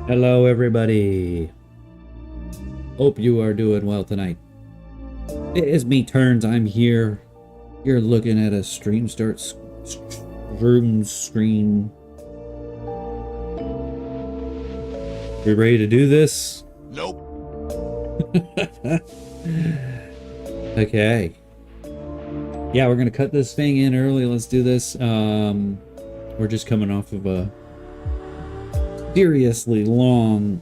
Hello, everybody. Hope you are doing well tonight. It is me turns. I'm here. You're looking at a stream room screen. We ready to do this? Nope. Okay. Yeah, we're gonna cut this thing in early. Let's do this. We're just coming off of a seriously long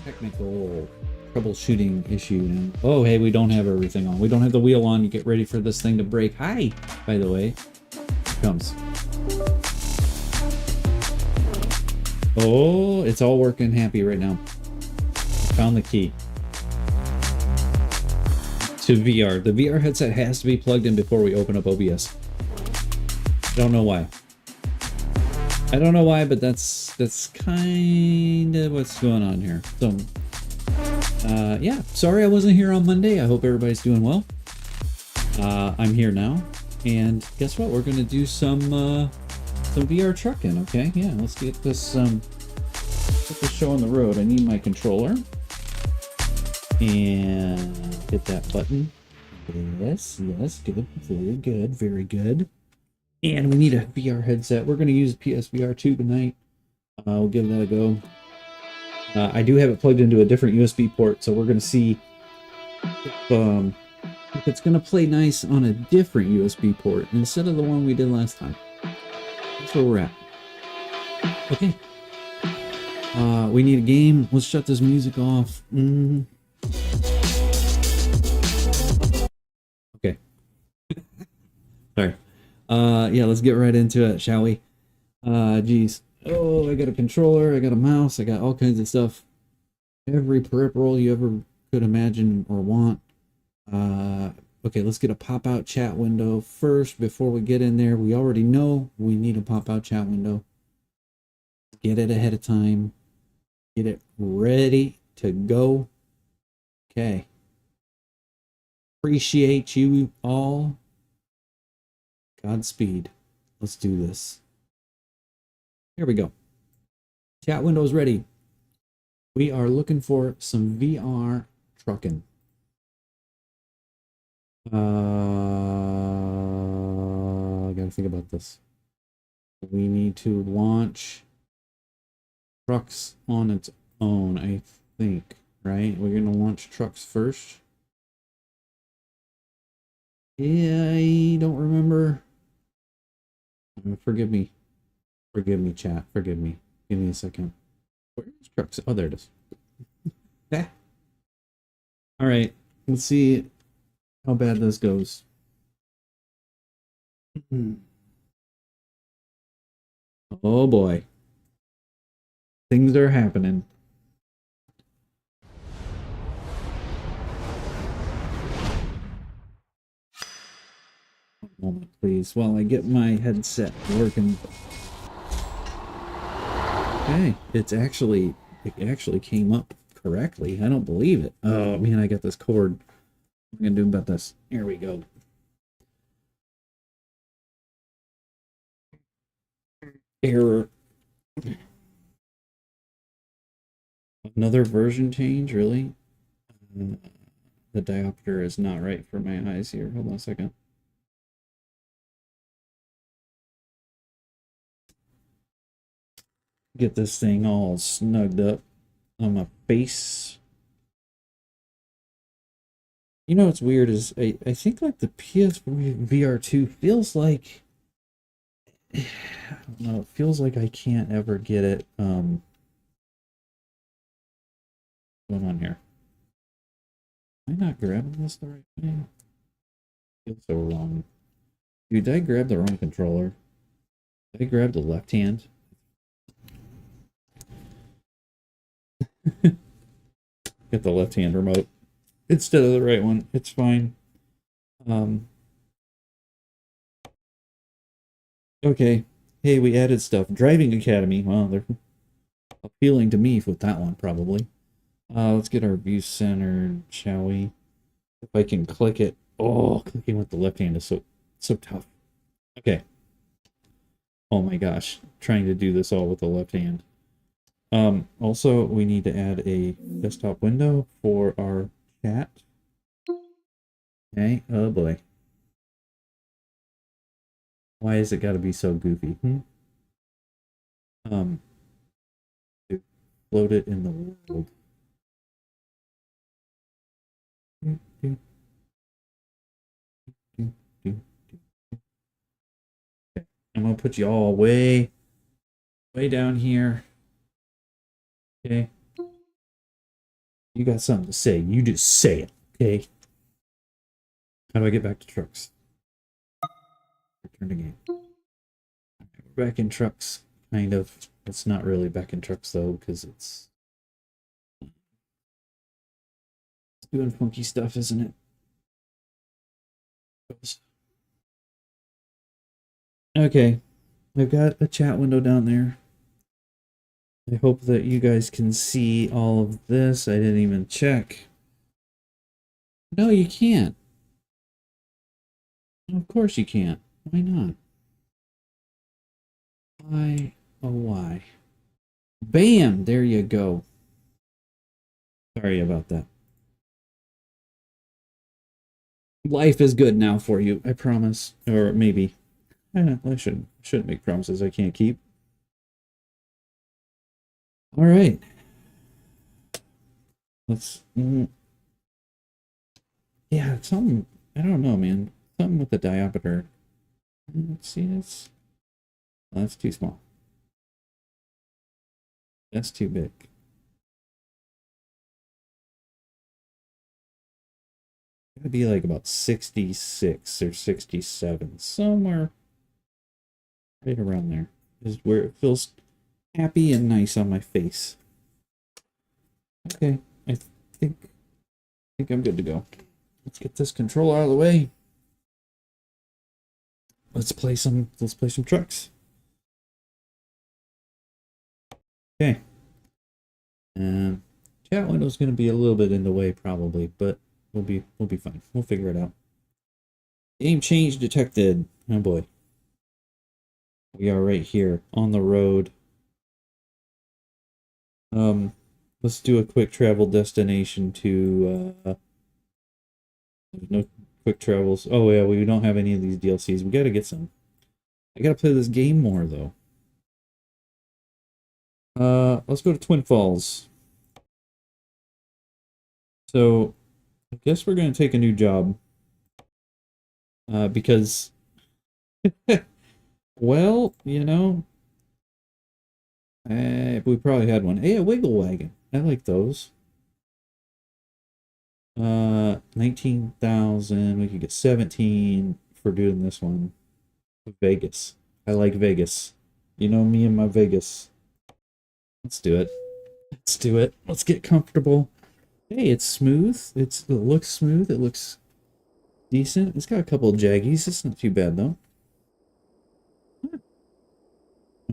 technical troubleshooting issue now. Oh, hey, we don't have everything on. We don't have the wheel on. You get ready for this thing to break. Hi, by the way. Here comes. Oh, it's all working happy right now. Found the key to VR. The VR headset has to be plugged in before we open up OBS. Don't know why. I don't know why, but that's kind of what's going on here. So, yeah, sorry I wasn't here on Monday. I hope everybody's doing well. I'm here now, and guess what? We're gonna do some VR trucking. Okay, yeah, let's get this put this show on the road. I need my controller and hit that button. Yes, good, very good, very good. And we need a VR headset. We're going to use PSVR 2 tonight. We'll give that a go. I do have it plugged into a different USB port, so we're going to see if it's going to play nice on a different USB port instead of the one we did last time. That's where we're at. Okay. We need a game. Let's shut this music off. Okay. Sorry. Yeah, let's get right into it, shall we? Geez. Oh, I got a controller, I got a mouse, I got all kinds of stuff. Every peripheral you ever could imagine or want. Okay, let's get a pop-out chat window first before we get in there. We already know we need a pop-out chat window. Get it ahead of time. Get it ready to go. Okay. Appreciate you all. Godspeed. Let's do this. Here we go. Chat window's ready. We are looking for some VR trucking. I gotta think about this. We need to launch trucks on its own, I think, right? We're gonna launch trucks first. Yeah, I don't remember. Forgive me, chat. Forgive me. Give me a second. Where's trucks? Oh, there it is. Yeah. All right. Let's see how bad this goes. Oh boy. Things are happening. Moment, please, while I get my headset working. Okay, it actually came up correctly. I don't believe it. Oh man, I got this cord. What am I gonna do about this? Here we go. Error. Another version change, really? The diopter is not right for my eyes here. Hold on a second. Get this thing all snugged up on my face. You know what's weird is I think like the PSVR 2 feels like, I don't know, it feels like I can't ever get it going on here. Am I not grabbing this the right way? Feels so wrong. Dude, did I grab the wrong controller? Did I grab the left hand? Get the left hand remote instead of the right one. It's fine. Okay. Hey, we added stuff. Driving Academy. Well, they're appealing to me with that one, probably. Let's get our view centered, shall we? If I can click it. Oh, clicking with the left hand is so tough. Okay. Oh my gosh. Trying to do this all with the left hand. Also, we need to add a desktop window for our chat. Okay, oh boy. Why has it got to be so goofy? To float it in the world. Okay, I'm gonna put you all way down here. Okay. You got something to say. You just say it. Okay. How do I get back to trucks? Return to game. We're back in trucks, kind of. It's not really back in trucks though, because it's doing funky stuff, isn't it? Okay. I've got a chat window down there. I hope that you guys can see all of this. I didn't even check. No, you can't. Of course you can't. Why not? Why? Oh, why? Bam! There you go. Sorry about that. Life is good now for you, I promise. Or maybe. I shouldn't make promises I can't keep. All right. Let's. Yeah, something. I don't know, man. Something with the diopter. Let's see this. Oh, that's too small. That's too big. Gotta be like about 66 or 67, somewhere right around there is where it feels happy and nice on my face. Okay, I think I'm good to go. Let's get this control out of the way. Let's play some trucks. Okay. And chat window's gonna be a little bit in the way probably, but we'll be fine. We'll figure it out. Game change detected. Oh boy. We are right here on the road. Let's do a quick travel destination to no quick travels. Oh yeah, we don't have any of these DLCs. We gotta get some. I gotta play this game more though. Let's go to Twin Falls. So I guess we're gonna take a new job. Because well, you know, we probably had one. Hey, a wiggle wagon. I like those. 19,000. We could get 17 for doing this one. Vegas. I like Vegas. You know me and my Vegas. Let's do it. Let's do it. Let's get comfortable. Hey, it's smooth. It looks smooth. It looks decent. It's got a couple of jaggies. It's not too bad though.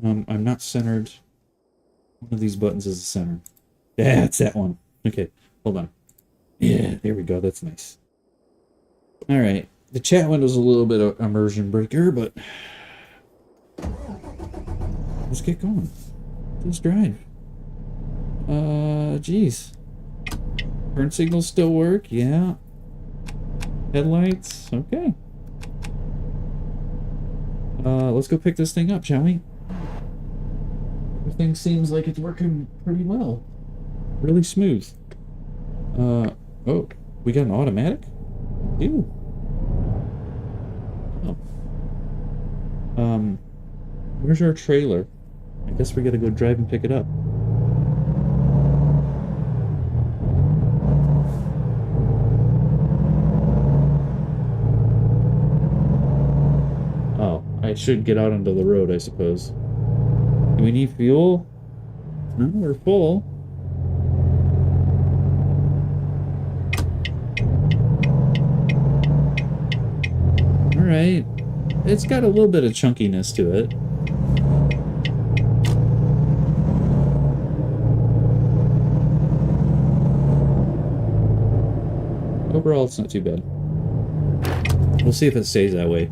I'm not centered. One of these buttons is the center. Yeah, it's that one. Okay, hold on. Yeah, there we go. That's nice. All right. The chat window's a little bit of immersion breaker, but let's get going. Let's drive. Geez. Turn signals still work? Yeah. Headlights? Okay. Let's go pick this thing up, shall we? Everything seems like it's working pretty well. Really smooth. Oh, we got an automatic? Ew. Oh. Where's our trailer? I guess we gotta go drive and pick it up. Oh, I should get out onto the road, I suppose. Do we need fuel? No, we're full. Alright. It's got a little bit of chunkiness to it. Overall, it's not too bad. We'll see if it stays that way.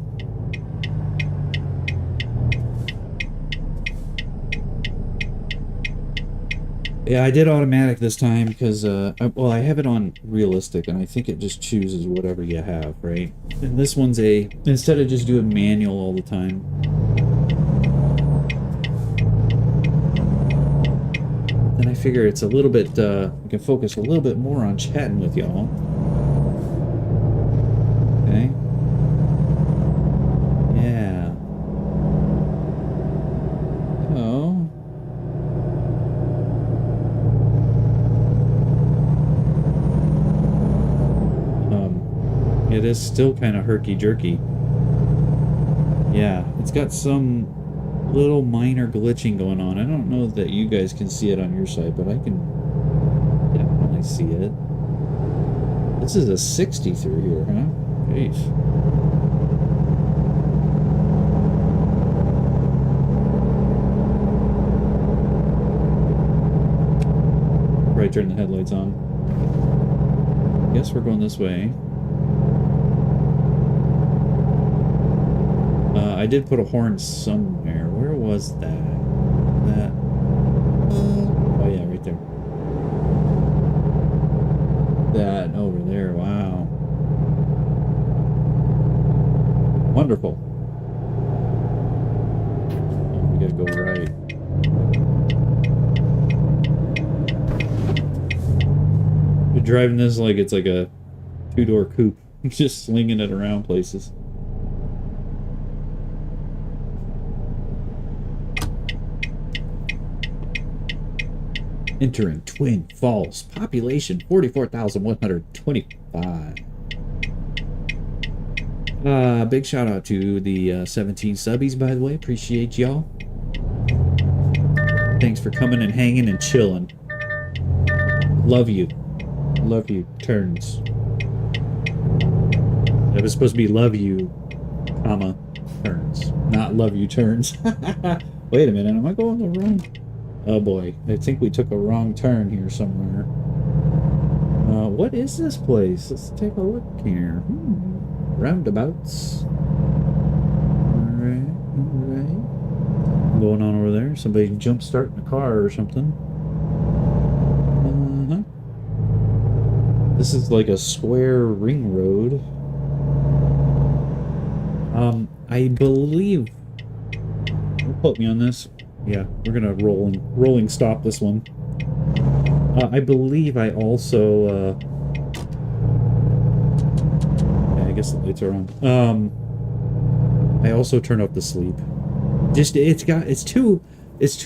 Yeah, I did automatic this time because, well, I have it on realistic, and I think it just chooses whatever you have, right? And this one's instead of just doing manual all the time. Then I figure it's a little bit, we can focus a little bit more on chatting with y'all. Okay. Yeah. Oh. It is still kind of herky-jerky. Yeah, it's got some little minor glitching going on. I don't know that you guys can see it on your side, but I can definitely see it. This is a 60 through here, huh? Jeez. Probably turn the headlights on. Guess we're going this way. I did put a horn somewhere. Where was that? Oh yeah, right there. That over there. Wow. Wonderful. Oh, we gotta go right. You're driving this like it's like a two-door coupe. Just slinging it around places. Entering Twin Falls. Population 44,125. Big shout out to the 17 subbies, by the way. Appreciate y'all. Thanks for coming and hanging and chilling. Love you. Love you, turns. It was supposed to be love you, comma, turns. Not love you, turns. Wait a minute, am I going the wrong? Oh boy, I think we took a wrong turn here somewhere. What is this place? Let's take a look here. Roundabouts. Alright, alright. What's going on over there? Somebody jump starting a car or something. This is like a square ring road. I believe... Don't quote me on this. Yeah, we're gonna rolling stop this one. I believe I also, yeah, I guess the lights are on. I also turn off the sleep. Just, it's too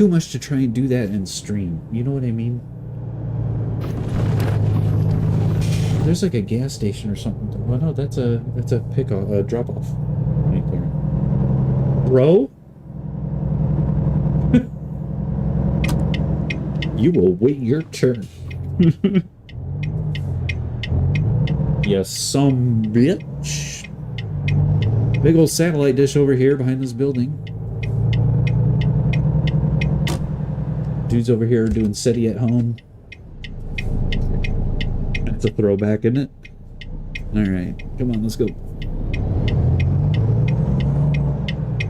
much to try and do that and stream. You know what I mean? There's like a gas station or something. Well, no, that's a pickup, a drop off. Bro? You will wait your turn. You some bitch. Big old satellite dish over here behind this building. Dude's over here doing SETI at home. That's a throwback, isn't it? Alright, come on, let's go.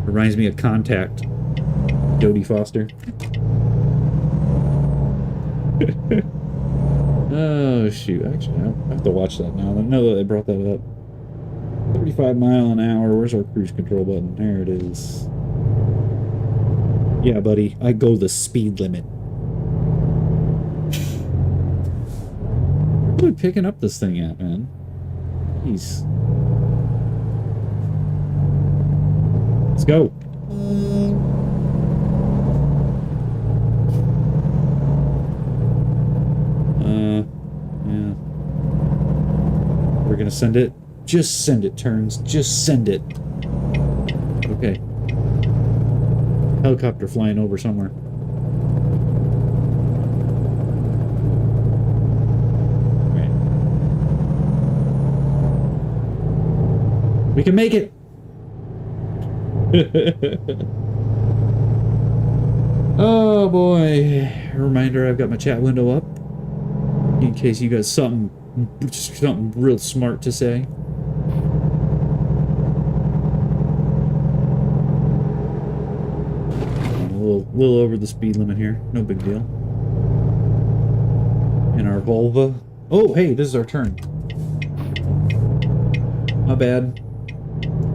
Reminds me of Contact. Jodie Foster. Oh shoot, actually I have to watch that now. I know that they brought that up. 35 mile an hour. Where's our cruise control button? There it is. Yeah, buddy, I go the speed limit. Where are we picking up this thing at, man? Jeez. Let's go. Yeah. We're gonna send it. Just send it, turns. Just send it. Okay. Helicopter flying over somewhere. Right. We can make it. Oh boy. Reminder, I've got my chat window up in case you got something real smart to say. A little over the speed limit here. No big deal. in our Volvo. Oh, hey, this is our turn. My bad.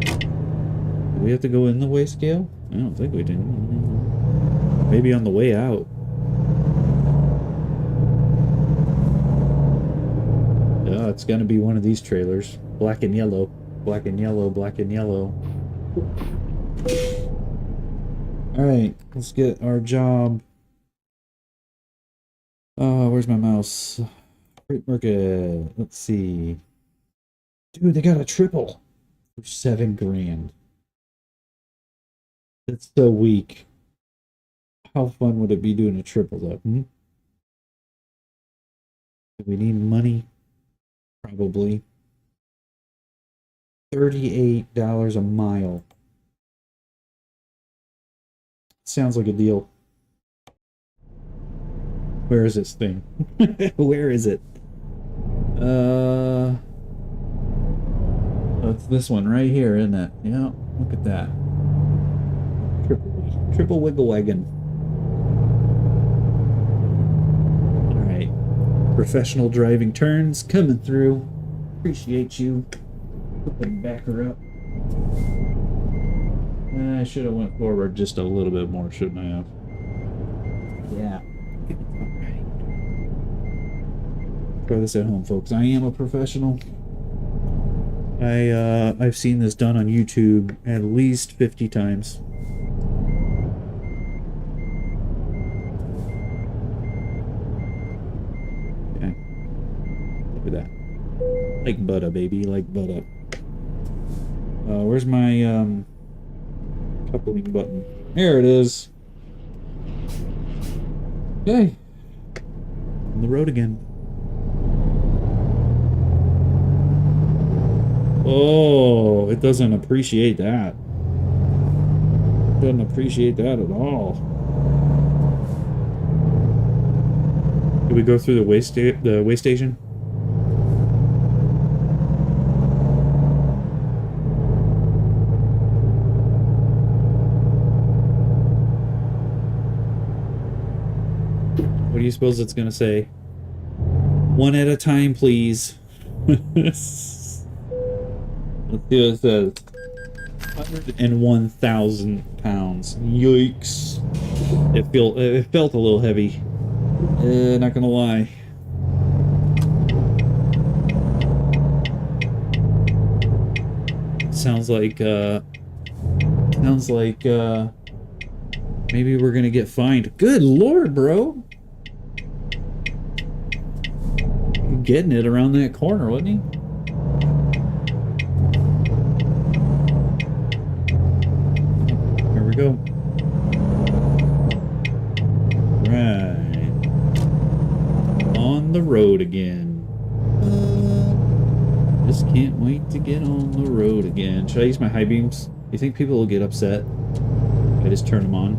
Do we have to go in the weigh scale? I don't think we do. Maybe on the way out. Yeah, it's gonna be one of these trailers. Black and yellow. Black and yellow, black and yellow. Alright, let's get our job. Where's my mouse? Freight market. Let's see. Dude, they got a triple for $7,000. That's so weak. How fun would it be doing a triple though? Do we need money? Probably. $38 a mile. Sounds like a deal. Where is this thing? Where is it? It's this one right here, isn't it? Yeah, look at that. Triple wiggle wagon. Alright. Professional driving turns coming through. Appreciate you. Back her up. I should have went forward just a little bit more, shouldn't I have? Yeah. Alright. Try this at home, folks. I am a professional. I've seen this done on YouTube at least 50 times. Okay. Look at that. Like butter, baby, like butter. Where's my coupling button? There it is. Okay. On the road again. Oh, it doesn't appreciate that. It doesn't appreciate that at all. Do we go through the way station? What do you suppose it's gonna say? One at a time, please. Let's see what it says. 101,000 pounds. Yikes. It felt a little heavy. Not gonna lie. Sounds like maybe we're gonna get fined. Good lord, bro. Getting it around that corner, wasn't he? Go. Right. On the road again. Just can't wait to get on the road again. Should I use my high beams? You think people will get upset if I just turn them on?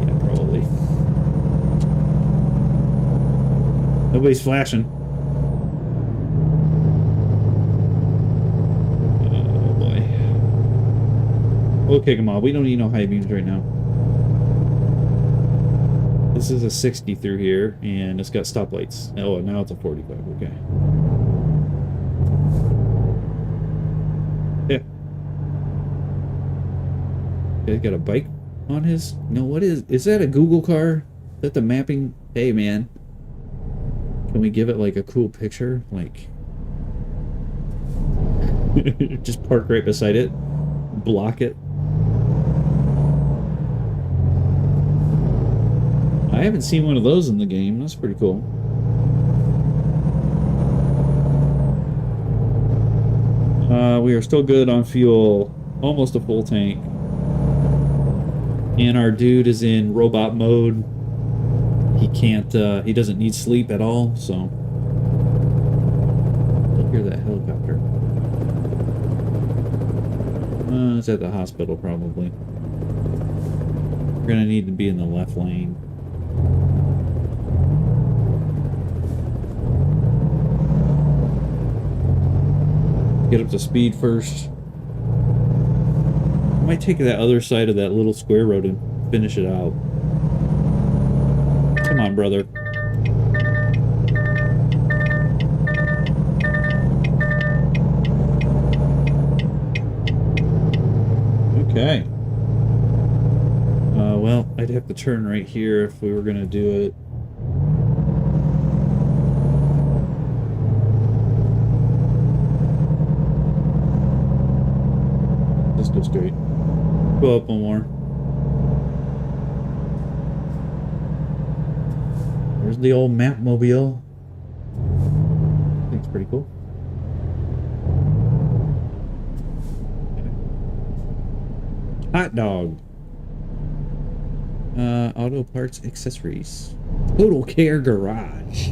Yeah, probably. Nobody's flashing. We'll kick them off. We don't need no high beams right now. This is a 60 through here, and it's got stoplights. Oh, now it's a 45. Okay. Yeah. He's got a bike on his... No, what is that a Google car? Is that the mapping? Hey, man. Can we give it, like, a cool picture? Like... just park right beside it. Block it. I haven't seen one of those in the game. That's pretty cool. We are still good on fuel. Almost a full tank. And our dude is in robot mode. He can't, he doesn't need sleep at all, so... I hear that helicopter. It's at the hospital, probably. We're gonna need to be in the left lane. Get up to speed first. I might take that other side of that little square road and finish it out. Come on, brother. Okay. Well, I'd have to turn right here if we were gonna do it. Just go straight. Go up one more. There's the old Mapmobile. I think it's pretty cool. Hot dog. Auto parts, accessories. Total Care Garage.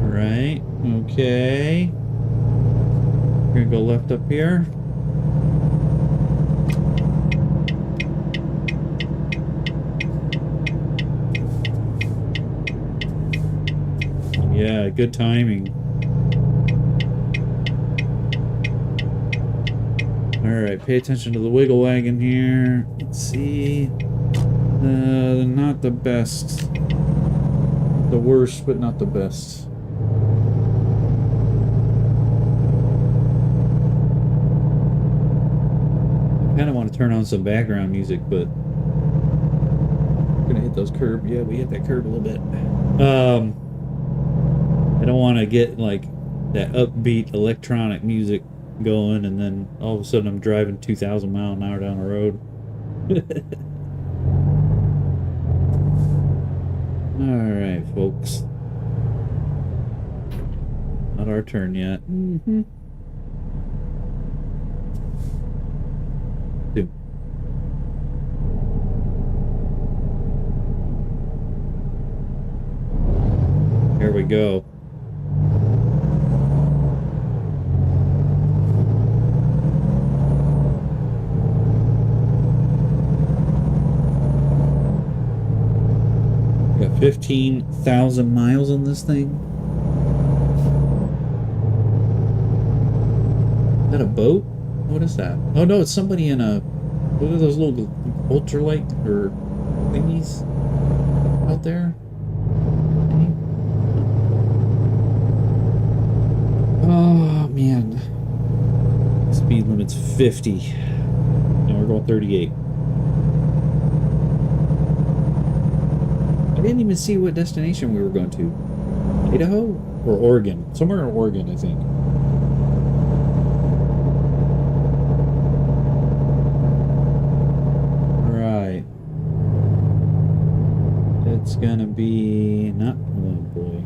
Right. Okay. We're gonna go left up here. Yeah, good timing. Alright, pay attention to the wiggle wagon here. Let's see. Not the best. The worst, but not the best. I kind of want to turn on some background music, but we're gonna hit those curb. Yeah, we hit that curb a little bit. I don't want to get like that upbeat electronic music going and then all of a sudden I'm driving 2,000 mile an hour down the road. Alright, folks. Not our turn yet. Mm-hmm. Here we go. Got 15,000 miles on this thing. Is that a boat? What is that? Oh no, it's somebody in a... What are those little ultralight or thingies out there? Oh man. Speed limit's 50. And we're going 38. I didn't even see what destination we were going to. Idaho or Oregon? Somewhere in Oregon, I think. Alright. It's gonna be not... Oh boy.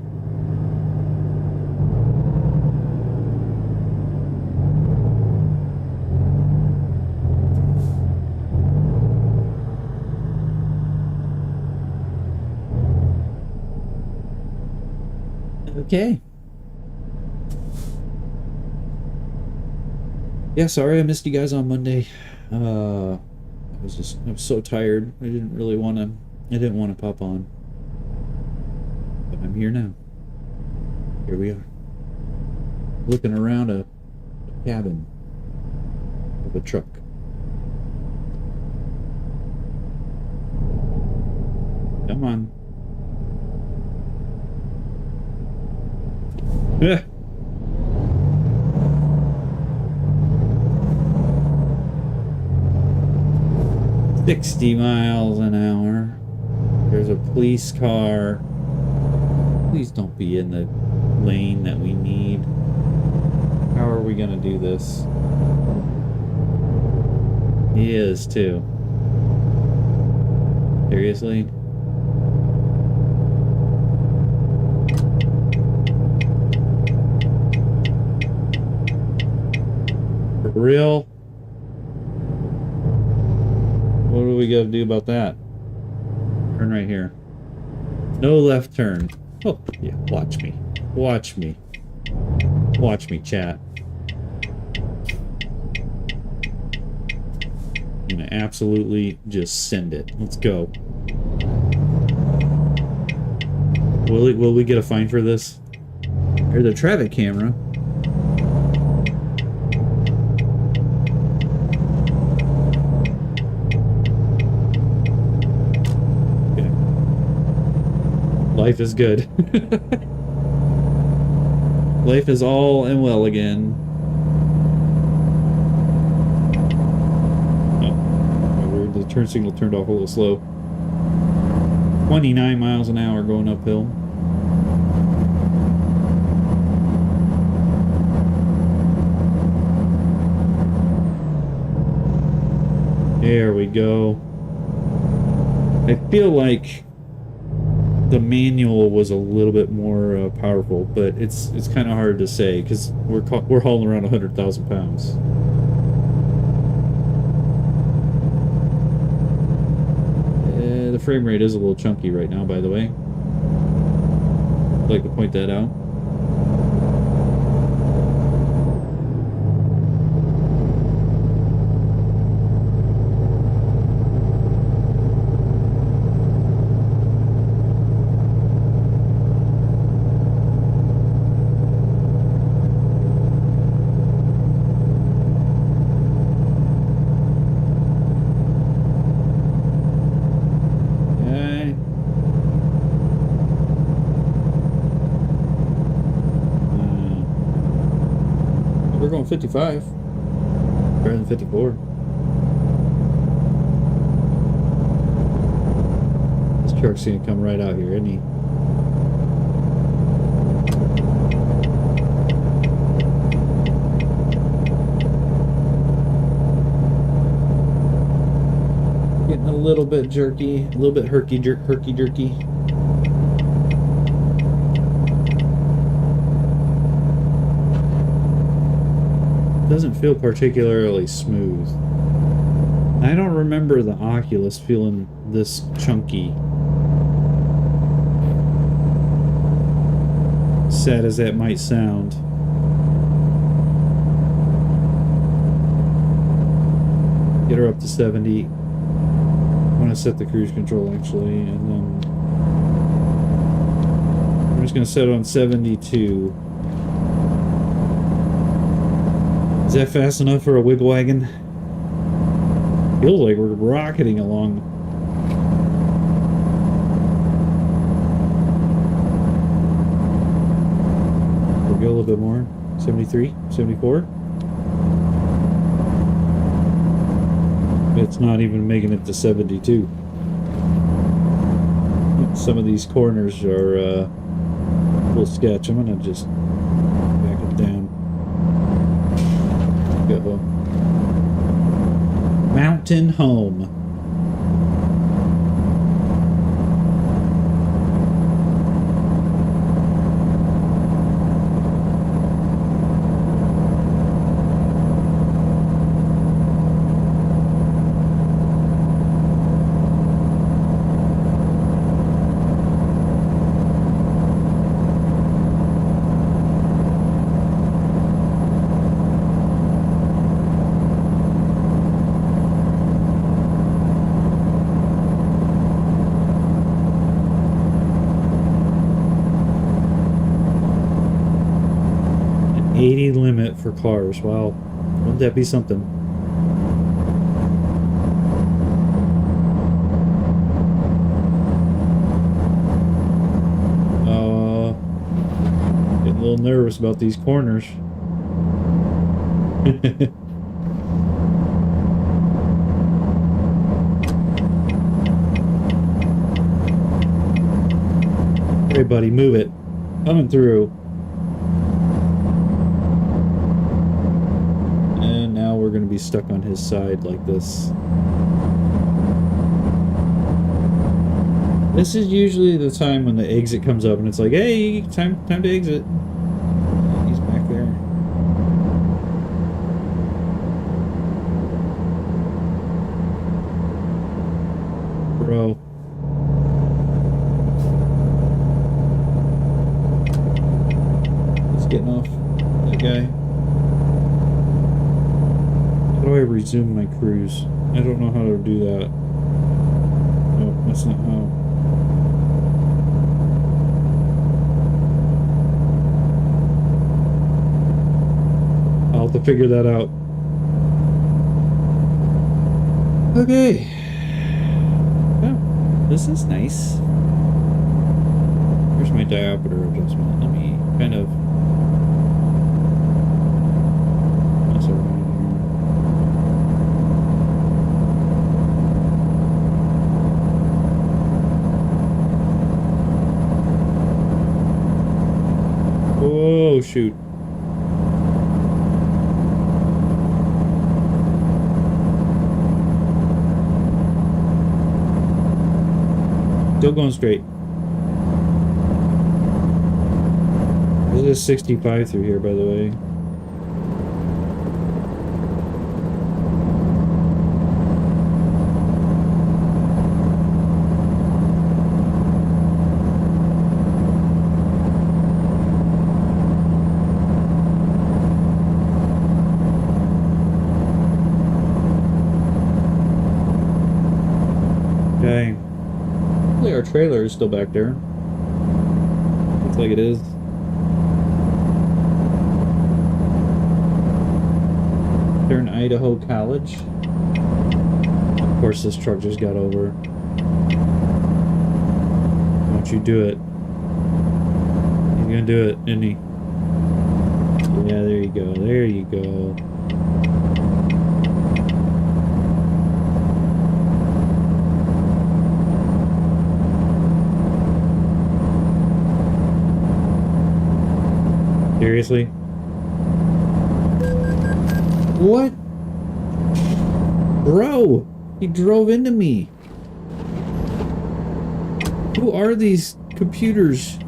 Okay. Yeah, sorry I missed you guys on Monday. I was so tired. I didn't want to pop on. But I'm here now. Here we are. Looking around a cabin of a truck. Come on. Yeah. $60 miles an hour. There's a police car. Please don't be in the lane that we need. How are we gonna do this? He is too. Seriously? For real? What do we gotta do about that? Turn right here. No left turn. Oh, yeah, watch me. Watch me. Watch me, chat. gonna absolutely just send it. Let's go. Will we get a fine for this? There's a traffic camera. Okay. Life is good. Life is all and well again. Oh, the turn signal turned off a little slow. 29 miles an hour going uphill. There we go. I feel like the manual was a little bit more powerful, but it's kind of hard to say because we're hauling around 100,000 pounds. The frame rate is a little chunky right now, by the way. I'd like to point that out. We're going 55. Better than 54. This truck's gonna come right out here, isn't he? Getting a little bit jerky, a little bit herky jerky. Doesn't feel particularly smooth. I don't remember the Oculus feeling this chunky. Sad as that might sound. Get her up to 70. I want to set the cruise control actually, and then I'm just going to set it on 72. Is that fast enough for a wig wagon? Feels like we're rocketing along. We'll go a little bit more. 73, 74. It's not even making it to 72. Some of these corners are a little sketch. I'm gonna just back it down. Go. Mountain home. Limit for cars. Wow, wouldn't that be something? Getting a little nervous about these corners. Hey buddy, move it. Coming through. We're going to be stuck on his side like this. This is usually the time when the exit comes up and it's like, hey, time to exit. He's back there. Bro. He's getting off. That guy. How do I resume my cruise? I don't know how to do that. No, that's not how. I'll have to figure that out. Okay. Oh, this is nice. Here's my diopter adjustment. Let me kind of mess around here. Whoa, shoot. Still going straight. This is 65 through here, by the way. Okay. Hopefully our trailer is still back there. Looks like it is. They're in Idaho College. Of course, this truck just got over. Won't you do it? He's gonna do it, isn't he? Yeah, there you go. There you go. Seriously? What? Bro, he drove into me. Who are these computers?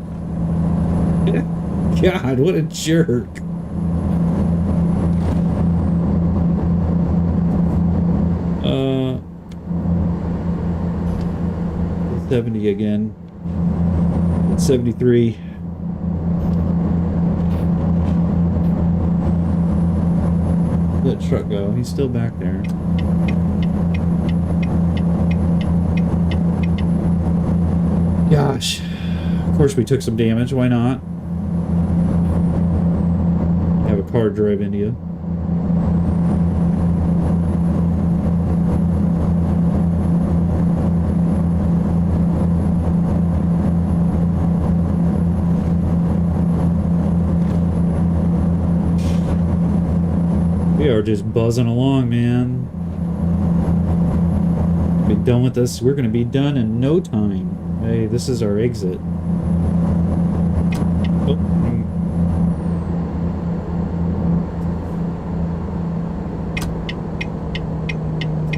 God, what a jerk. Uh, 70 again. 73. Let the truck go. He's still back there. Gosh. Of course we took some damage. Why not? Have a car drive into you. We are just buzzing along, man. Be done with this. We're gonna be done in no time. Hey, this is our exit. Oh.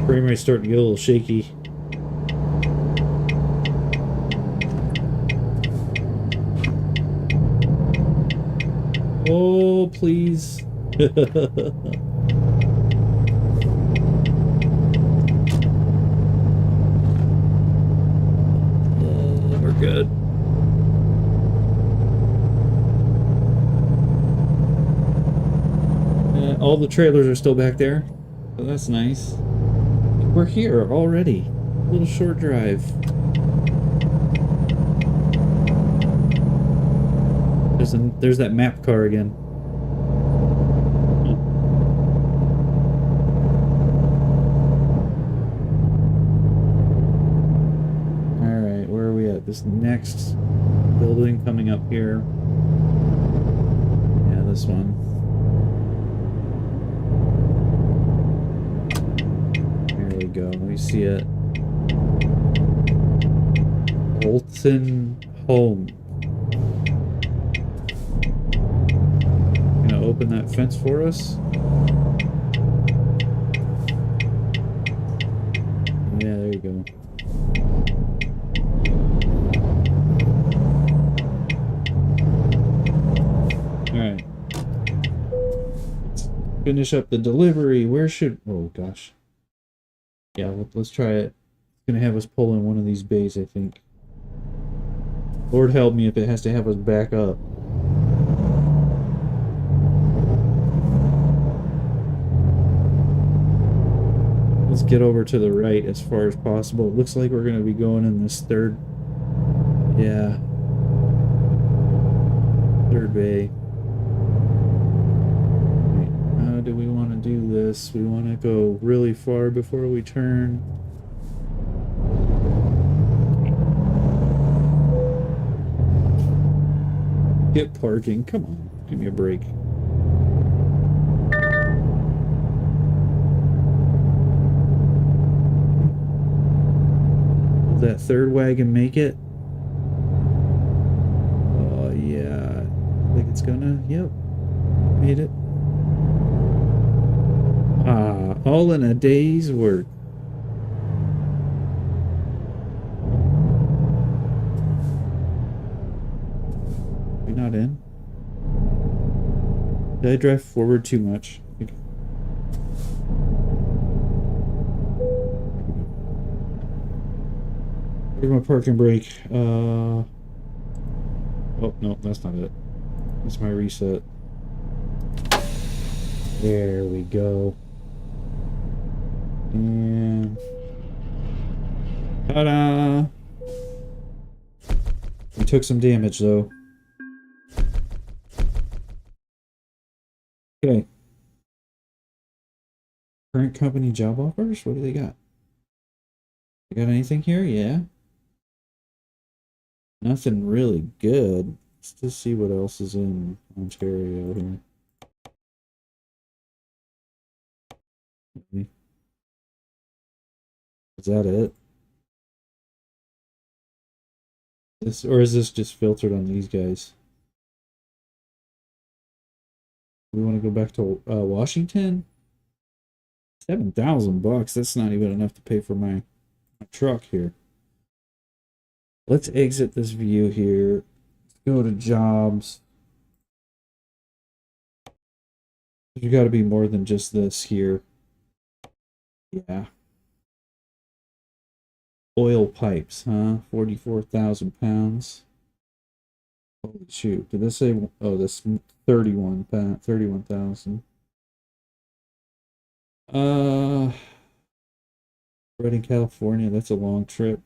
Frame rate's starting to get a little shaky. Oh, please. We're good. All the trailers are still back there, so that's nice. We're here already. A little short drive. There's that map car again. Alright, where are we at? This next building coming up here. Yeah, this one. There we go. Let me see it. Bolton Home. Gonna open that fence for us. Yeah, there you go. Alright. Let's finish up the delivery. Where should... Oh, gosh. Yeah, let's try it. It's gonna have us pull in one of these bays, I think. Lord help me if it has to have us back up. Let's get over to the right as far as possible. It looks like we're going to be going in this third. Yeah. Third bay. How do we want to do this? We want to go really far before we turn. Hit parking. Come on. Give me a break. Will that third wagon make it? Oh, yeah. I think it's gonna. Yep. Made it. Ah, all in a day's work. We're not in. Did I drive forward too much? Where's my parking brake? Oh, no, that's not it. That's my reset. There we go. And ta-da! We took some damage though. Okay. Current company job offers? What do they got? They got anything here? Yeah. Nothing really good. Let's just see what else is in Ontario here. Is that it? This, or is this just filtered on these guys? We want to go back to Washington? $7,000. That's not even enough to pay for my truck here. Let's exit this view here. Let's go to jobs. There's got to be more than just this here. Yeah. Oil pipes, huh? 44,000 pounds. Holy shoot. Did this say, oh, this 31,000. Redding, California, that's a long trip.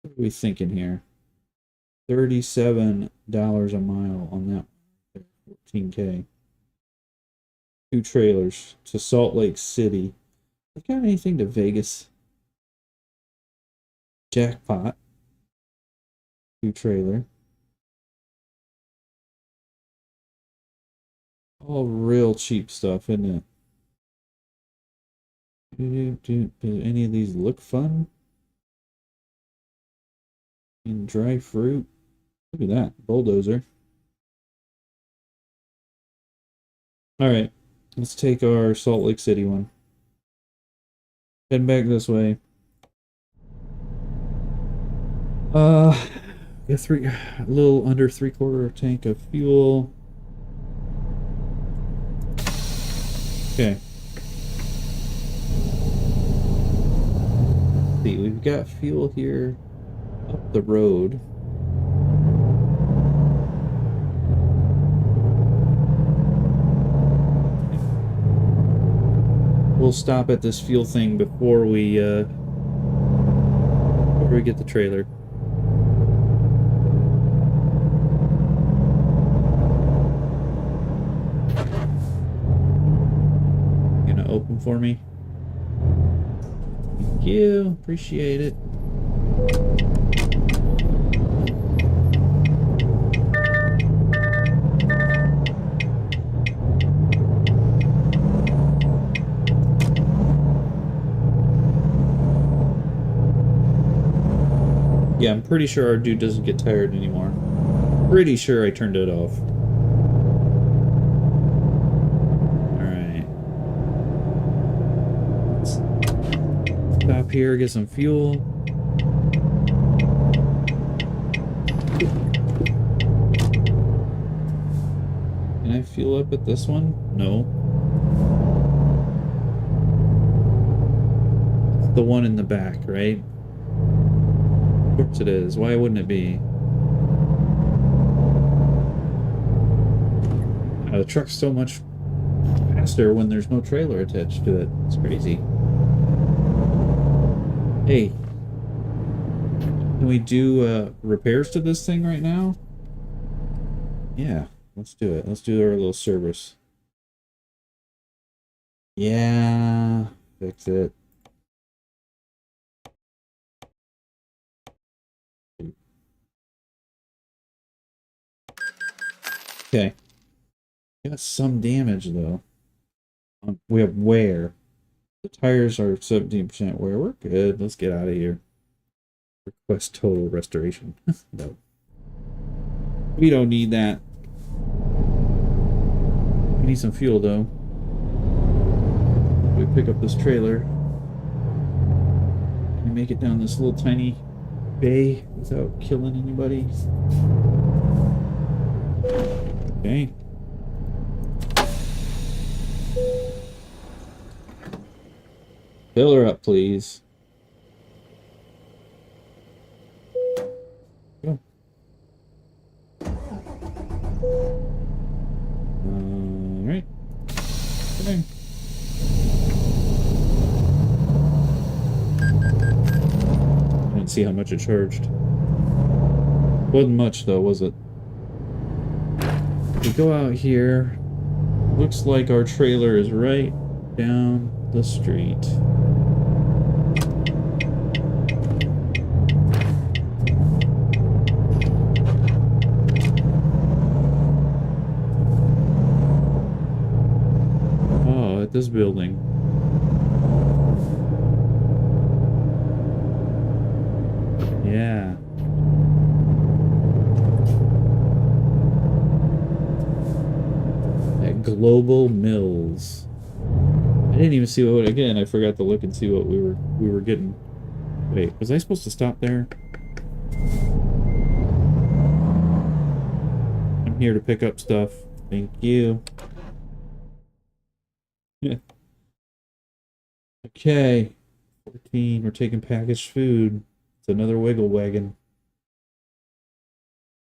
What are we thinking here? $37 a mile on that 14K. 2 trailers to Salt Lake City. You got anything to Vegas? Jackpot. 2 trailer. All real cheap stuff, isn't it? Do any of these look fun? And dry fruit. Look at that. Bulldozer. Alright. Let's take our Salt Lake City one. Heading back this way. Got a little under 3/4 tank of fuel. Okay. Let's see, we've got fuel here up the road. We'll stop at this fuel thing before we get the trailer. You gonna open for me? Thank you, appreciate it. Yeah, I'm pretty sure our dude doesn't get tired anymore. Pretty sure I turned it off. Alright. Let's stop here, get some fuel. Can I fuel up at this one? No. It's the one in the back, right? Of course it is. Why wouldn't it be? The truck's so much faster when there's no trailer attached to it. It's crazy. Hey, can we do repairs to this thing right now? Yeah, let's do it. Let's do our little service. Yeah, fix it. Okay. Got some damage though. We have wear. The tires are 17% wear. We're good. Let's get out of here. Request total restoration. No. We don't need that. We need some fuel though. We pick up this trailer. Can we make it down this little tiny bay without killing anybody? Okay. Fill her up, please. Go. Alright. Okay. I didn't see how much it charged. Wasn't much though, was it? We go out here. Looks like our trailer is right down the street. Oh, at this building. Yeah. Global Mills. I didn't even see what, again, I forgot to look and see what we were getting. Wait, was I supposed to stop there? I'm here to pick up stuff. Thank you. Okay. 14, we're taking packaged food. It's another wiggle wagon.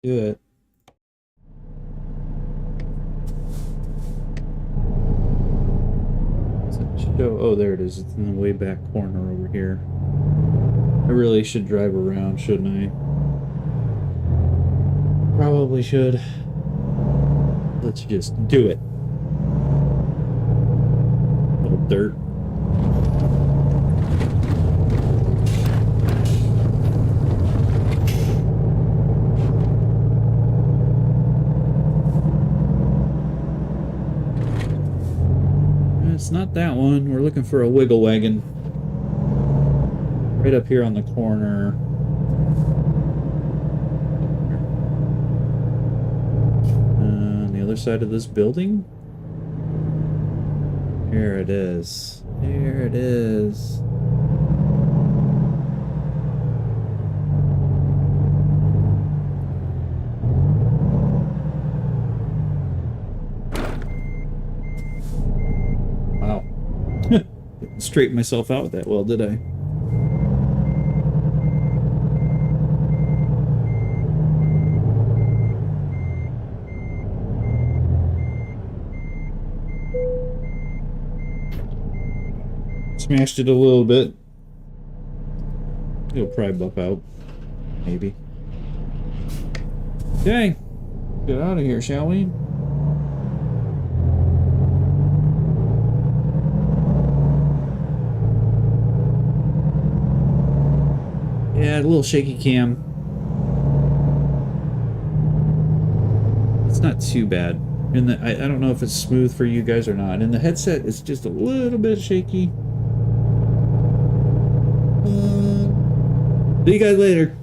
Do it. Oh, there it is. It's in the way back corner over here. I really should drive around, shouldn't I? Probably should. Let's just do it. Little dirt. It's not that one. We're looking for a wiggle wagon. Right up here on the corner. On the other side of this building? Here it is. There it is. Straighten myself out that well, did I? Smashed it a little bit. It'll probably buff out. Maybe. Okay. Get out of here, shall we? Yeah, a little shaky cam. It's not too bad. In the I don't know if it's smooth for you guys or not. In the headset, it's just a little bit shaky. See you guys later.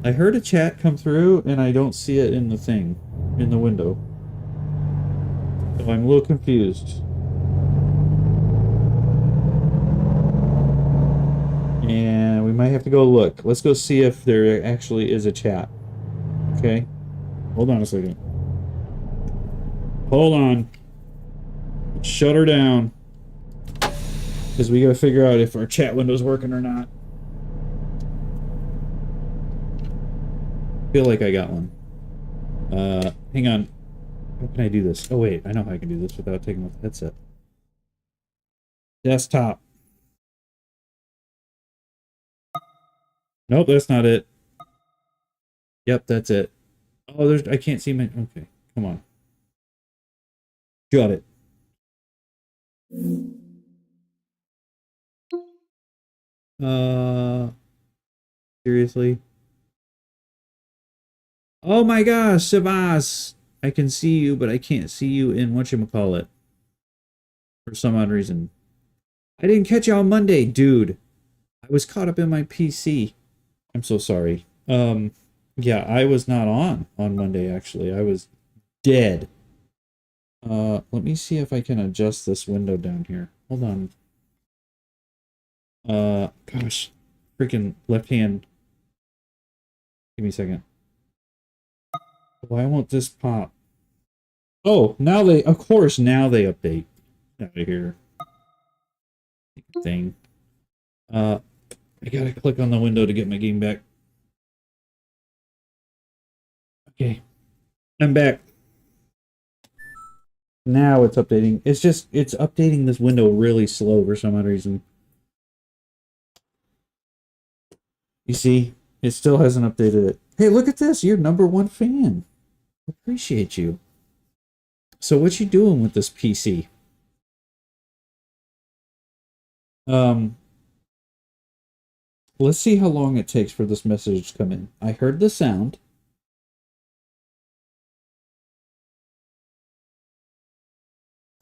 I heard a chat come through and I don't see it in the thing, in the window. So I'm a little confused. And we might have to go look. Let's go see if there actually is a chat. Okay? Hold on a second. Hold on. Shut her down. Because we gotta figure out if our chat window's working or not. Feel like I got one. Hang on. How can I do this? Oh wait, I know how I can do this without taking off the headset. Desktop. Nope, that's not it. Yep, that's it. Oh, I can't see my, okay, come on. Got it. Uh, seriously? Oh my gosh, Savas! I can see you, but I can't see you in whatchamacallit. For some odd reason. I didn't catch you on Monday, dude. I was caught up in my PC. I'm so sorry. Yeah, I was not on Monday, actually. I was dead. Let me see if I can adjust this window down here. Hold on. Gosh. Freaking left hand. Give me a second. Why won't this pop? Oh, now they, of course, now they update. Out of here. Thing. I gotta click on the window to get my game back. Okay. I'm back. Now it's updating. It's updating this window really slow for some odd reason. You see? It still hasn't updated it. Hey, look at this. You're #1 fan. Appreciate you. So what you doing with this PC? Let's see how long it takes for this message to come in. I heard the sound.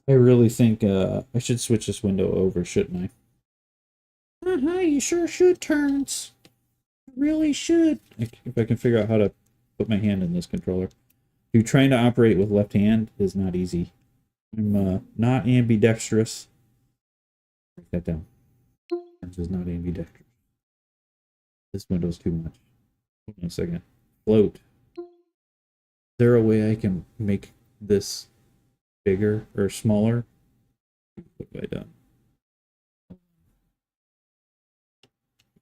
I really think I should switch this window over, shouldn't I? You sure should, Turns. Really should. If I can figure out how to put my hand in this controller. Dude, trying to operate with left hand is not easy. I'm not ambidextrous. Write that down. Turns is not ambidextrous. This window's too much. Hold on a second. Float. Is there a way I can make this bigger or smaller? What have I done?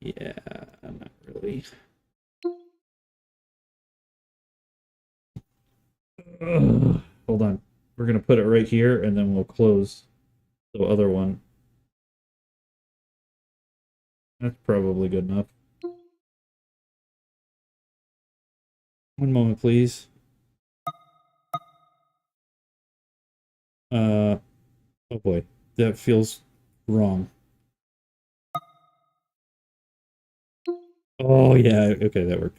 Yeah, not really. Hold on. We're gonna put it right here and then we'll close the other one. That's probably good enough. One moment, please. Oh boy, that feels wrong. Oh yeah, okay, that worked.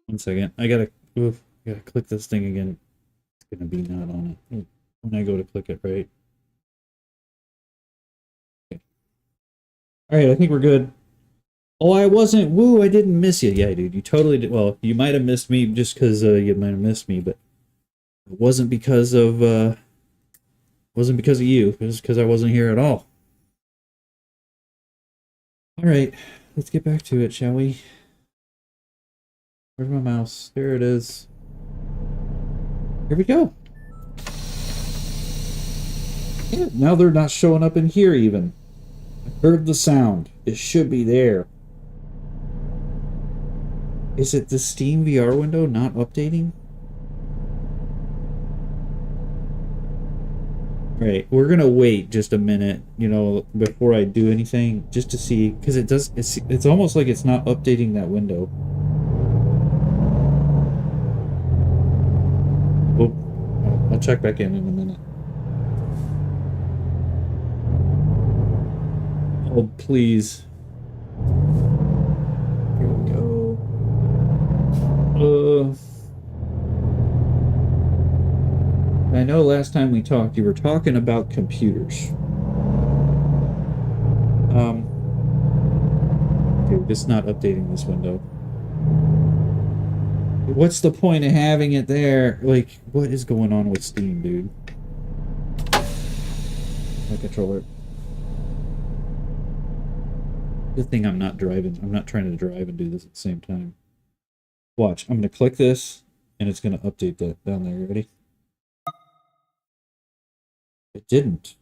One second, I gotta click this thing again. It's gonna be not on it when I go to click it, right? Okay. All right, I think we're good. Oh, I wasn't. Woo, I didn't miss you. Yeah, dude, you totally did. Well, you might have missed me just because you might have missed me, but it wasn't because of you. It was because I wasn't here at all. All right, let's get back to it, shall we? Where's my mouse? There it is. Here we go. Yeah, now they're not showing up in here even. I heard the sound. It should be there. Is it the Steam VR window not updating? Right, we're gonna wait just a minute, before I do anything, just to see, because it's almost like it's not updating that window. Oh, I'll check back in a minute. Oh, please. Here we go. I know last time we talked, you were talking about computers. Dude, it's not updating this window. What's the point of having it there? Like, what is going on with Steam, dude? My controller. Good thing I'm not driving. I'm not trying to drive and do this at the same time. Watch. I'm going to click this, and it's going to update that down there. Ready? It didn't.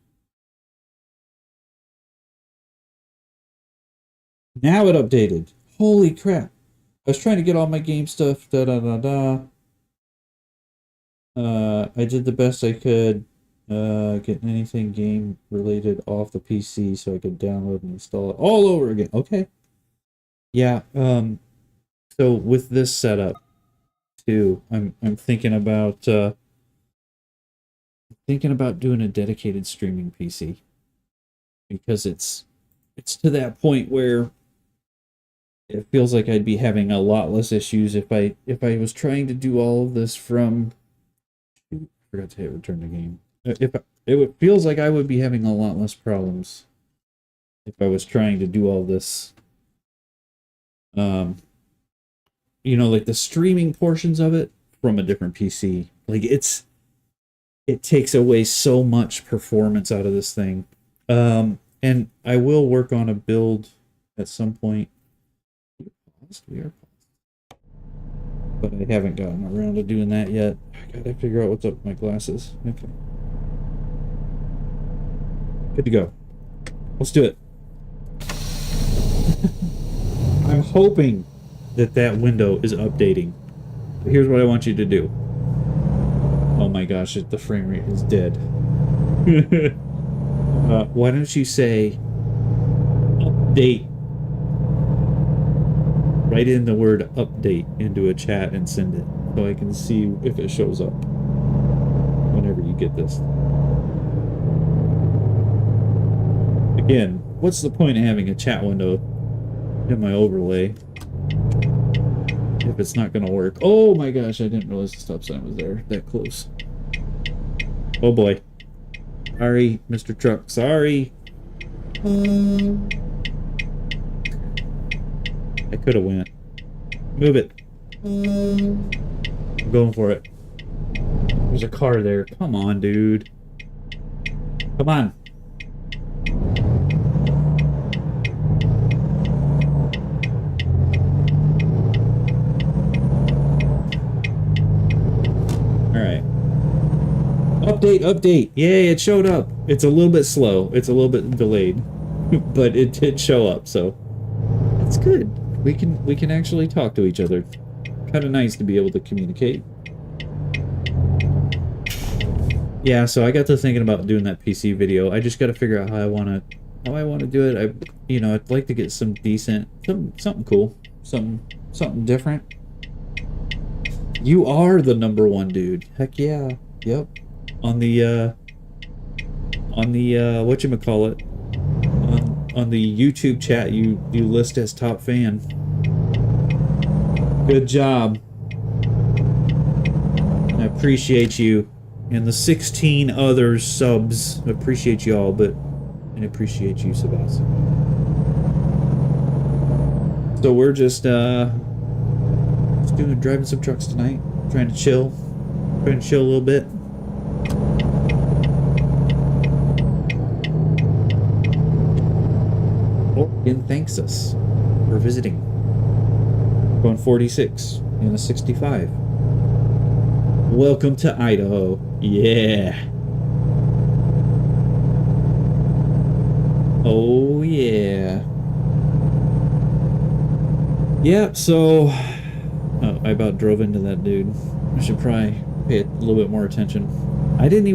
Now it updated. Holy crap. I was trying to get all my game stuff. Da da da da. I did the best I could. Getting anything game related off the PC so I could download and install it all over again. Okay. Yeah. So with this setup too, I'm thinking about doing a dedicated streaming PC because it's to that point where it feels like I'd be having a lot less issues if I was trying to do all of this from. Shoot, forgot to hit return the game. It feels like I would be having a lot less problems if I was trying to do all this. Like the streaming portions of it from a different PC. Like it takes away so much performance out of this thing. And I will work on a build at some point. We are paused. But I haven't gotten around to doing that yet. I gotta figure out what's up with my glasses. Okay. Good to go. Let's do it. I'm hoping that window is updating. But here's what I want you to do. Oh my gosh, the frame rate is dead. Why don't you say update? Write in the word update into a chat and send it so I can see if it shows up whenever you get this. Again, what's the point of having a chat window in my overlay if it's not going to work? Oh my gosh, I didn't realize the stop sign was there that close. Oh boy. Sorry, Mr. Truck. Sorry. I could have went. Move it. I'm going for it. There's a car there. Come on, dude. Come on. Alright. Update. Yay, it showed up. It's a little bit slow. It's a little bit delayed. But it did show up, so that's good. We can actually talk to each other. Kind of nice to be able to communicate. Yeah, so I got to thinking about doing that PC video. I just got to figure out how I want to do it. I'd like to get some decent, something cool, something different. You are the #1 dude. Heck yeah. Yep. On the whatchamacallit, on the YouTube chat, you list as top fan. Good job. I appreciate you. And the 16 other subs. I appreciate you all, but I appreciate you, Sebastian. So we're just driving some trucks tonight. Trying to chill a little bit. Oregon thanks us for visiting. Going 46 in a 65. Welcome to Idaho. Yeah. Oh yeah. Yeah, so I about drove into that dude. I should probably pay a little bit more attention. I didn't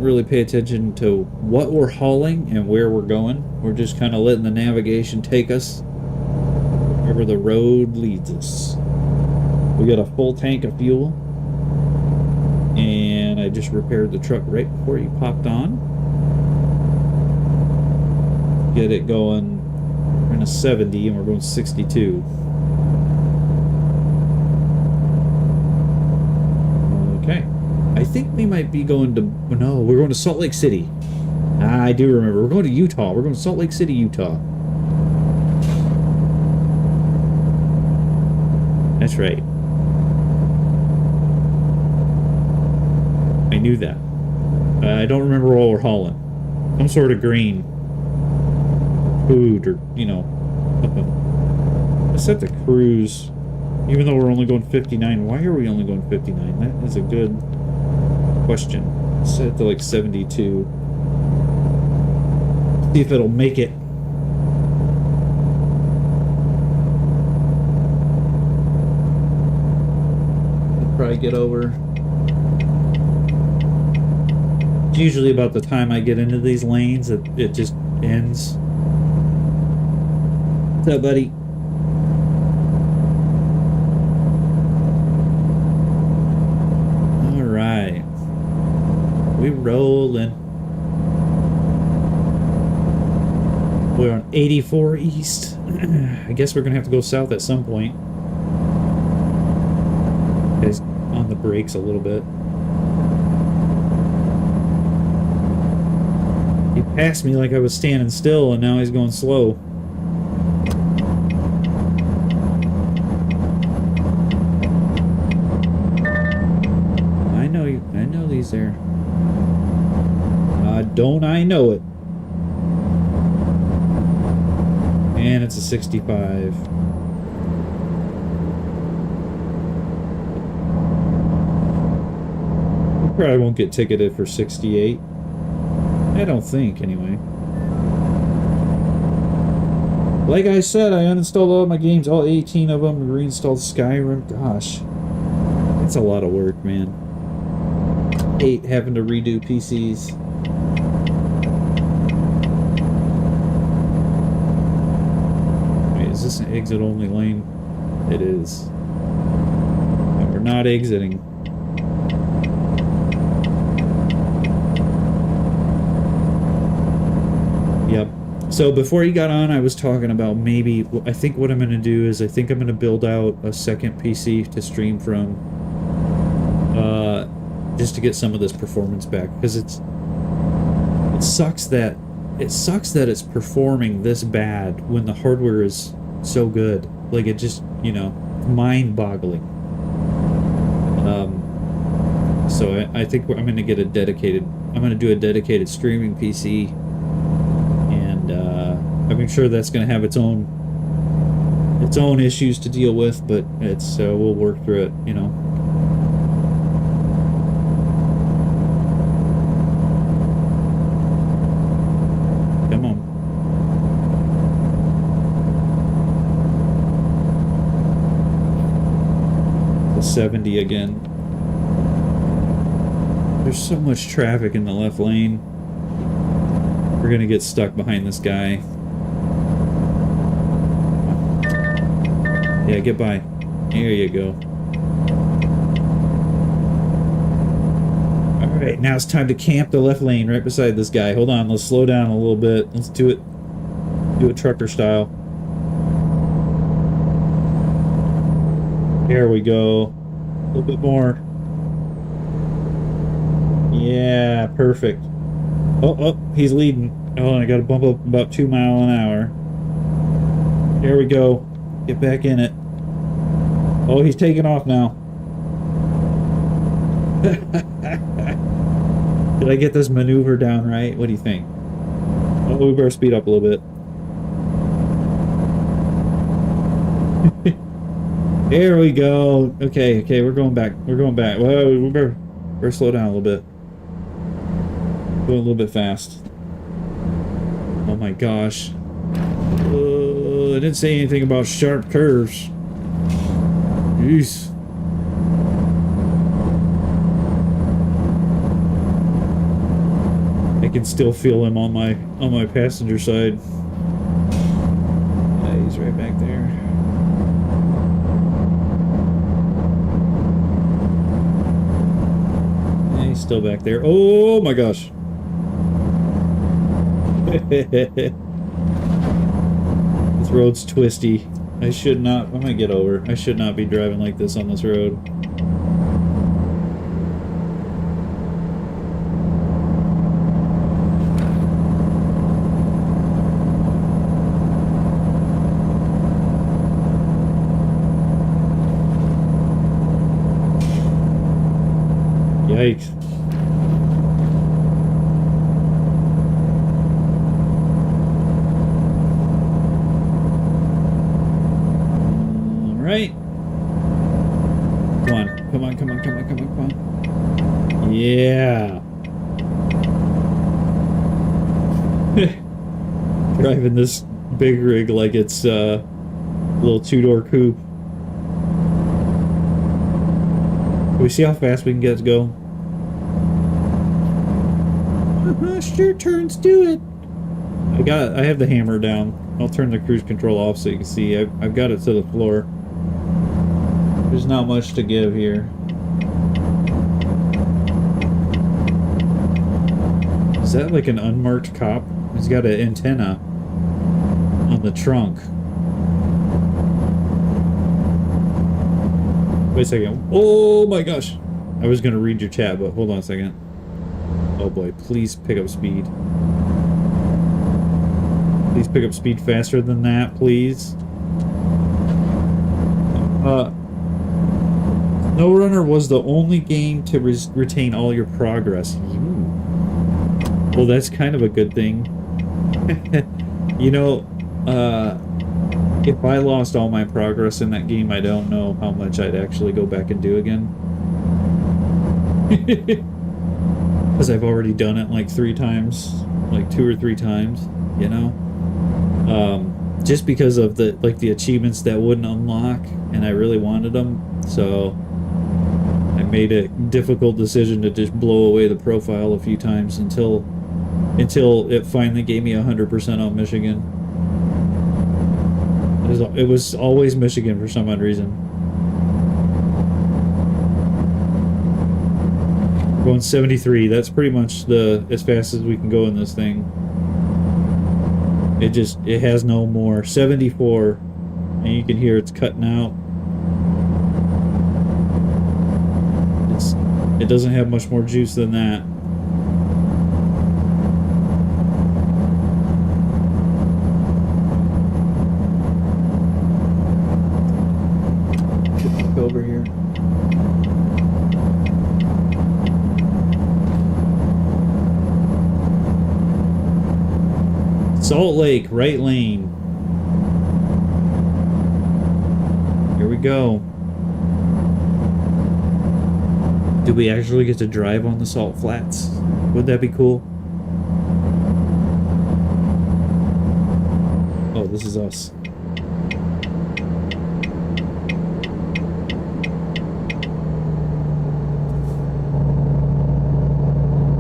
really pay attention to what we're hauling and where we're going. We're just kind of letting the navigation take us wherever the road leads us. We got a full tank of fuel, and I just repaired the truck right before you popped on. Get it going. We're in a 70 and we're going 62. Okay. I think we might be going to... No, we're going to Salt Lake City. I do remember. We're going to Utah. We're going to Salt Lake City, Utah. That's right. I knew that. I don't remember what we're hauling. Some sort of grain. Food or, something. I set the cruise. Even though we're only going 59. Why are we only going 59? That is a good question. Set it to like 72. See if it'll make it. probably get over. It's usually about the time I get into these lanes that it just ends. What's up, buddy? All right. We rolling. We're on 84 East. I guess we're gonna have to go south at some point. Guys on the brakes a little bit. He passed me like I was standing still, and now he's going slow. I know you. I know these there. Don't I know it? And it's a 65. We probably won't get ticketed for 68. I don't think, anyway. Like I said, I uninstalled all my games, all 18 of them, reinstalled Skyrim. Gosh. That's a lot of work, man. 8 having to redo PCs. Is this an exit-only lane? It is. And we're not exiting. Yep. So before he got on, I was talking about maybe... I think what I'm going to do is I think I'm going to build out a second PC to stream from. Just to get some of this performance back. Because it sucks that it's performing this bad when the hardware is so good. Like, it just, you know, mind-boggling. So I think I'm going to get a dedicated... I'm going to do a dedicated streaming PC. And I'm sure that's going to have its own issues to deal with, but it's we'll work through it, you know. Come on. The 70 again. There's so much traffic in the left lane. We're gonna get stuck behind this guy. Yeah, get by. Here you go. Alright, now it's time to camp the left lane right beside this guy. Hold on, let's slow down a little bit. Let's do it. Do it trucker style. There we go. A little bit more. Yeah, perfect. Oh, he's leading. Oh, I gotta bump up about 2 miles an hour. There we go. Get back in it. Oh, he's taking off now. Did I get this maneuver down right? What do you think? Oh, we better speed up a little bit. There we go. Okay, we're going back. We're going back. Well, we better slow down a little bit. Going a little bit fast. Oh my gosh. I didn't say anything about sharp curves. Jeez. I can still feel him on my passenger side. Yeah, he's right back there. Yeah, he's still back there. Oh my gosh. This road's twisty. I'm gonna get over. I should not be driving like this on this road. Yikes. Right. Come on. Yeah. Driving this big rig like it's a little two-door coupe. we see how fast we can get to go? Sure turns, do it. I have the hammer down. I'll turn the cruise control off so you can see. I've got it to the floor. There's not much to give here. Is that like an unmarked cop? He's got an antenna on the trunk. Wait a second. Oh my gosh. I was gonna read your chat, but hold on a second. Oh boy, please pick up speed. Please pick up speed faster than that, please. SnowRunner was the only game to retain all your progress. Well, that's kind of a good thing. You know, if I lost all my progress in that game, I don't know how much I'd actually go back and do again. Because I've already done it like 3 times, like 2 or 3 times, you know? Just because of the achievements that wouldn't unlock, and I really wanted them, so I made a difficult decision to just blow away the profile a few times until it finally gave me 100% on Michigan. It was always Michigan for some odd reason. We're going 73. That's pretty much as fast as we can go in this thing. It has no more. 74, and you can hear it's cutting out. It doesn't have much more juice than that. Over here. Salt Lake, right lane. Here we go. Do we actually get to drive on the salt flats? Would that be cool? Oh, this is us.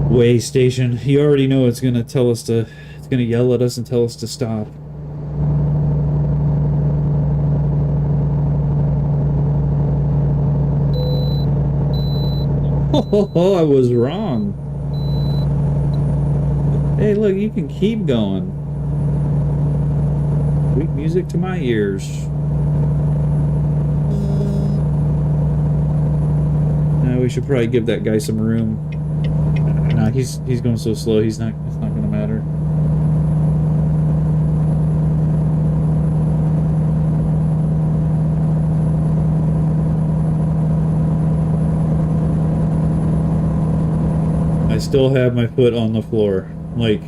Way station. You already know it's gonna tell us to. It's gonna yell at us and tell us to stop. Oh, I was wrong. Hey, look, you can keep going. Sweet music to my ears. Now we should probably give that guy some room. Nah, he's going so slow. It's not gonna matter. I still have my foot on the floor. Like,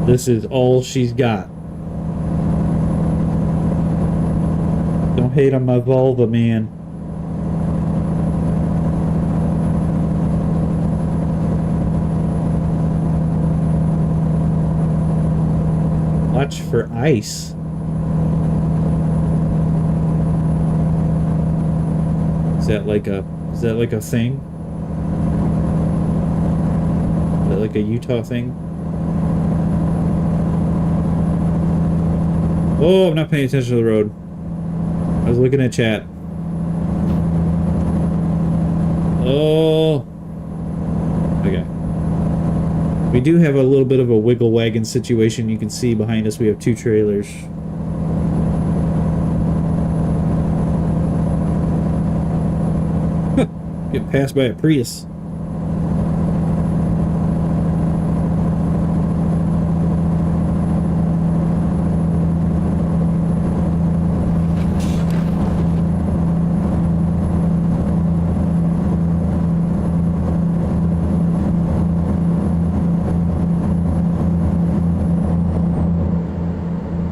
this is all she's got. Don't hate on my vulva, man. Watch for ice. Is that like a thing? Is that like a Utah thing? Oh, I'm not paying attention to the road. I was looking at chat. Oh. Okay. We do have a little bit of a wiggle wagon situation. You can see behind us we have 2 trailers. Get passed by a Prius.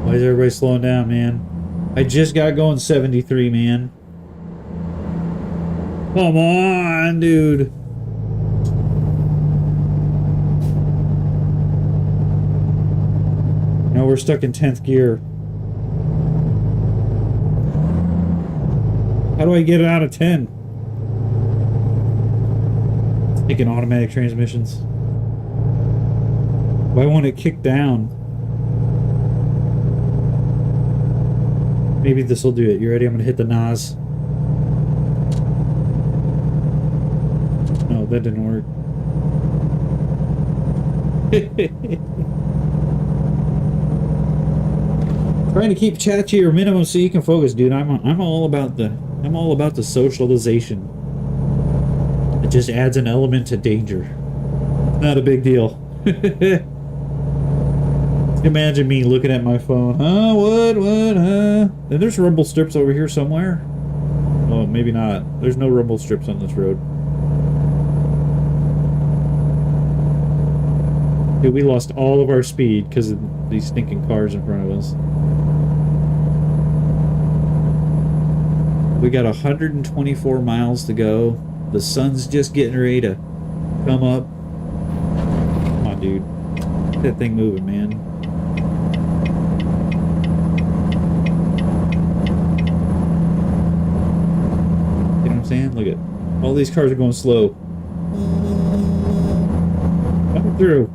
Why is everybody slowing down, man? I just got going 73, man. Come on, dude. Now we're stuck in 10th gear. How do I get it out of 10? Taking automatic transmissions. Why won't it kick down? Maybe this will do it. You ready? I'm gonna hit the NOS. No, that didn't work. Trying to keep chat to your minimum so you can focus, dude. I'm all about the socialization. It just adds an element to danger. Not a big deal. Imagine me looking at my phone. Huh? What? And there's rumble strips over here somewhere. Oh, maybe not. There's no rumble strips on this road. Dude, we lost all of our speed because of these stinking cars in front of us. We got 124 miles to go. The sun's just getting ready to come up. Come on, dude. Get that thing moving, man. You know what I'm saying? Look at all these cars are going slow. Coming through.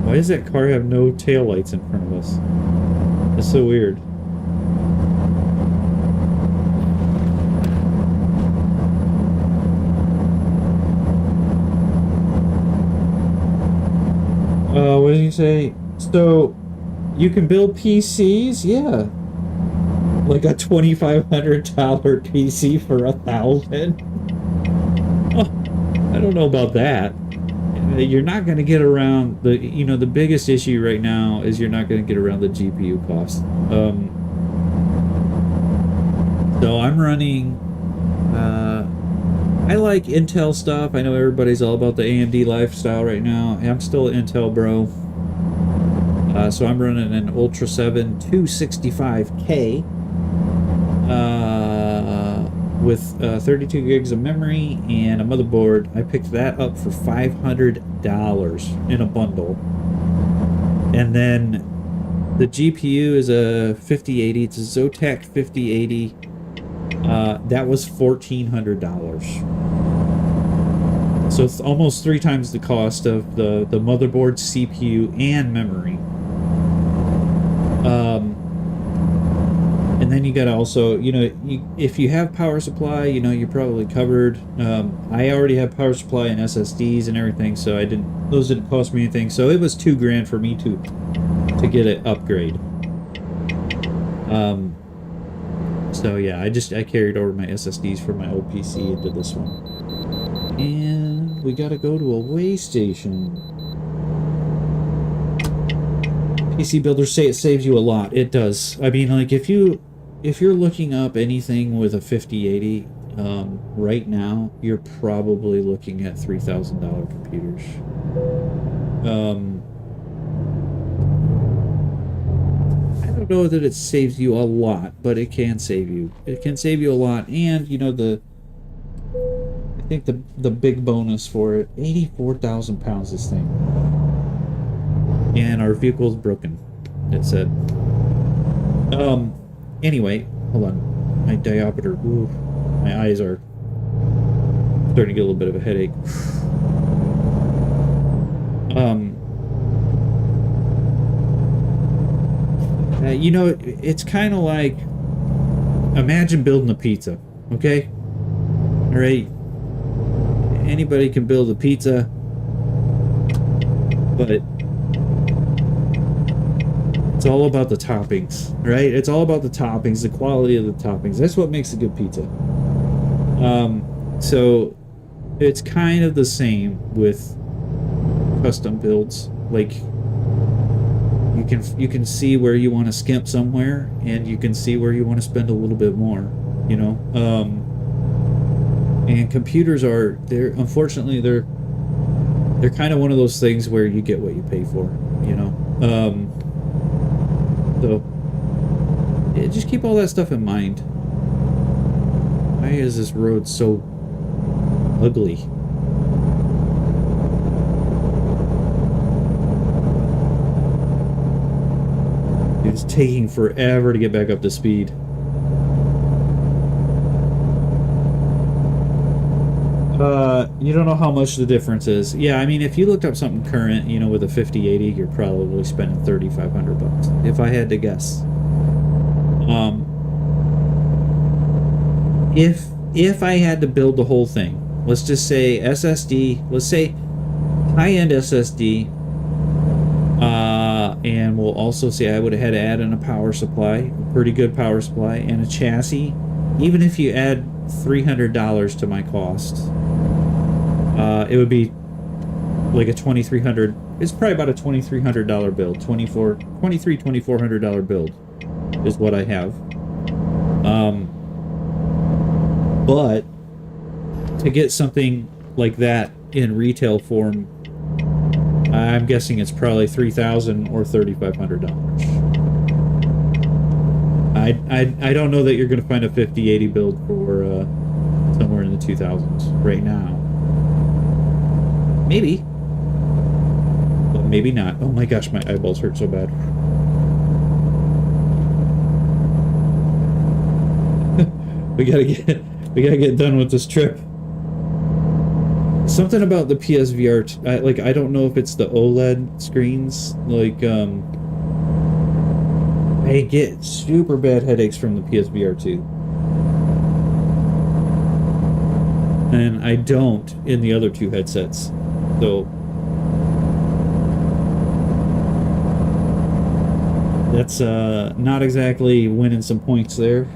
Why does that car have no taillights in front of us? That's so weird. What did he say? So, you can build PCs? Yeah. Like a $2,500 PC for $1,000? Oh, I don't know about that. You're not going to get around the biggest issue right now is you're not going to get around the GPU cost. So I'm running, I like Intel stuff. I know everybody's all about the AMD lifestyle right now. I'm still an Intel bro. So I'm running an Ultra 7 265K with 32 gigs of memory and a motherboard. I picked that up for $500 in a bundle. And then the GPU is a 5080. It's a Zotac 5080. That was $1,400. So it's almost 3 times the cost of the motherboard, CPU, and memory. And then you gotta also, if you have power supply, you're probably covered. I already have power supply and SSDs and everything, so those didn't cost me anything. So it was $2,000 for me to get an upgrade. So yeah, I carried over my SSDs from my old PC into this one. And we gotta go to a way station. PC builders say it saves you a lot. It does. I mean, like if you're looking up anything with a 5080 right now, you're probably looking at $3,000 computers. I don't know that it saves you a lot, but it can save you. It can save you a lot, and I think the big bonus for it, 84,000 pounds this thing. And our vehicle's broken, it said. Anyway, hold on. My diopter, ooh, my eyes are starting to get a little bit of a headache. It's kind of like, imagine building a pizza, okay? All right? Anybody can build a pizza, but it's all about the toppings, right? It's all about the toppings, the quality of the toppings. That's what makes a good pizza. So it's kind of the same with custom builds. Like you can see where you want to skimp somewhere, and you can see where you want to spend a little bit more, and computers unfortunately they're kind of one of those things where you get what you pay for, So, yeah, just keep all that stuff in mind. Why is this road so ugly? It's taking forever to get back up to speed. You don't know how much the difference is. Yeah, I mean, if you looked up something current, you know, with a 5080, you're probably spending $3,500 if I had to guess. If I had to build the whole thing, let's just say SSD, let's say high-end SSD, and we'll also say I would have had to add in a power supply, a pretty good power supply, and a chassis. Even if you add $300 to my cost, it would be like a $2,300. It's probably about a $2,300 build. $2,400 build is what I have. But to get something like that in retail form, I'm guessing it's probably $3,000 or $3,500. I don't know that you're going to find a 5080 build for somewhere in the 2000s right now. Maybe, but maybe not. Oh my gosh, my eyeballs hurt so bad. we gotta get done with this trip. Something about the PSVR, I don't know if it's the OLED screens. Like, I get super bad headaches from the PSVR 2. And I don't in the other two headsets. So that's not exactly winning some points there.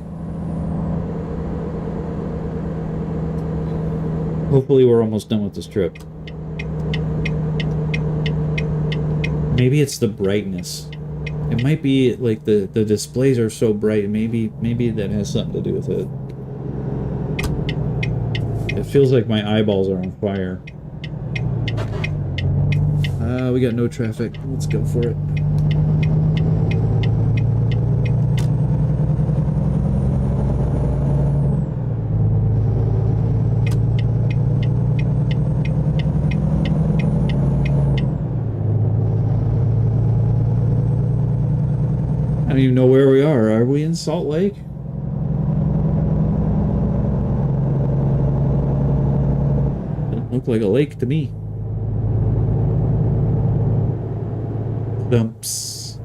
Hopefully we're almost done with this trip. Maybe it's the brightness. It might be like the displays are so bright. Maybe that has something to do with it. It feels like my eyeballs are on fire. We got no traffic. Let's go for it. I don't even know where we are. Are we in Salt Lake? Doesn't look like a lake to me. Dumps.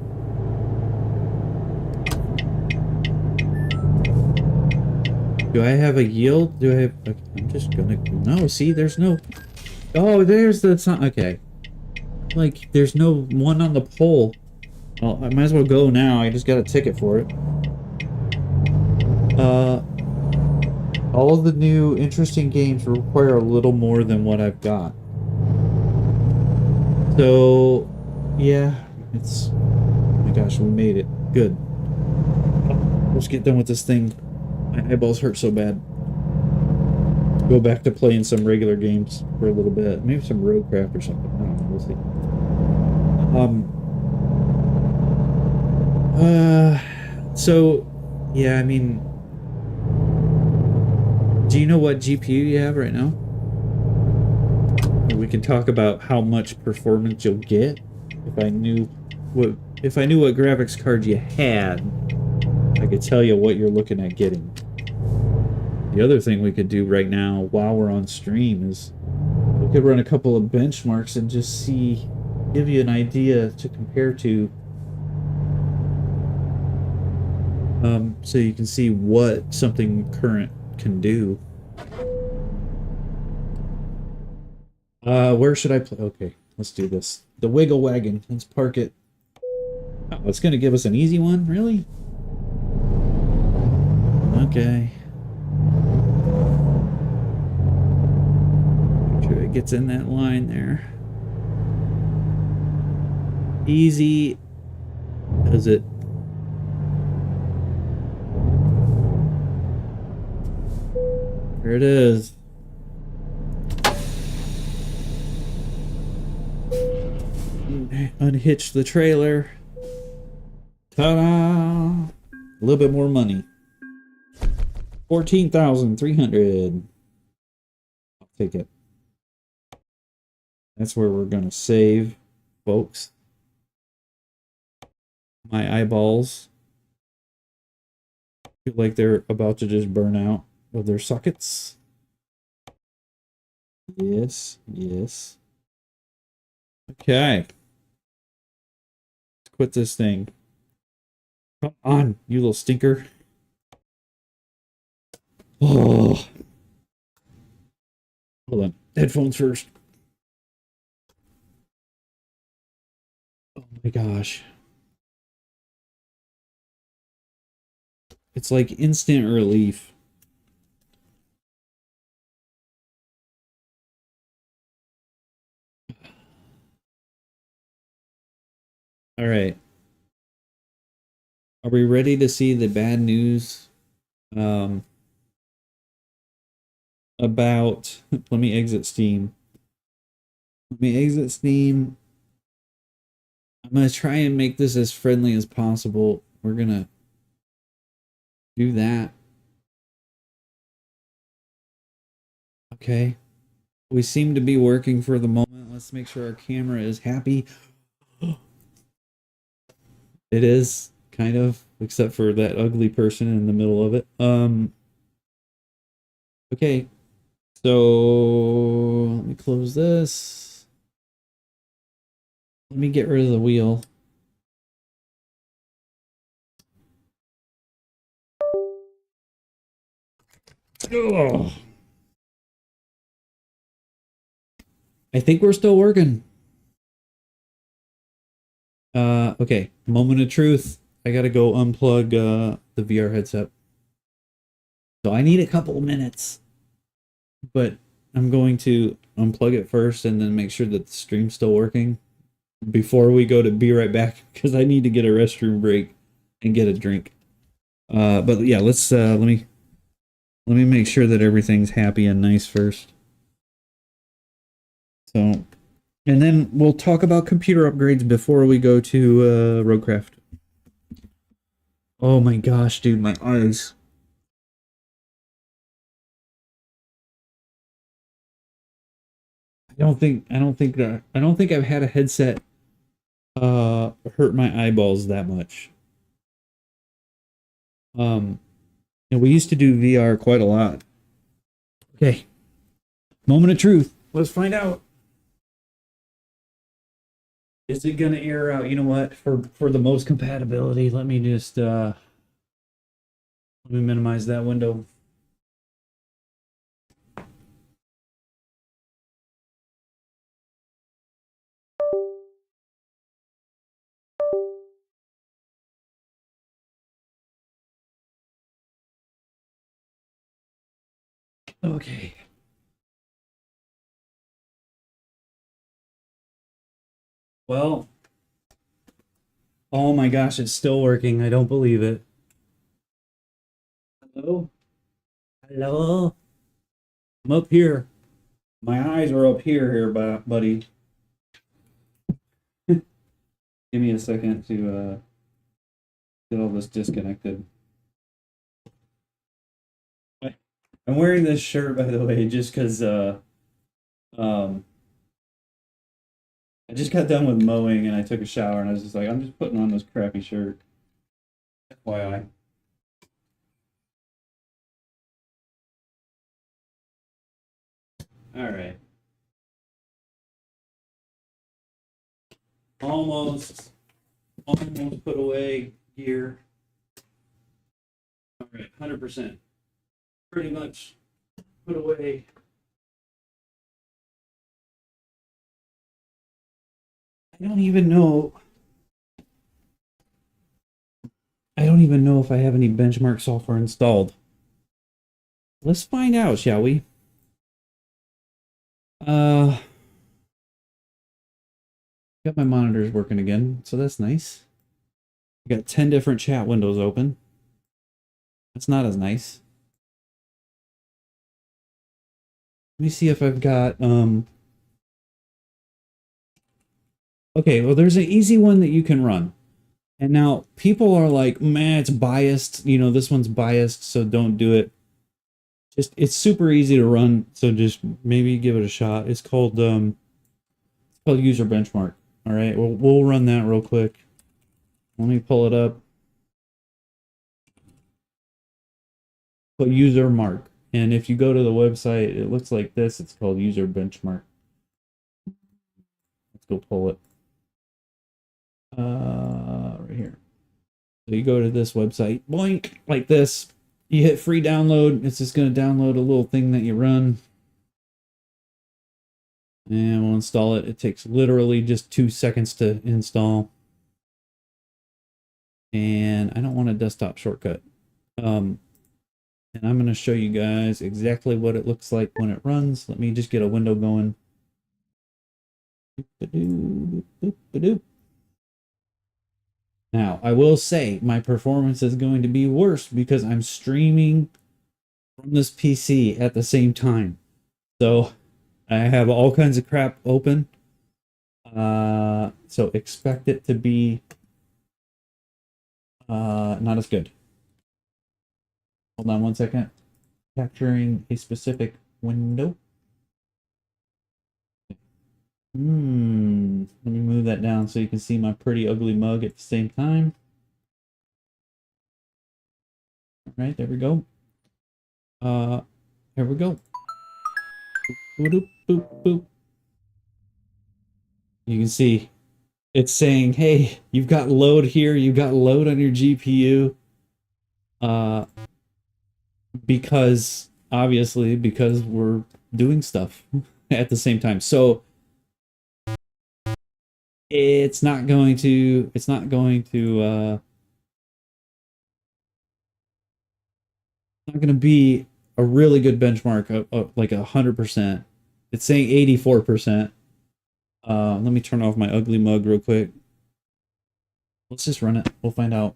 Do I have a yield? Do I have... I'm just gonna... No, see, there's no... Oh, there's the sign. Okay. Like, there's no one on the pole. Well, I might as well go now. I just got a ticket for it. All of the new interesting games require a little more than what I've got. So, yeah, it's... Oh my gosh, we made it. Good. Let's get done with this thing. My eyeballs hurt so bad. Go back to playing some regular games for a little bit. Maybe some Roadcraft or something. I don't know. We'll see. So, yeah, I mean, do you know what GPU you have right now? We can talk about how much performance you'll get. If I knew what graphics card you had, I could tell you what you're looking at getting. The other thing we could do right now while we're on stream is we could run a couple of benchmarks and just see, give you an idea to compare to. So you can see what something current can do. Where should I play? Okay, let's do this. The Wiggle Wagon. Let's park it. Oh, it's gonna give us an easy one? Really? Okay. Make sure it gets in that line there. Easy. Does it? There it is. Unhitch the trailer. Ta-da! A little bit more money. 14,300. I'll take it. That's where we're gonna save, folks. My eyeballs feel like they're about to just burn out of their sockets. Yes, yes. Okay. Let's quit this thing. Come on, you little stinker. Oh. Hold on. Headphones first. Oh my gosh. It's like instant relief. All right. Are we ready to see the bad news um, about... Let me exit Steam. Let me exit Steam. I'm going to try and make this as friendly as possible. We're going to do that. Okay. We seem to be working for the moment. Let's make sure our camera is happy. It is, kind of, except for that ugly person in the middle of it. Okay. So let me close this. Let me get rid of the wheel. Ugh. I think we're still working. Okay. Moment of truth. I gotta go unplug the VR headset. So I need a couple of minutes. But I'm going to unplug it first and then make sure that the stream's still working before we go to be right back, because I need to get a restroom break and get a drink. But yeah, let's let me make sure that everything's happy and nice first. So, and then we'll talk about computer upgrades before we go to Roadcraft. Oh my gosh, dude, my eyes. I don't think I've had a headset hurt my eyeballs that much. And we used to do VR quite a lot. Okay. Moment of truth. Let's find out. Is it gonna air out? You know what? For the most compatibility, let me just let me minimize that window. Okay. Well, oh my gosh, it's still working. I don't believe it. Hello? Hello? I'm up here. My eyes are up here, buddy. Give me a second to get all this disconnected. I'm wearing this shirt, by the way, just because um I just got done with mowing and I took a shower and I was just like, I'm just putting on this crappy shirt. FYI. All right. Almost put away gear. All right, 100%. Pretty much put away. I don't even know. I don't even know if I have any benchmark software installed. Let's find out, shall we? Got my monitors working again, so that's nice. I got 10 different chat windows open. That's not as nice. Let me see if I've got okay, well there's an easy one that you can run. And now people are like, man, it's biased. You know, this one's biased, so don't do it. Just it's super easy to run, so just maybe give it a shot. It's called user benchmark. All right, we'll run that real quick. Let me pull it up. Put user mark. And if you go to the website, it looks like this. It's called user benchmark. Let's go pull it. Right here. So you go to this website, boink, like this. You hit free download. It's just going to download a little thing that you run. And we'll install it. It takes literally just 2 seconds to install. And I don't want a desktop shortcut. And I'm going to show you guys exactly what it looks like when it runs. Let me just get a window going. Now, I will say my performance is going to be worse because I'm streaming from this PC at the same time. So I have all kinds of crap open. So expect it to be not as good. Hold on 1 second. Capturing a specific window. Let me move that down so you can see my pretty ugly mug at the same time. All right, there we go. Here we go. Boop, boop, boop. You can see it's saying, hey, you've got load here, you've got load on your GPU. Because obviously, because we're doing stuff at the same time. So it's not going to be a really good benchmark of like 100%. It's saying 84%. Let me turn off my ugly mug real quick. Let's just run it. We'll find out.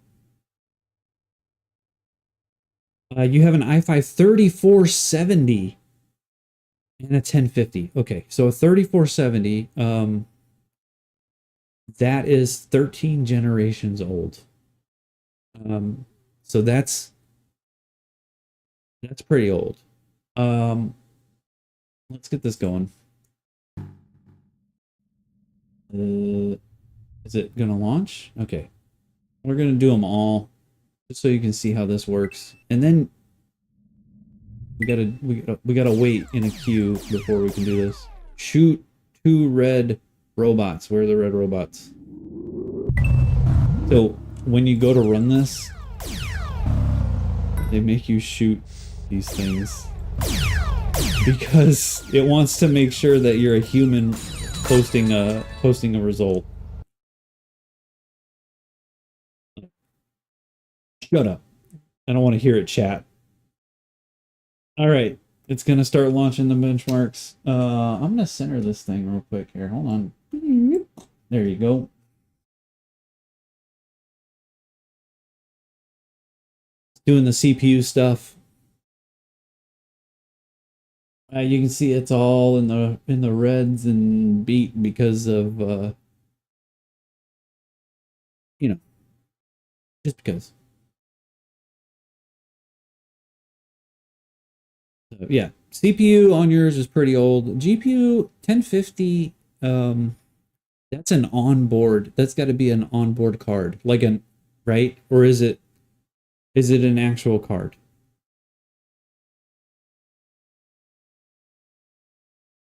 You have an i5 3470 and a 1050. Okay, so a 3470. That is 13 generations old. So that's pretty old. Let's get this going. Is it gonna launch? Okay, we're gonna do them all just so you can see how this works, and then we gotta wait in a queue before we can do this. Shoot 2 red robots. Where are the red robots? So when you go to run this, they make you shoot these things because it wants to make sure that you're a human posting a result. Shut up. I don't want to hear it chat. All right, it's going to start launching the benchmarks. I'm going to center this thing real quick here. Hold on. There you go. Doing the CPU stuff. You can see it's all in the reds and beat because of you know, just because. So, yeah, CPU on yours is pretty old. GPU 1050. That's an onboard. That's got to be an onboard card, like an right, or is it an actual card?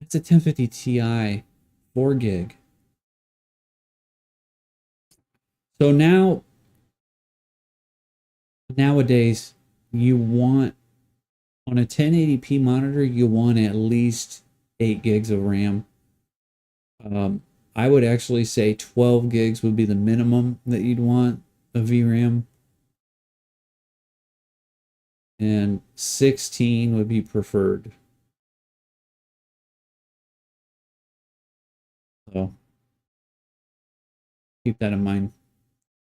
It's a 1050 Ti, 4 gig. So nowadays, you want on a 1080p monitor, you want at least 8 gigs of RAM. I would actually say 12 gigs would be the minimum that you'd want of VRAM. And 16 would be preferred. So keep that in mind.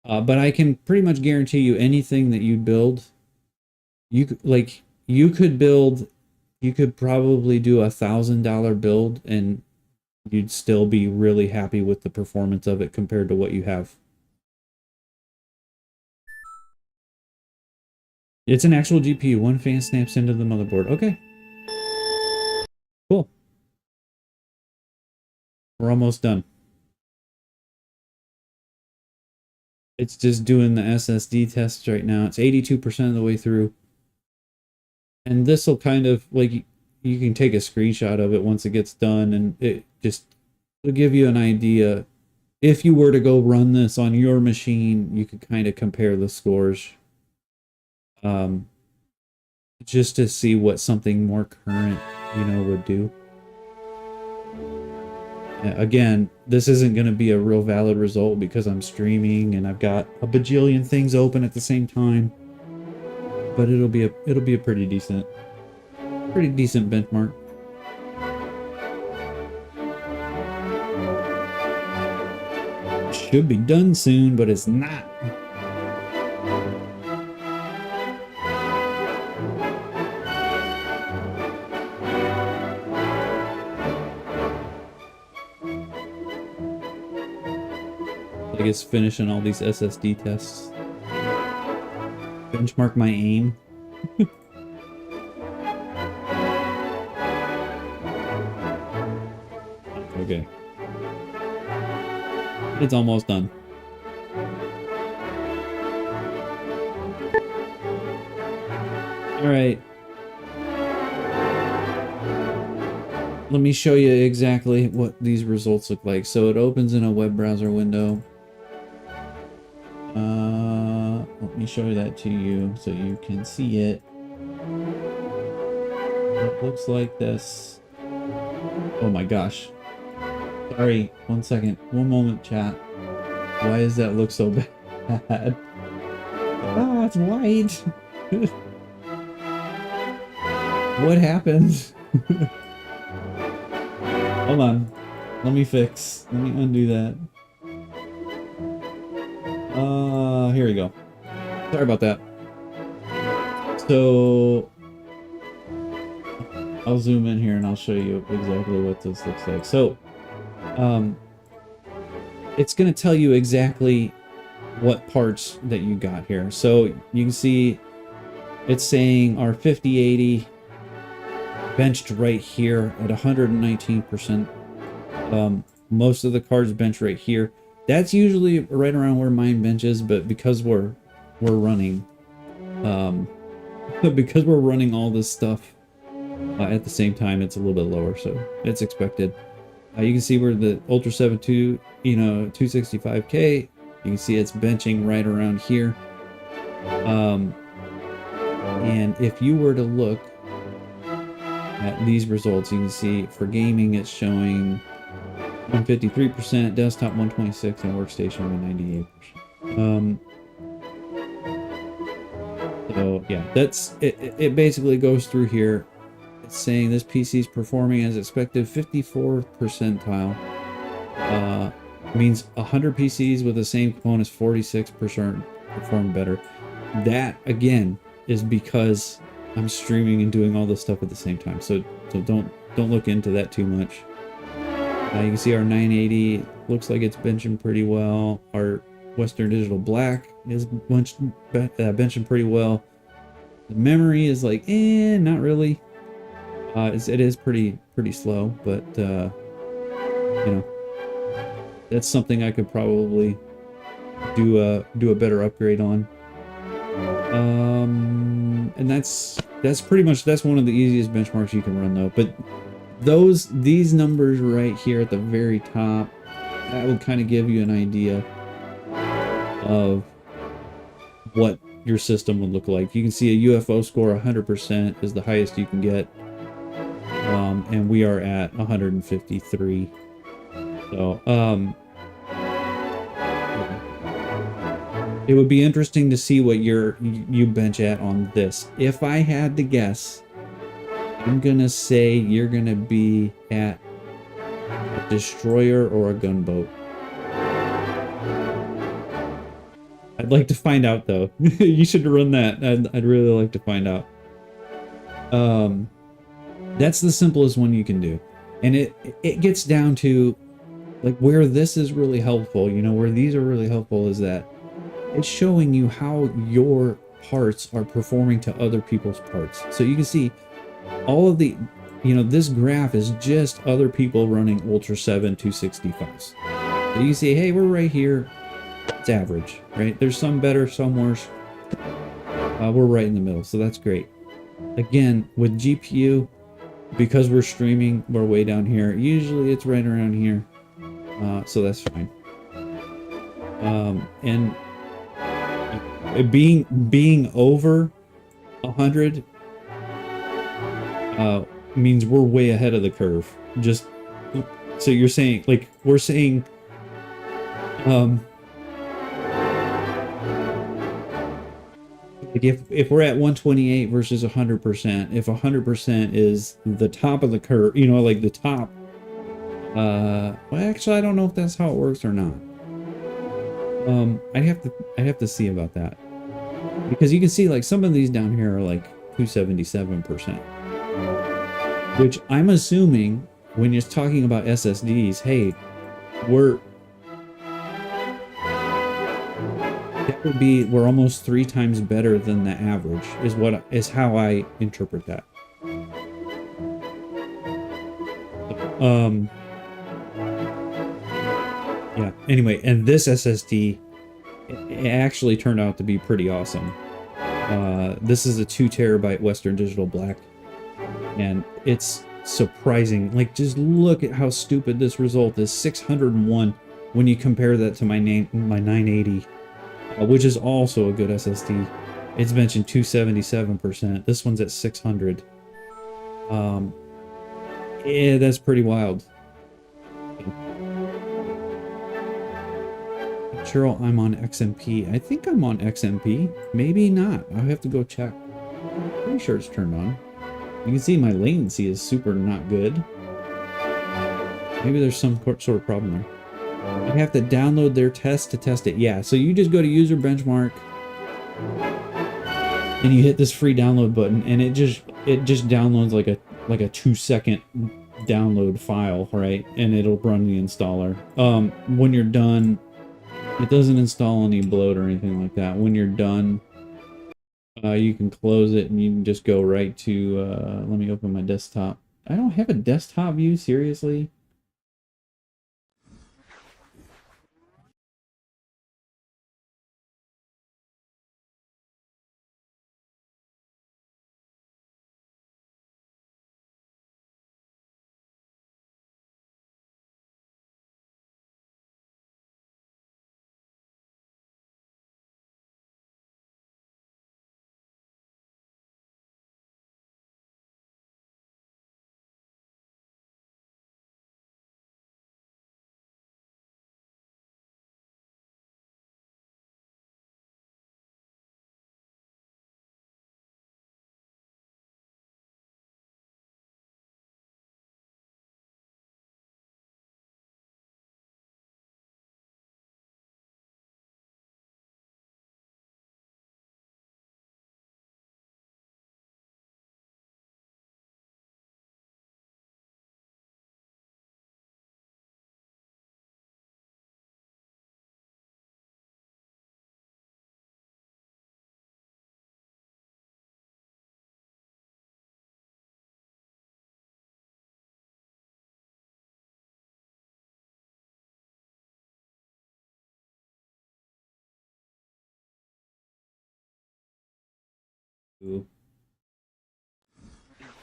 But I can pretty much guarantee you anything that you build, you could probably do $1,000 build and you'd still be really happy with the performance of it compared to what you have. It's an actual GPU. One fan snaps into the motherboard. Okay. Cool. We're almost done. It's just doing the SSD tests right now. It's 82% of the way through. And this will kind of, like, you can take a screenshot of it once it gets done, and it just will give you an idea. If you were to go run this on your machine, you could kind of compare the scores. Just to see what something more current, would do. Again, this isn't going to be a real valid result because I'm streaming and I've got a bajillion things open at the same time. But it'll be a pretty decent benchmark. Should be done soon, but it's not. I guess finishing all these SSD tests. Benchmark my aim. Okay. It's almost done. All right. Let me show you exactly what these results look like. So it opens in a web browser window. Let me show that to you so you can see it. It looks like this. Oh my gosh. Sorry, 1 second. 1 moment, chat. Why does that look so bad? Ah, it's white. What happened? Hold on. Let me undo that. Here we go. Sorry about that. So I'll zoom in here and I'll show you exactly what this looks like. So it's going to tell you exactly what parts that you got here. So you can see it's saying our 5080 benched right here at 119%. Most of the cards bench right here. That's usually right around where mine benches, but because we're running all this stuff at the same time, it's a little bit lower, so it's expected. You can see where the Ultra 7 2, 265K, you can see it's benching right around here. And if you were to look at these results, you can see for gaming it's showing 153%, desktop 126%, and workstation 198%. So yeah, that's it. It basically goes through here. It's saying this PC is performing as expected, 54th percentile. Means 100 PCs with the same components, 46% perform better. That again is because I'm streaming and doing all this stuff at the same time. So don't look into that too much. You can see our 980 looks like it's benching pretty well. Our Western Digital Black is benching pretty well. The memory is like, not really. It is pretty slow, but that's something I could probably do a better upgrade on. And that's pretty much, that's one of the easiest benchmarks you can run though. But these numbers right here at the very top, that would kind of give you an idea of what your system would look like. You can see a UFO score 100% is the highest you can get, and we are at 153. So it would be interesting to see what you bench at on this. If I had to guess, I'm gonna say you're gonna be at a destroyer or a gunboat. I'd like to find out though. You should run that. I'd really like to find out. That's the simplest one you can do, and it gets down to like where this is really helpful. Where these are really helpful is that it's showing you how your parts are performing to other people's parts. So you can see all of the, this graph is just other people running Ultra 7 265s. So you can see, hey, we're right here. It's average, right? There's some better, some worse. We're right in the middle, so that's great. Again, with GPU, because we're streaming, we're way down here. Usually it's right around here, so that's fine. And being over 100 means we're way ahead of the curve. Just so you're saying, like, we're saying, like if we're at 128 versus 100%, if 100% is the top of the curve, you know, like the top, well, actually, I don't know if that's how it works or not. I'd have to see about that, because you can see like some of these down here are like 277%, which I'm assuming when you're talking about SSDs, hey, we're almost 3 times better than the average, is how I interpret that. Yeah, anyway, and this SSD, it actually turned out to be pretty awesome. This is a 2 terabyte Western Digital Black, and it's surprising. Like, just look at how stupid this result is. 601 when you compare that to my 980, which is also a good SSD. It's mentioned 277%. This one's at 600. Yeah, that's pretty wild. Cheryl, I'm on XMP. I think I'm on XMP. Maybe not. I'll have to go check. Pretty sure it's turned on. You can see my latency is super not good. Maybe there's some sort of problem there. I have to download their test to test it. Yeah, so you just go to user benchmark and you hit this free download button, and it just downloads like a 2-second download file, right? And it'll run the installer. When you're done, it doesn't install any bloat or anything like that. When you're done, you can close it and you can just go right to, let me open my desktop. I don't have a desktop view, seriously?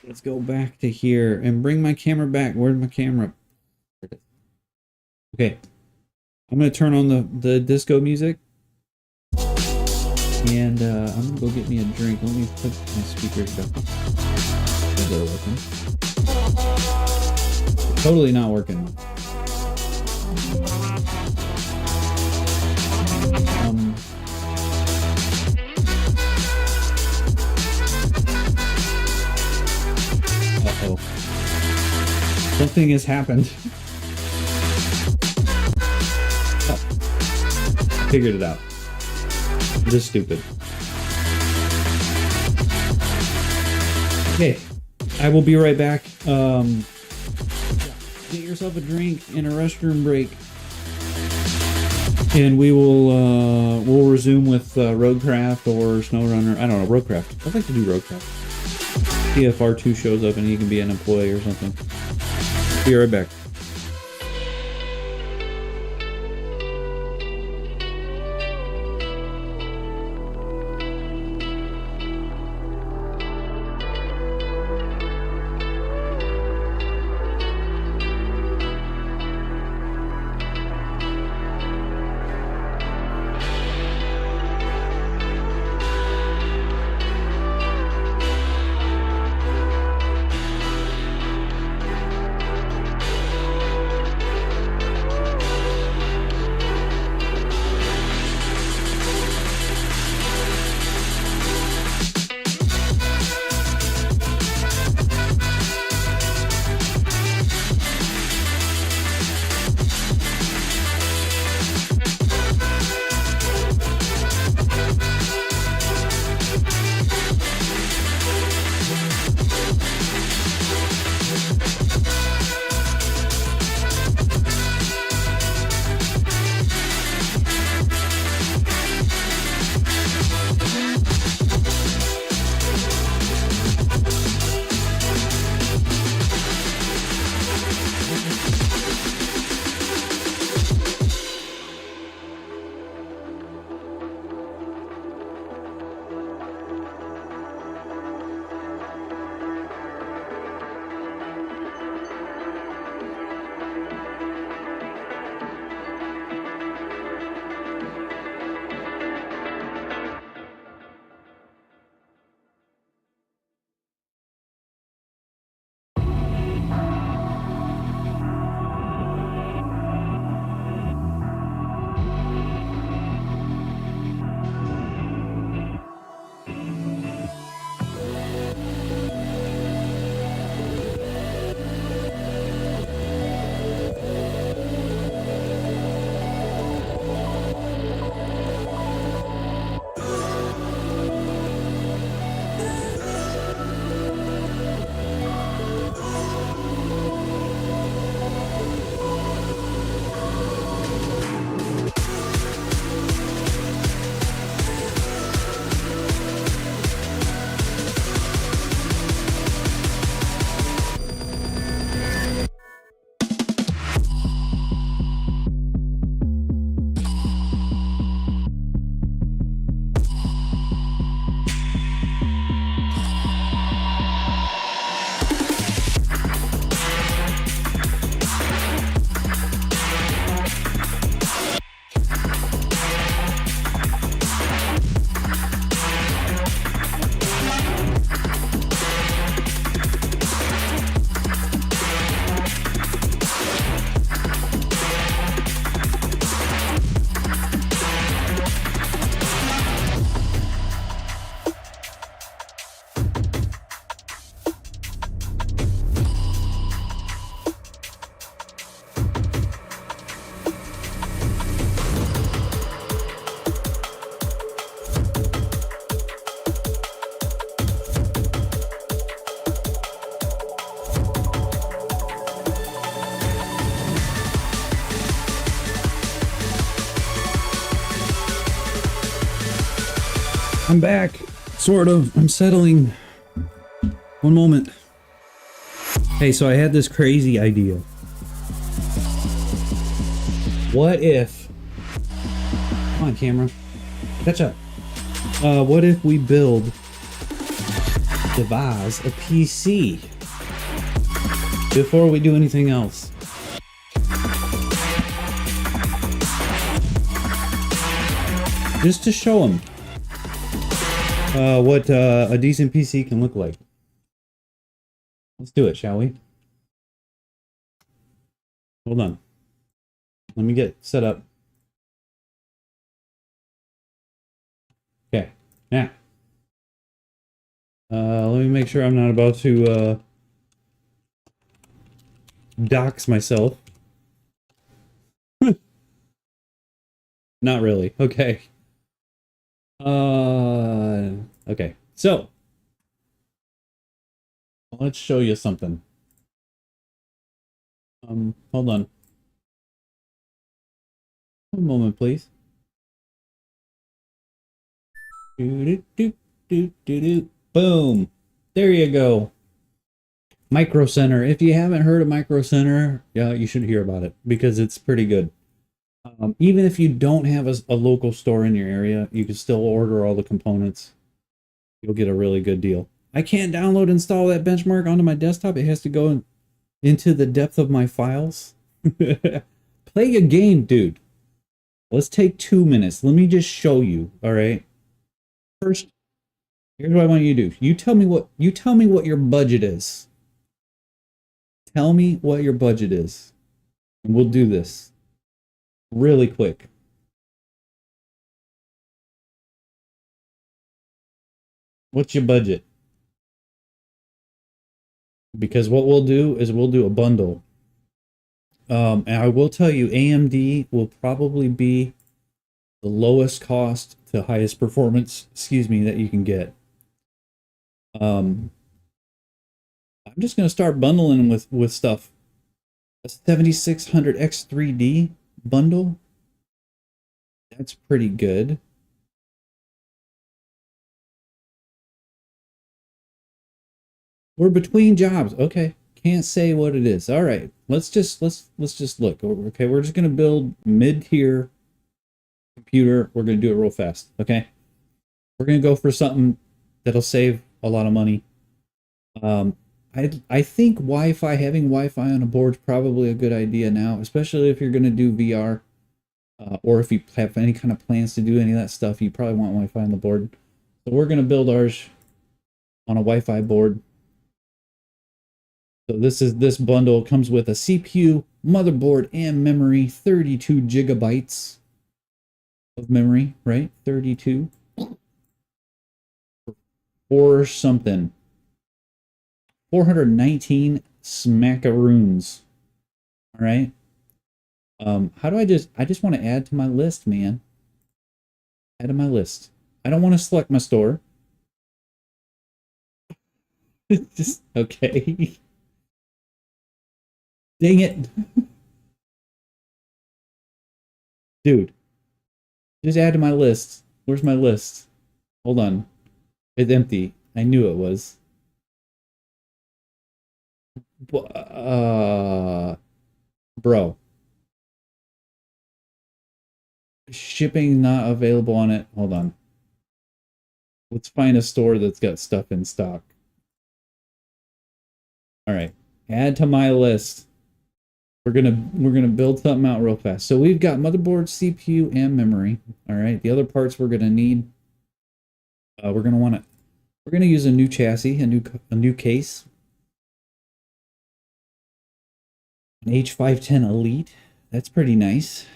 Let's go back to here and bring my camera back. Where's my camera? Okay. I'm going to turn on the disco music. And I'm going to go get me a drink. Let me put my speakers down. They're working. Totally not working. Uh-oh. Something has happened. Oh. I figured it out. I'm just stupid. Okay. I will be right back. Get yourself a drink and a restroom break. And we will we'll resume with Roadcraft or SnowRunner. I don't know, Roadcraft. I'd like to do Roadcraft. See if R2 shows up and he can be an employee or something. Be right back. I'm back. Sort of. I'm settling. One moment. Hey, so I had this crazy idea. What if... Come on, camera. Catch up. What if we devise a PC before we do anything else? Just to show them what a decent PC can look like. Let's do it, shall we? Hold on. Let me get set up. Okay, now. Let me make sure I'm not about to dox myself. Not really. Okay. Okay. So, let's show you something. Hold on. One moment, please. Boom. There you go. Micro Center. If you haven't heard of Micro Center, yeah, you should hear about it because it's pretty good. Even if you don't have a local store in your area, you can still order all the components. You'll get a really good deal. I can't download and install that benchmark onto my desktop. It has to go into the depth of my files. Play a game, dude. Let's take 2 minutes. Let me just show you, all right? First, here's what I want you to do. You tell me what your budget is. Tell me what your budget is. And we'll do this really quick. What's your budget? Because what we'll do is we'll do a bundle. And I will tell you, AMD will probably be the lowest cost to highest performance, that you can get. I'm just going to start bundling with stuff. A 7600 X3D bundle. That's pretty good. We're between jobs. Okay. Can't say what it is. All right. Let's just look. Okay, we're just going to build mid-tier computer. We're going to do it real fast. Okay? We're going to go for something that'll save a lot of money. I think having Wi-Fi on a board is probably a good idea now, especially if you're going to do VR, or if you have any kind of plans to do any of that stuff. You probably want Wi-Fi on the board. So we're going to build ours on a Wi-Fi board. So this bundle comes with a CPU, motherboard, and memory. 32 gigabytes of memory, right? 32 or something. 419 smackaroons. All right. How do I just want to add to my list, man. Add to my list. I don't want to select my store. Just okay. Dang it. Dude. Just add to my list. Where's my list? Hold on. It's empty. I knew it was. Bro. Shipping not available on it. Hold on. Let's find a store that's got stuff in stock. All right. Add to my list. We're gonna build something out real fast. So we've got motherboard, CPU, and memory. All right. The other parts we're gonna need. We're gonna use a new chassis, a new case. An H510 Elite. That's pretty nice.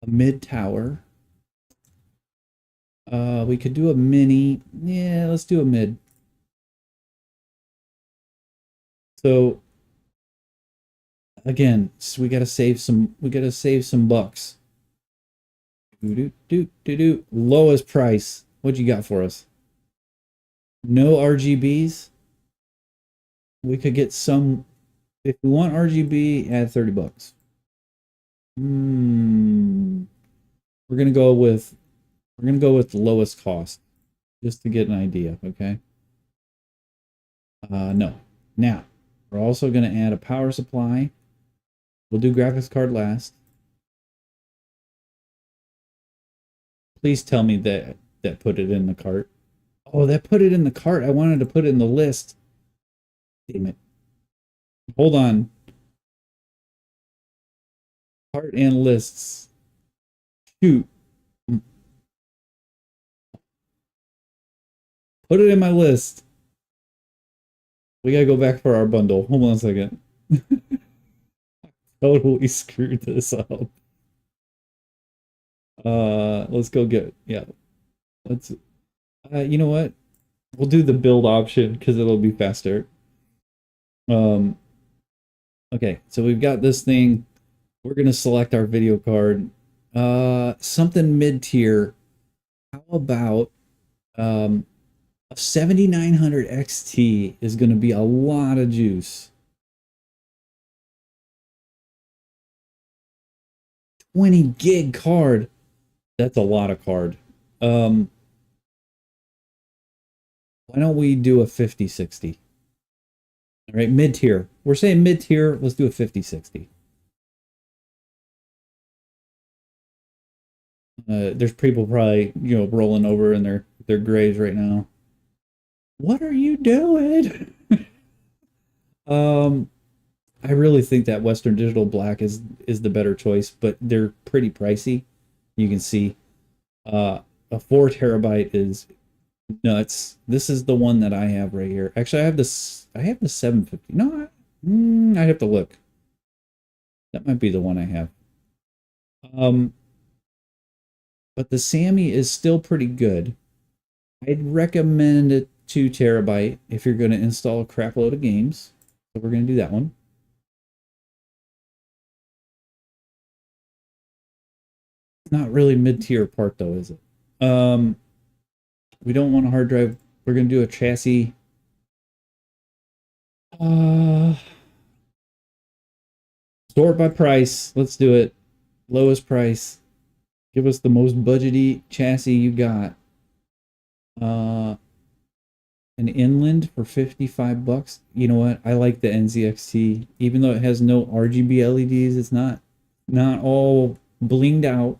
A mid tower. We could do a mini. Yeah, let's do a mid. So again, so we gotta save some bucks. Lowest price. What you got for us? No RGBs. We could get some. If we want RGB, add 30 bucks. We're gonna go with the lowest cost. just to get an idea, okay? No. Now, we're also going to add a power supply. We'll do graphics card last. Please tell me that put it in the cart. Oh, that put it in the cart. I wanted to put it in the list. Damn it. Hold on. Cart and lists. Shoot. Put it in my list. We gotta go back for our bundle. Hold on a second. Totally screwed this up. Let's go get, yeah. Let's, you know what? We'll do the build option because it'll be faster. Okay, so we've got this thing. We're gonna select our video card. Something mid-tier. How about a 7900 XT is gonna be a lot of juice. 20 gig card. That's a lot of card. Why don't we do a 5060? All right, mid-tier. We're saying mid-tier. Let's do a 5060. There's people probably, rolling over in their graves right now. What are you doing? I really think that Western Digital Black is the better choice, but they're pretty pricey. You can see a 4 terabyte is nuts. This is the one that I have right here. Actually, I have the 750. No, I have to look. That might be the one I have. But the Sammy is still pretty good. I'd recommend a 2 terabyte if you're going to install a crap load of games. So we're going to do that one. Not really mid-tier part though, is it? We don't want a hard drive. We're going to do a chassis. Sort by price. Let's do it. Lowest price. Give us the most budgety chassis you got. An inland for 55 bucks. You know what? I like the NZXT. Even though it has no RGB LEDs, it's not all blinged out.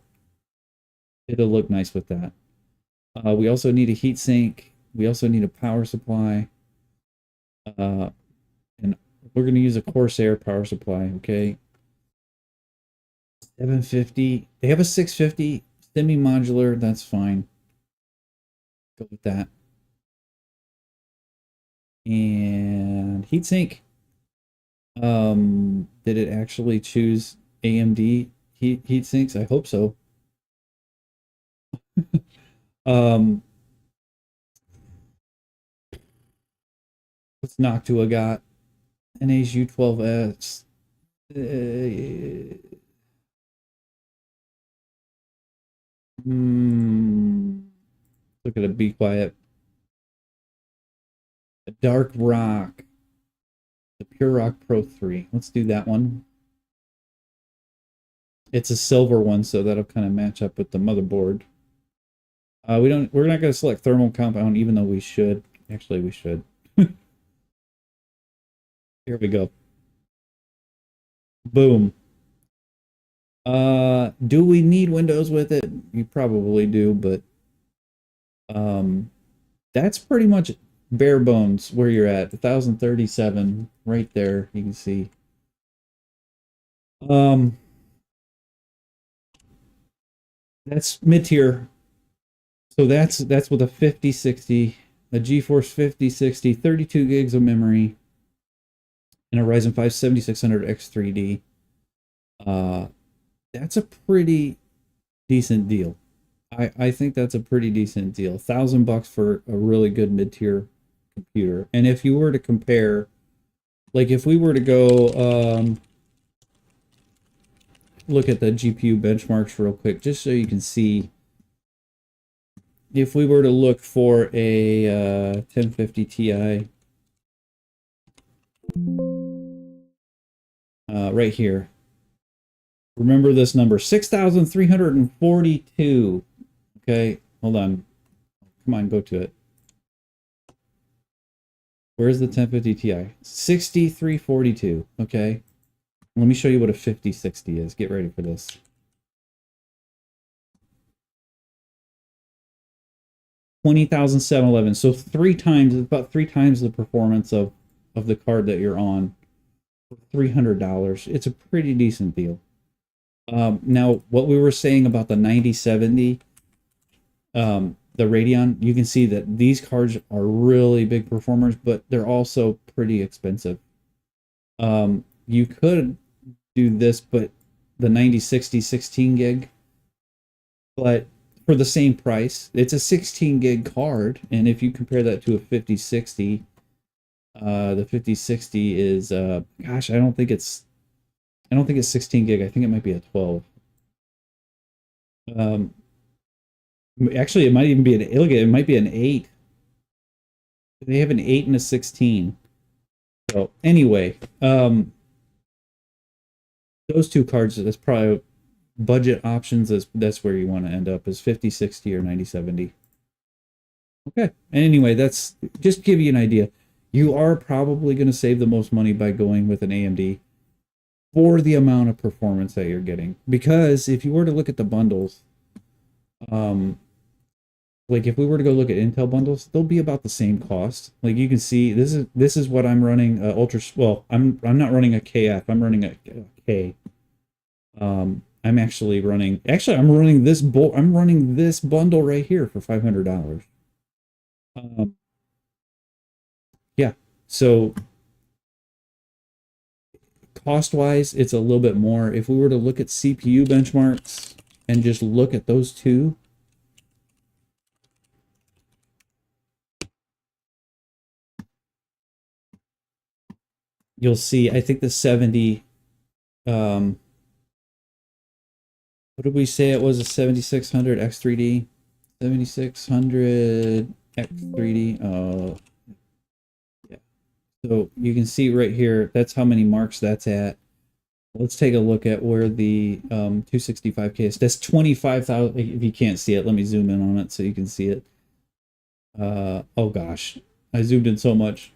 It'll look nice with that. We also need a heatsink. We also need a power supply. And we're going to use a Corsair power supply, okay? 750. They have a 650 semi-modular. That's fine. Go with that. And heatsink. Did it actually choose AMD heat sinks? I hope so. What's Noctua got? NA's U12S. Look at it, be quiet. A Dark Rock. The Pure Rock Pro 3. Let's do that one. It's a silver one, so that'll kind of match up with the motherboard. We're not going to select thermal compound, even though we should. Actually, we should. Here we go. Boom. Do we need Windows with it? You probably do, but that's pretty much bare bones where you're at. 1037 right there, you can see. That's mid-tier. So that's with a 5060, a GeForce 5060, 32 gigs of memory, and a Ryzen 5 7600 X3D. That's a pretty decent deal. I think that's a pretty decent deal. $1,000 for a really good mid-tier computer. And if you were to compare, like if we were to go look at the GPU benchmarks real quick, just so you can see. If we were to look for a 1050 Ti, right here. Remember this number, 6,342. Okay, hold on. Come on, go to it. Where's the 1050 Ti? 6342. Okay. Let me show you what a 5060 is. Get ready for this. 20,711. So about three times the performance of the card that you're on. $300. It's a pretty decent deal. Now, what we were saying about the 9070, the Radeon, you can see that these cards are really big performers, but they're also pretty expensive. You could do this, but the 9060 16 gig, but for the same price, it's a 16 gig card, and if you compare that to a 5060, the 5060 is gosh, I don't think it's 16 gig. I think it might be a 12. Actually, it might even be it might be an 8. They have an 8 and a 16. So anyway, those two cards, that's probably budget options. That's where you want to end up, is 5060 or 9070. Okay. And anyway, that's just to give you an idea. You are probably going to save the most money by going with an AMD for the amount of performance that you're getting. Because if you were to look at the bundles, like if we were to go look at Intel bundles, they'll be about the same cost. Like you can see, this is what I'm running. I'm not running a KF. I'm running a K. I'm running this bundle right here for $500. Yeah. So cost wise, it's a little bit more. If we were to look at CPU benchmarks and just look at those two, you'll see, I think the 70, what did we say it was? A 7600 X3D? 7600 X3D. Yeah. So you can see right here, that's how many marks that's at. Let's take a look at where the 265K is. That's 25,000. If you can't see it, let me zoom in on it so you can see it. Oh gosh, I zoomed in so much.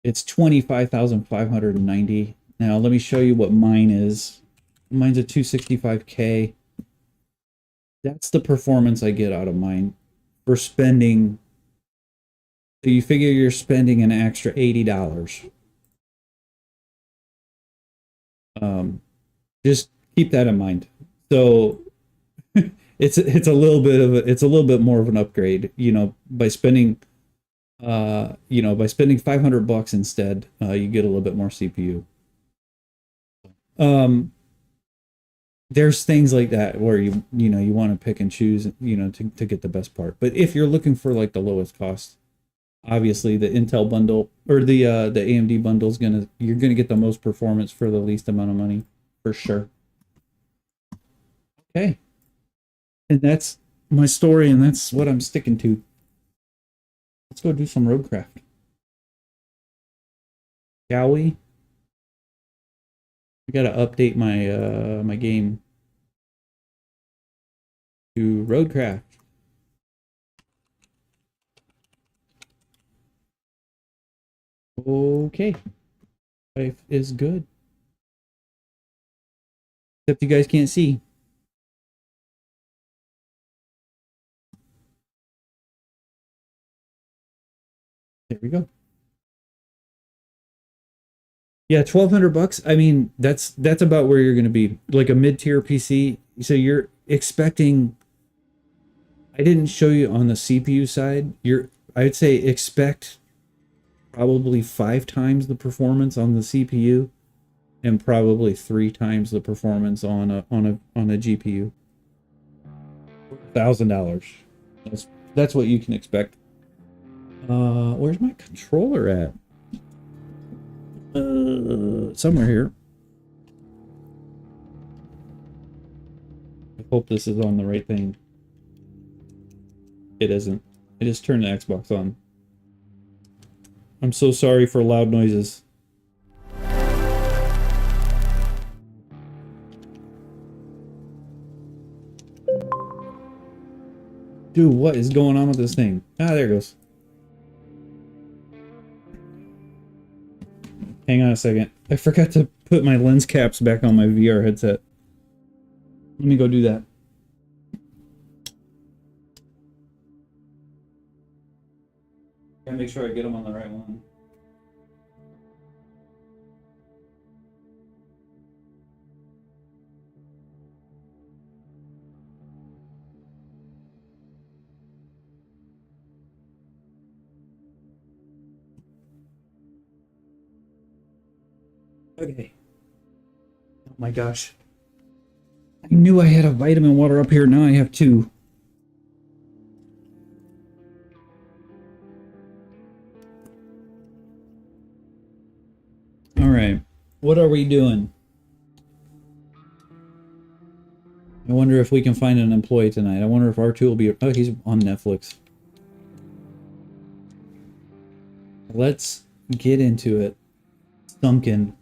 It's 25,590. Now let me show you what mine is. Mine's a 265K. That's the performance I get out of mine for spending. So you figure you're spending an extra $80. Just keep that in mind. So it's a little bit more of an upgrade, by spending $500 instead, you get a little bit more CPU. There's things like that where you want to pick and choose, to get the best part. But if you're looking for like the lowest cost, obviously the Intel bundle or the AMD bundle you're gonna get the most performance for the least amount of money, for sure. Okay. And that's my story, and that's what I'm sticking to. Let's go do some roadcraft. Shall we? I gotta update my my game to roadcraft. Okay. Life is good. Except you guys can't see. There we go. Yeah, $1,200. I mean, that's about where you're going to be, like a mid-tier PC. So you're expecting. I didn't show you on the CPU side. I'd say expect probably 5 times the performance on the CPU, and probably 3 times the performance on a GPU. $1,000. That's what you can expect. Where's my controller at? Somewhere here. I hope this is on the right thing. It isn't. I just turned the Xbox on. I'm so sorry for loud noises. Dude, what is going on with this thing? Ah, there it goes. Hang on a second. I forgot to put my lens caps back on my VR headset. Let me go do that. Gotta make sure I get them on the right one. Okay. Oh my gosh. I knew I had a vitamin water up here. Now I have two. All right. What are we doing? I wonder if we can find an employee tonight. I wonder if R2 will be... Oh, he's on Netflix. Let's get into it. Truckin.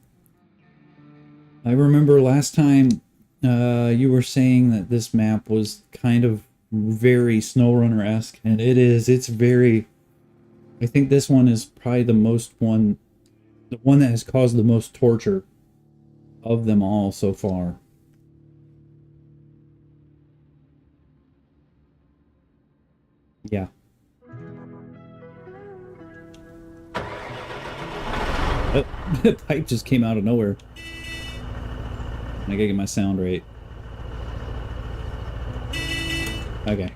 I remember last time you were saying that this map was kind of very SnowRunner-esque, and it is. It's very... I think this one is probably the one that has caused the most torture of them all so far. Yeah. Oh, the pipe just came out of nowhere. I gotta get my sound right. Okay.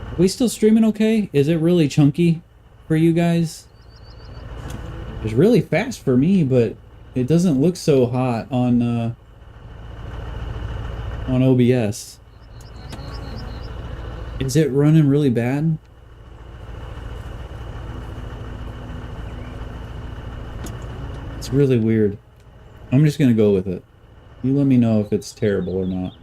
Are we still streaming okay? Is it really chunky for you guys? It's really fast for me, but it doesn't look so hot on OBS. Is it running really bad? It's really weird. I'm just gonna go with it. You let me know if it's terrible or not.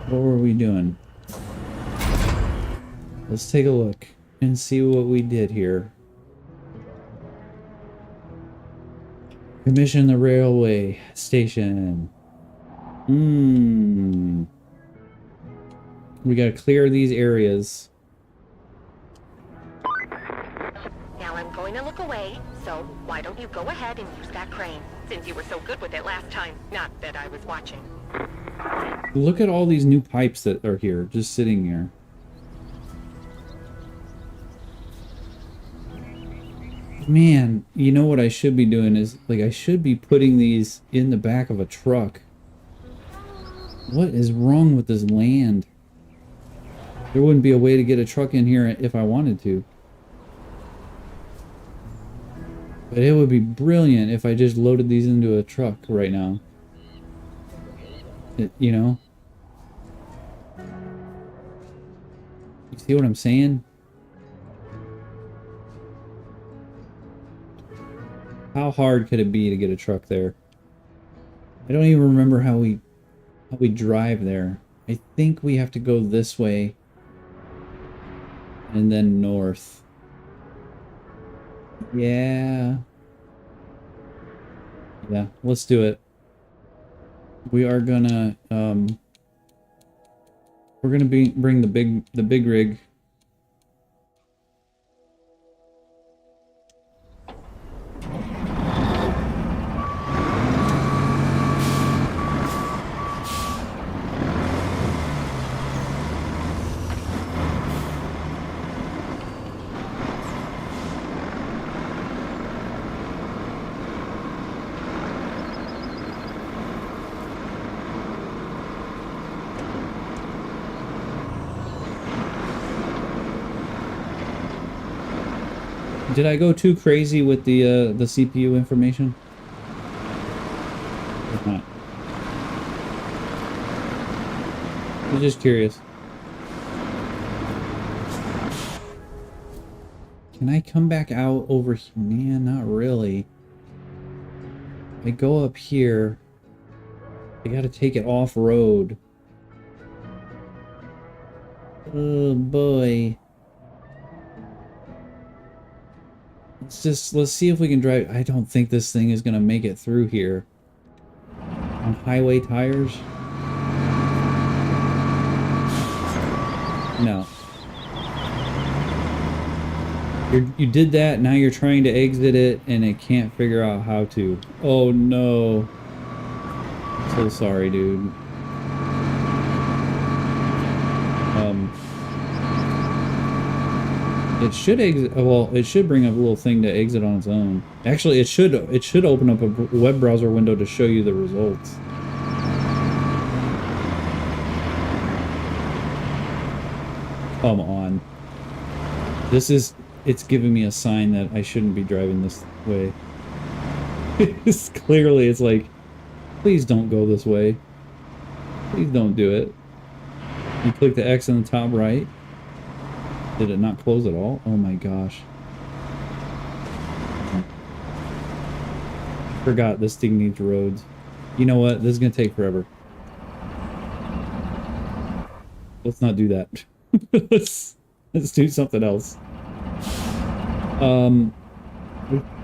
What were we doing? Let's take a look and see what we did here. Commission the railway station. We gotta clear these areas. Now I'm going to look away, so why don't you go ahead and use that crane, since you were so good with it last time. Not that I was watching. Look at all these new pipes that are here, just sitting here. Man, you know what I should be doing is, like, I should be putting these in the back of a truck. What is wrong with this land? There wouldn't be a way to get a truck in here if I wanted to. But it would be brilliant if I just loaded these into a truck right now. You know? You see what I'm saying? How hard could it be to get a truck there? I don't even remember how we drive there. I think we have to go this way and then north. Yeah. Yeah, let's do it. We are gonna we're gonna bring the big rig. Did I go too crazy with the CPU information? Or not? I'm just curious. Can I come back out over here? Man, not really. I go up here. I gotta take it off-road. Oh boy. Let's see if we can drive. I don't think this thing is gonna make it through here. on highway tires? No. You did that, now you're trying to exit it, and it can't figure out how to. Oh no. So sorry, dude. It should exit. Well, it should bring up a little thing to exit on its own. Actually, it should open up a web browser window to show you the results. Come on. It's giving me a sign that I shouldn't be driving this way. It's like, please don't go this way. Please don't do it. You click the X on the top right. Did it not close at all? Oh my gosh. Forgot this thing needs roads. You know what? This is gonna take forever. Let's not do that. let's do something else. I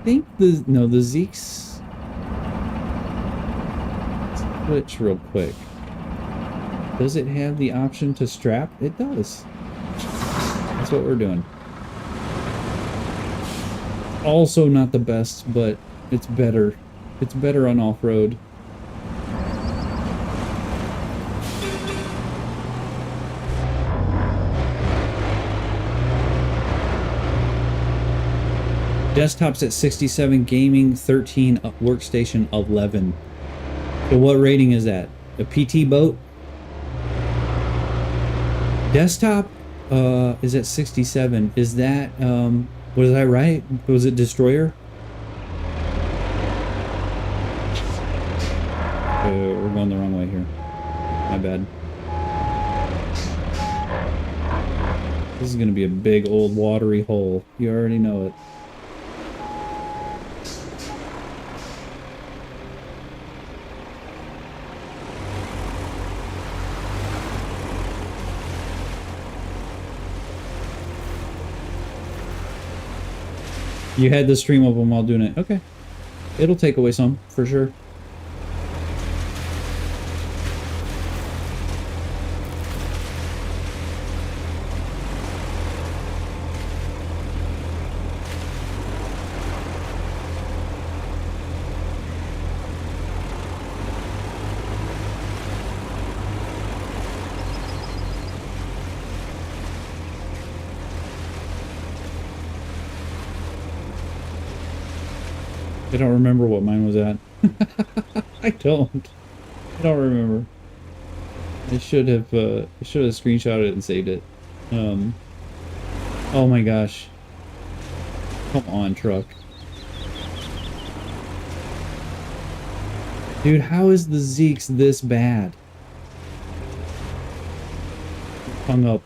think the Zeeks switch real quick. Does it have the option to strap? It does. That's what we're doing. Also not the best, but it's better. It's better on off-road. Desktop's at 67, gaming 13, workstation 11. So what rating is that? A PT boat? Desktop is at 67. Is that, was I right? Was it Destroyer? We're going the wrong way here. My bad. This is gonna be a big old watery hole. You already know it. You had the stream of them while doing it. Okay. It'll take away some, for sure. I don't remember what mine was at. I don't remember. I should have screenshotted it and saved it. Oh my gosh. Come on, truck. Dude, how is the Zeeks this bad? Hung up.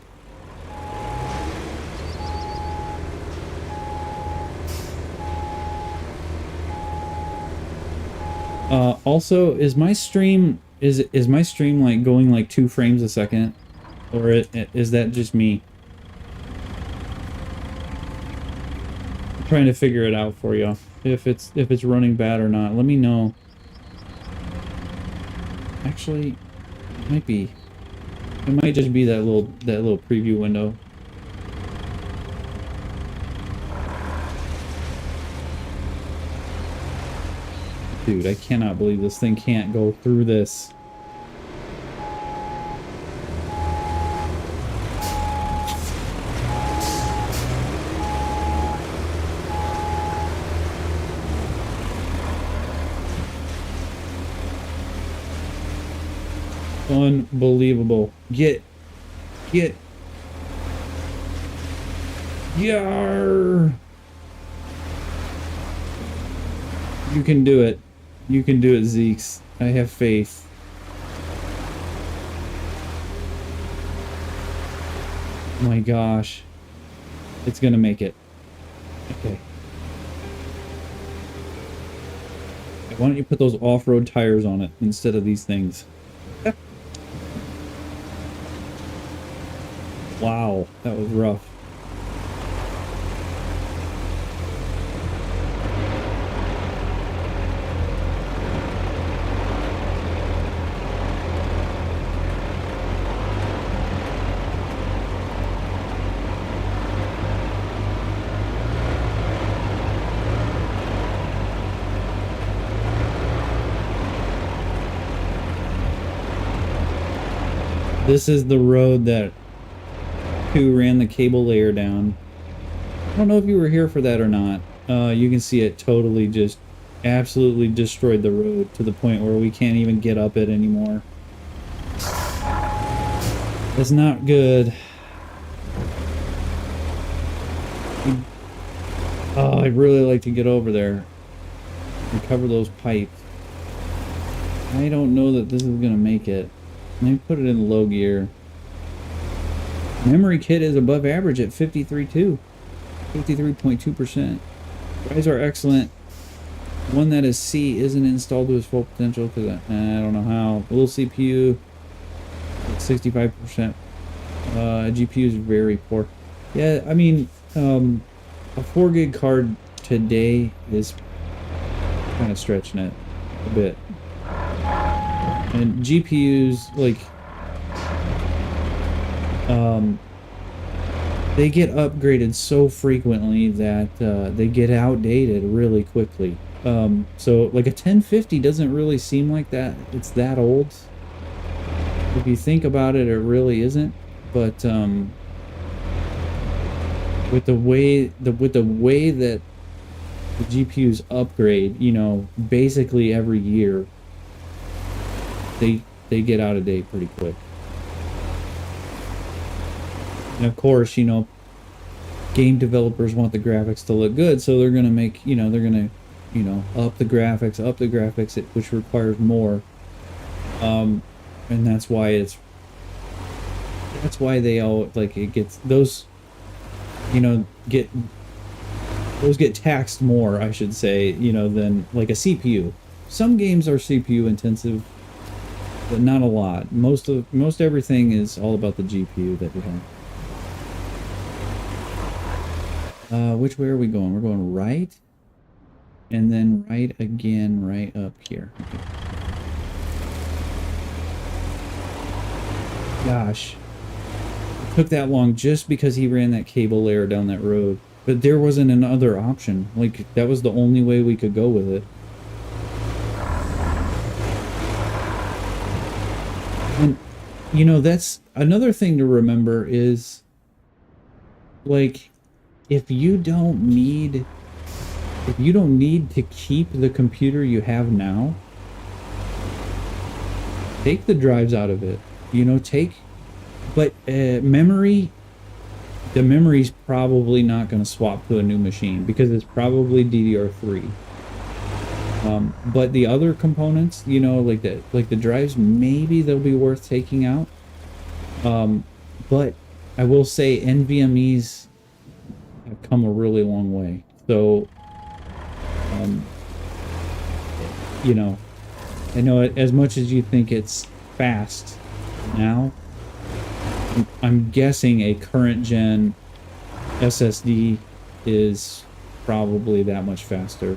Also, is my stream like going like 2 frames a second, or is that just me? I'm trying to figure it out for you. If it's running bad or not, let me know. Actually, it might be. It might just be that little preview window. Dude, I cannot believe this thing can't go through this. Unbelievable. Get. Yarr. You can do it. You can do it, Zeeks. I have faith. Oh my gosh. It's gonna make it. Okay. Why don't you put those off-road tires on it instead of these things? Wow, that was rough. This is the road that who ran the cable layer down. I don't know if you were here for that or not. You can see it totally just absolutely destroyed the road to the point where we can't even get up it anymore. It's not good. Oh, I'd really like to get over there and cover those pipes. I don't know that this is gonna make it. Let me put it in low gear. Memory kit is above average at 53.2%. Drives are excellent. One that is C isn't installed to its full potential because I don't know how. A little CPU, 65%. GPU is very poor. Yeah, I mean, a 4 gig card today is kind of stretching it a bit. And GPUs, like, they get upgraded so frequently that they get outdated really quickly. So like a 1050 doesn't really seem like that it's that old. If you think about it, it really isn't. But with the way that the GPUs upgrade, you know, basically every year, they get out of date pretty quick. And of course, you know, game developers want the graphics to look good, so they're gonna make, you know, up the graphics, which requires more. And that's why they all, like, it gets those, you know, get taxed more, I should say, you know, than like a CPU. Some games are CPU intensive, but not a lot. Most everything is all about the GPU that we have. Which way are we going? We're going right, and then right again, right up here. Okay. Gosh, it took that long just because he ran that cable layer down that road. But there wasn't another option. Like, that was the only way we could go with it. And, you know, that's another thing to remember is, like, if you don't need to keep the computer you have now, take the drives out of it. You know, but memory, the memory's probably not going to swap to a new machine because it's probably DDR3. But the other components, you know, like the drives, maybe they'll be worth taking out. But I will say NVMe's have come a really long way. So, you know, I know as much as you think it's fast now, I'm guessing a current gen SSD is probably that much faster.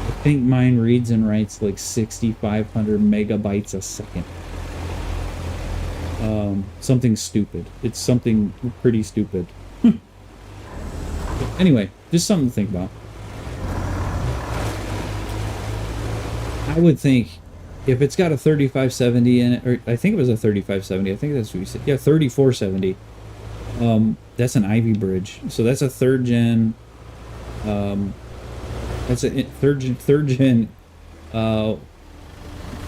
I think mine reads and writes like 6,500 megabytes a second. Something stupid. It's something pretty stupid. Anyway, just something to think about. I would think if it's got a 3570 in it, or I think it was a 3570, I think that's what you said. Yeah, 3470. That's an Ivy bridge. So that's a third gen. That's a third gen.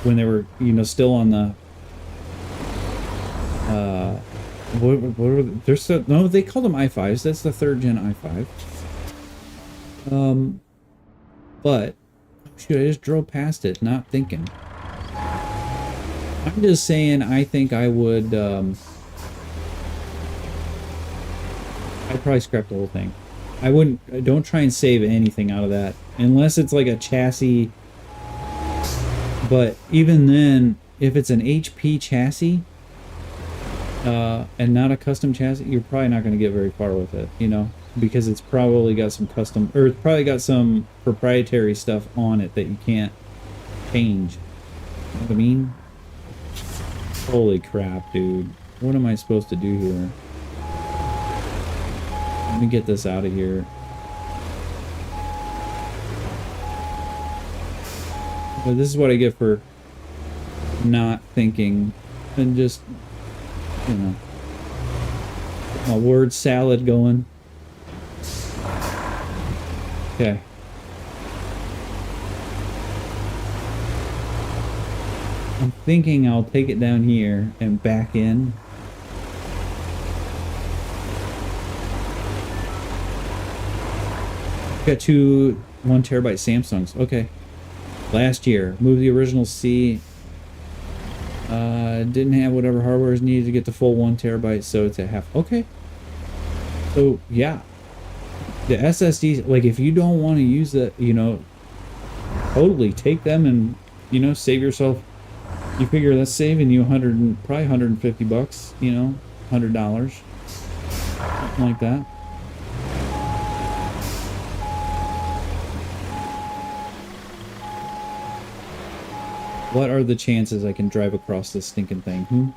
When they were, you know, still on the. What were there's no, they called them i5s. That's the third gen i5. But shoot, I just drove past it, not thinking. I'm just saying, I think I would. I'd probably scrap the whole thing. I wouldn't. Don't try and save anything out of that unless it's like a chassis. But even then, if it's an HP chassis. And not a custom chassis, you're probably not going to get very far with it, you know, because it's probably got some custom, or it's probably got some proprietary stuff on it that you can't change. You know what I mean? Holy crap, dude. What am I supposed to do here? Let me get this out of here. But this is what I get for not thinking and just, you know, my word salad going. Okay. I'm thinking I'll take it down here and back in. Got two 1 terabyte Samsungs. Okay. Last year, moved the original C. Didn't have whatever hardware is needed to get the full 1 terabyte, so it's a half. Okay. So yeah, the SSDs, like if you don't want to use that, you know, totally take them and, you know, save yourself. You figure that's saving you probably $150, you know, $100, something like that. What are the chances I can drive across this stinking thing?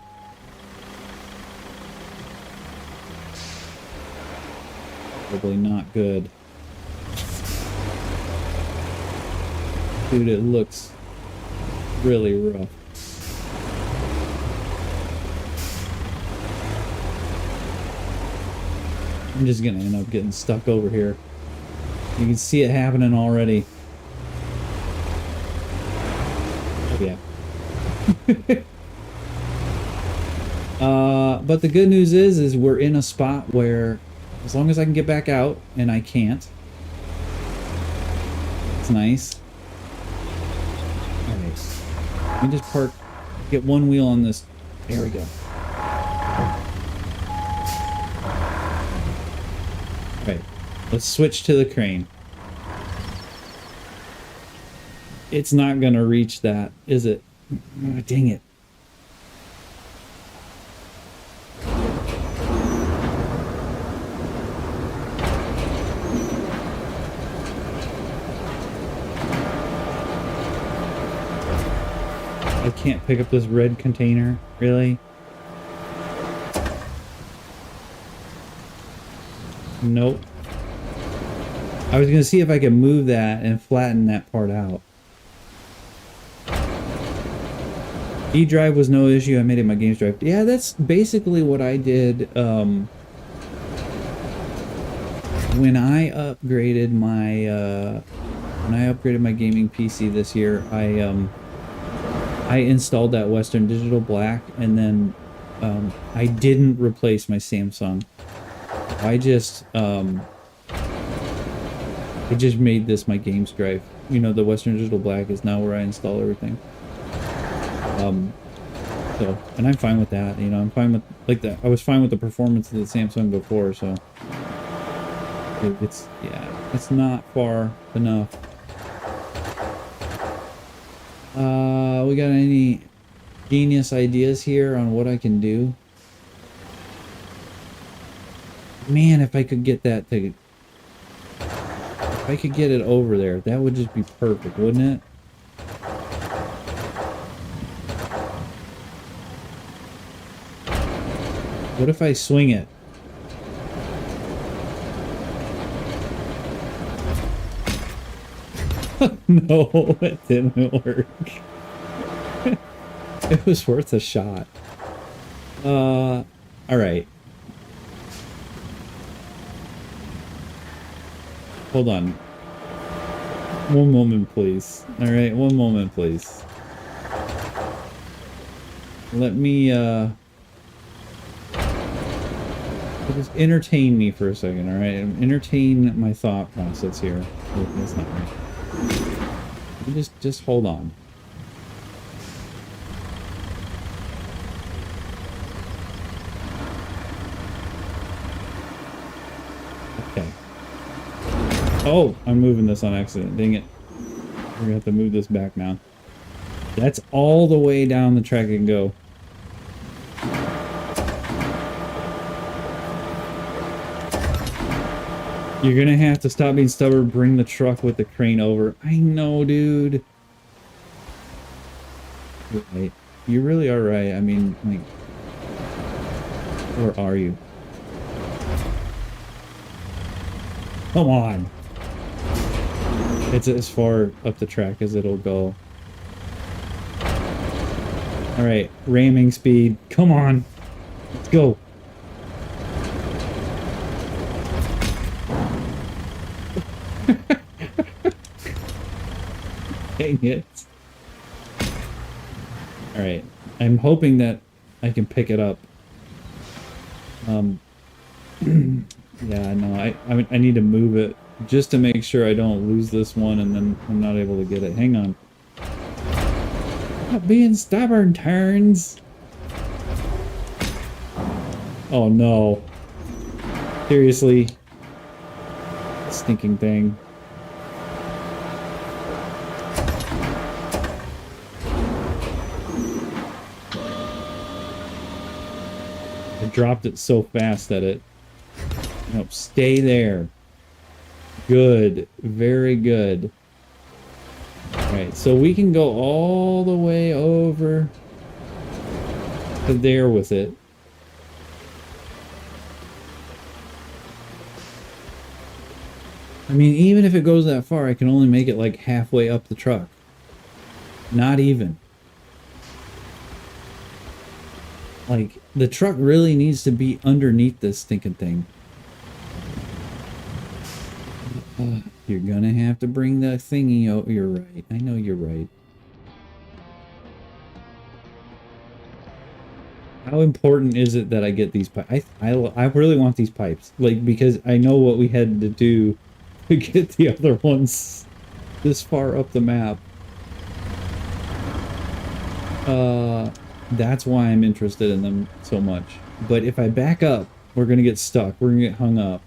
Probably not good. Dude, it looks really rough. I'm just gonna end up getting stuck over here. You can see it happening already. Yeah. But the good news is we're in a spot where as long as I can get back out, and I can't, it's nice. Alright. Let me just park, get one wheel on this. There we go. Alright, let's switch to the crane. It's not gonna reach that, is it? Oh, dang it. I can't pick up this red container, really? Nope. I was gonna see if I could move that and flatten that part out. E-drive was no issue. I made it my games drive. Yeah, that's basically what I did when I upgraded my gaming PC this year. I installed that Western Digital Black, and then I didn't replace my Samsung. I just made this my games drive. You know, the Western Digital Black is now where I install everything. So, and I'm fine with that, you know, I'm fine with, like, that. I was fine with the performance of the Samsung before, so it's, yeah, it's not far enough. We got any genius ideas here on what I can do? Man, if I could get that to, if I could get it over there, that would just be perfect, wouldn't it? What if I swing it? No, it didn't work. It was worth a shot. Alright. Hold on. One moment, please. Alright, one moment, please. Let me, just entertain me for a second, alright? Entertain my thought process here. That's not right. Just hold on. Okay. Oh, I'm moving this on accident. Dang it. We're gonna have to move this back now. That's all the way down the track it can go. You're gonna have to stop being stubborn, bring the truck with the crane over. I know, dude. You're right. You really are right. I mean, like, where are you? Come on. It's as far up the track as it'll go. All right, ramming speed. Come on. Let's go. Dang it. All right. I'm hoping that I can pick it up. Yeah, no, I need to move it just to make sure I don't lose this one and then I'm not able to get it. Hang on. Not being stubborn, turns. Oh no. Seriously. Stinking thing. I dropped it so fast that it... Nope, stay there. Good. Very good. Alright, so we can go all the way over to there with it. I mean, even if it goes that far, I can only make it like halfway up the truck. Not even. Like, the truck really needs to be underneath this stinking thing. You're gonna have to bring the thingy out. You're right. I know you're right. How important is it that I get these pipes? I really want these pipes. Like, because I know what we had to do to get the other ones this far up the map. That's why I'm interested in them so much. But if I back up, we're gonna get stuck. We're gonna get hung up.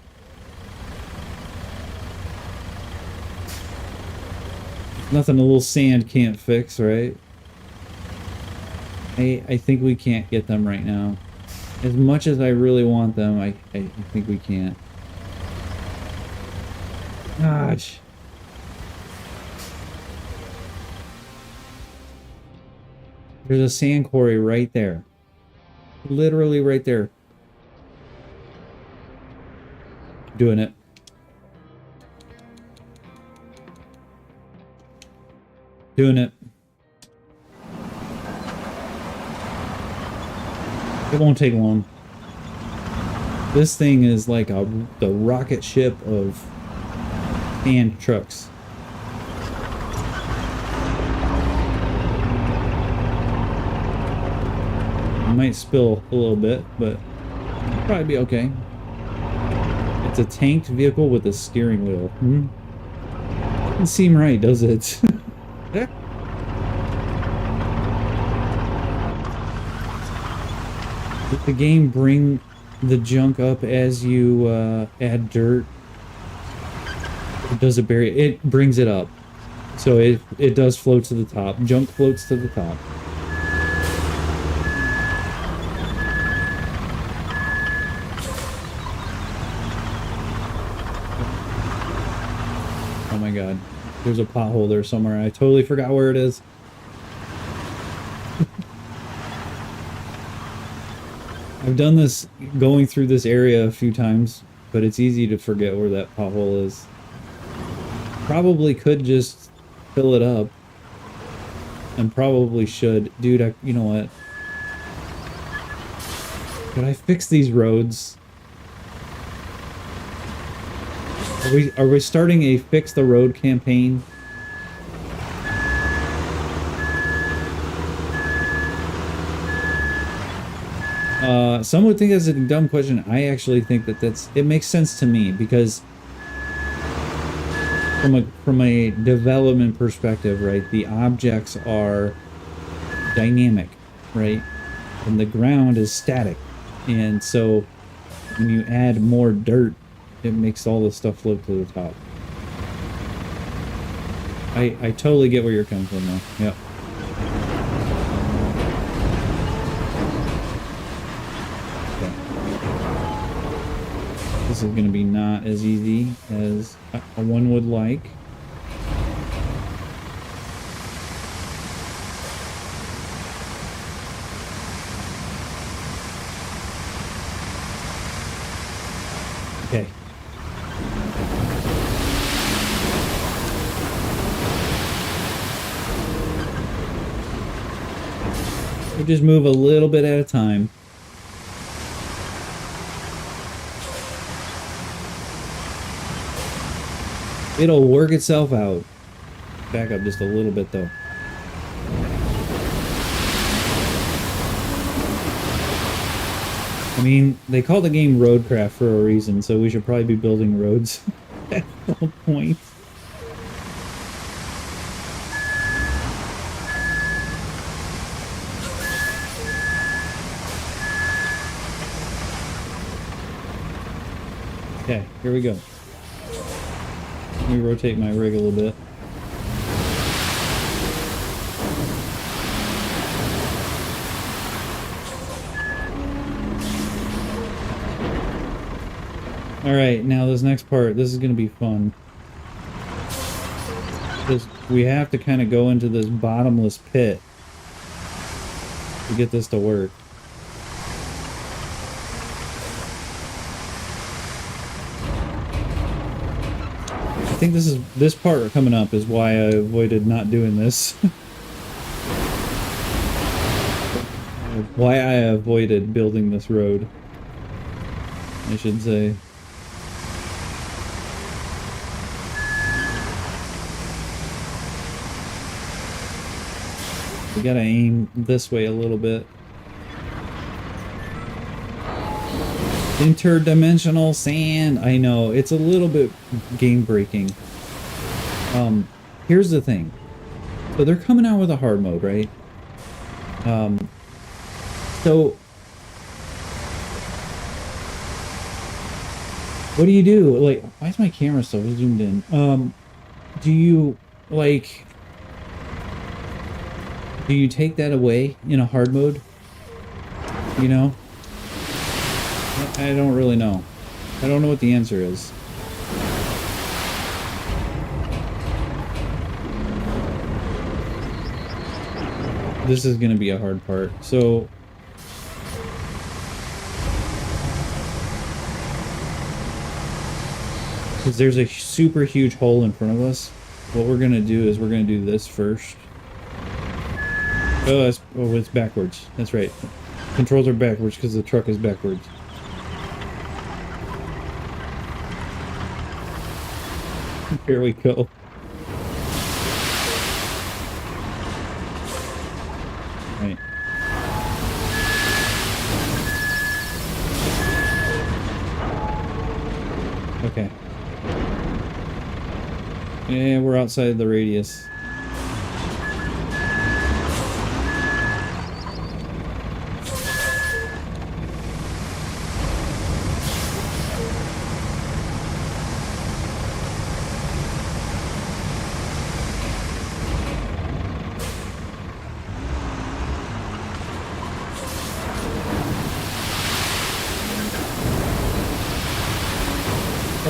Nothing a little sand can't fix, right? I think we can't get them right now. As much as I really want them, I think we can't. Gosh. There's a sand quarry right there. Literally right there. Doing it. Doing it. It won't take long. This thing is like the rocket ship of sand trucks. It might spill a little bit, but it'll probably be okay. It's a tanked vehicle with a steering wheel. Doesn't seem right, does it? Did the game bring the junk up as you add dirt? Or does it bury it? It brings it up. So it does float to the top. Junk floats to the top. Oh my god. There's a pothole there somewhere. I totally forgot where it is. I've done this going through this area a few times, but it's easy to forget where that pothole is. Probably could just fill it up. And probably should. Dude, you know what? Could I fix these roads? Are we starting a fix the road campaign? Some would think that's a dumb question. I actually think that it makes sense to me because from a development perspective, right? The objects are dynamic, right? And the ground is static. And so when you add more dirt, it makes all the stuff float to the top. I totally get where you're coming from though. Yep. This is going to be not as easy as one would like. Okay. just move a little bit at a time. It'll work itself out. Back up just a little bit though. I mean, they call the game Roadcraft for a reason, so we should probably be building roads at all points. Okay, here we go. Let me rotate my rig a little bit. Alright, now this next part, this is going to be fun. We have to kind of go into this bottomless pit to get this to work. I think this part coming up is why I avoided not doing this. Why I avoided building this road, I should say. We gotta aim this way a little bit. Interdimensional sand. I know, it's a little bit game breaking. Here's the thing. So they're coming out with a hard mode, right? So what do you do? Like, why is my camera so zoomed in? Do you like... Do you take that away in a hard mode? You know? I don't really know. I don't know what the answer is. This is gonna be a hard part. So... because there's a super huge hole in front of us. What we're gonna do is we're gonna do this first. Oh, it's backwards. That's right. Controls are backwards because the truck is backwards. Here we go. Right. Okay. Yeah, we're outside the radius.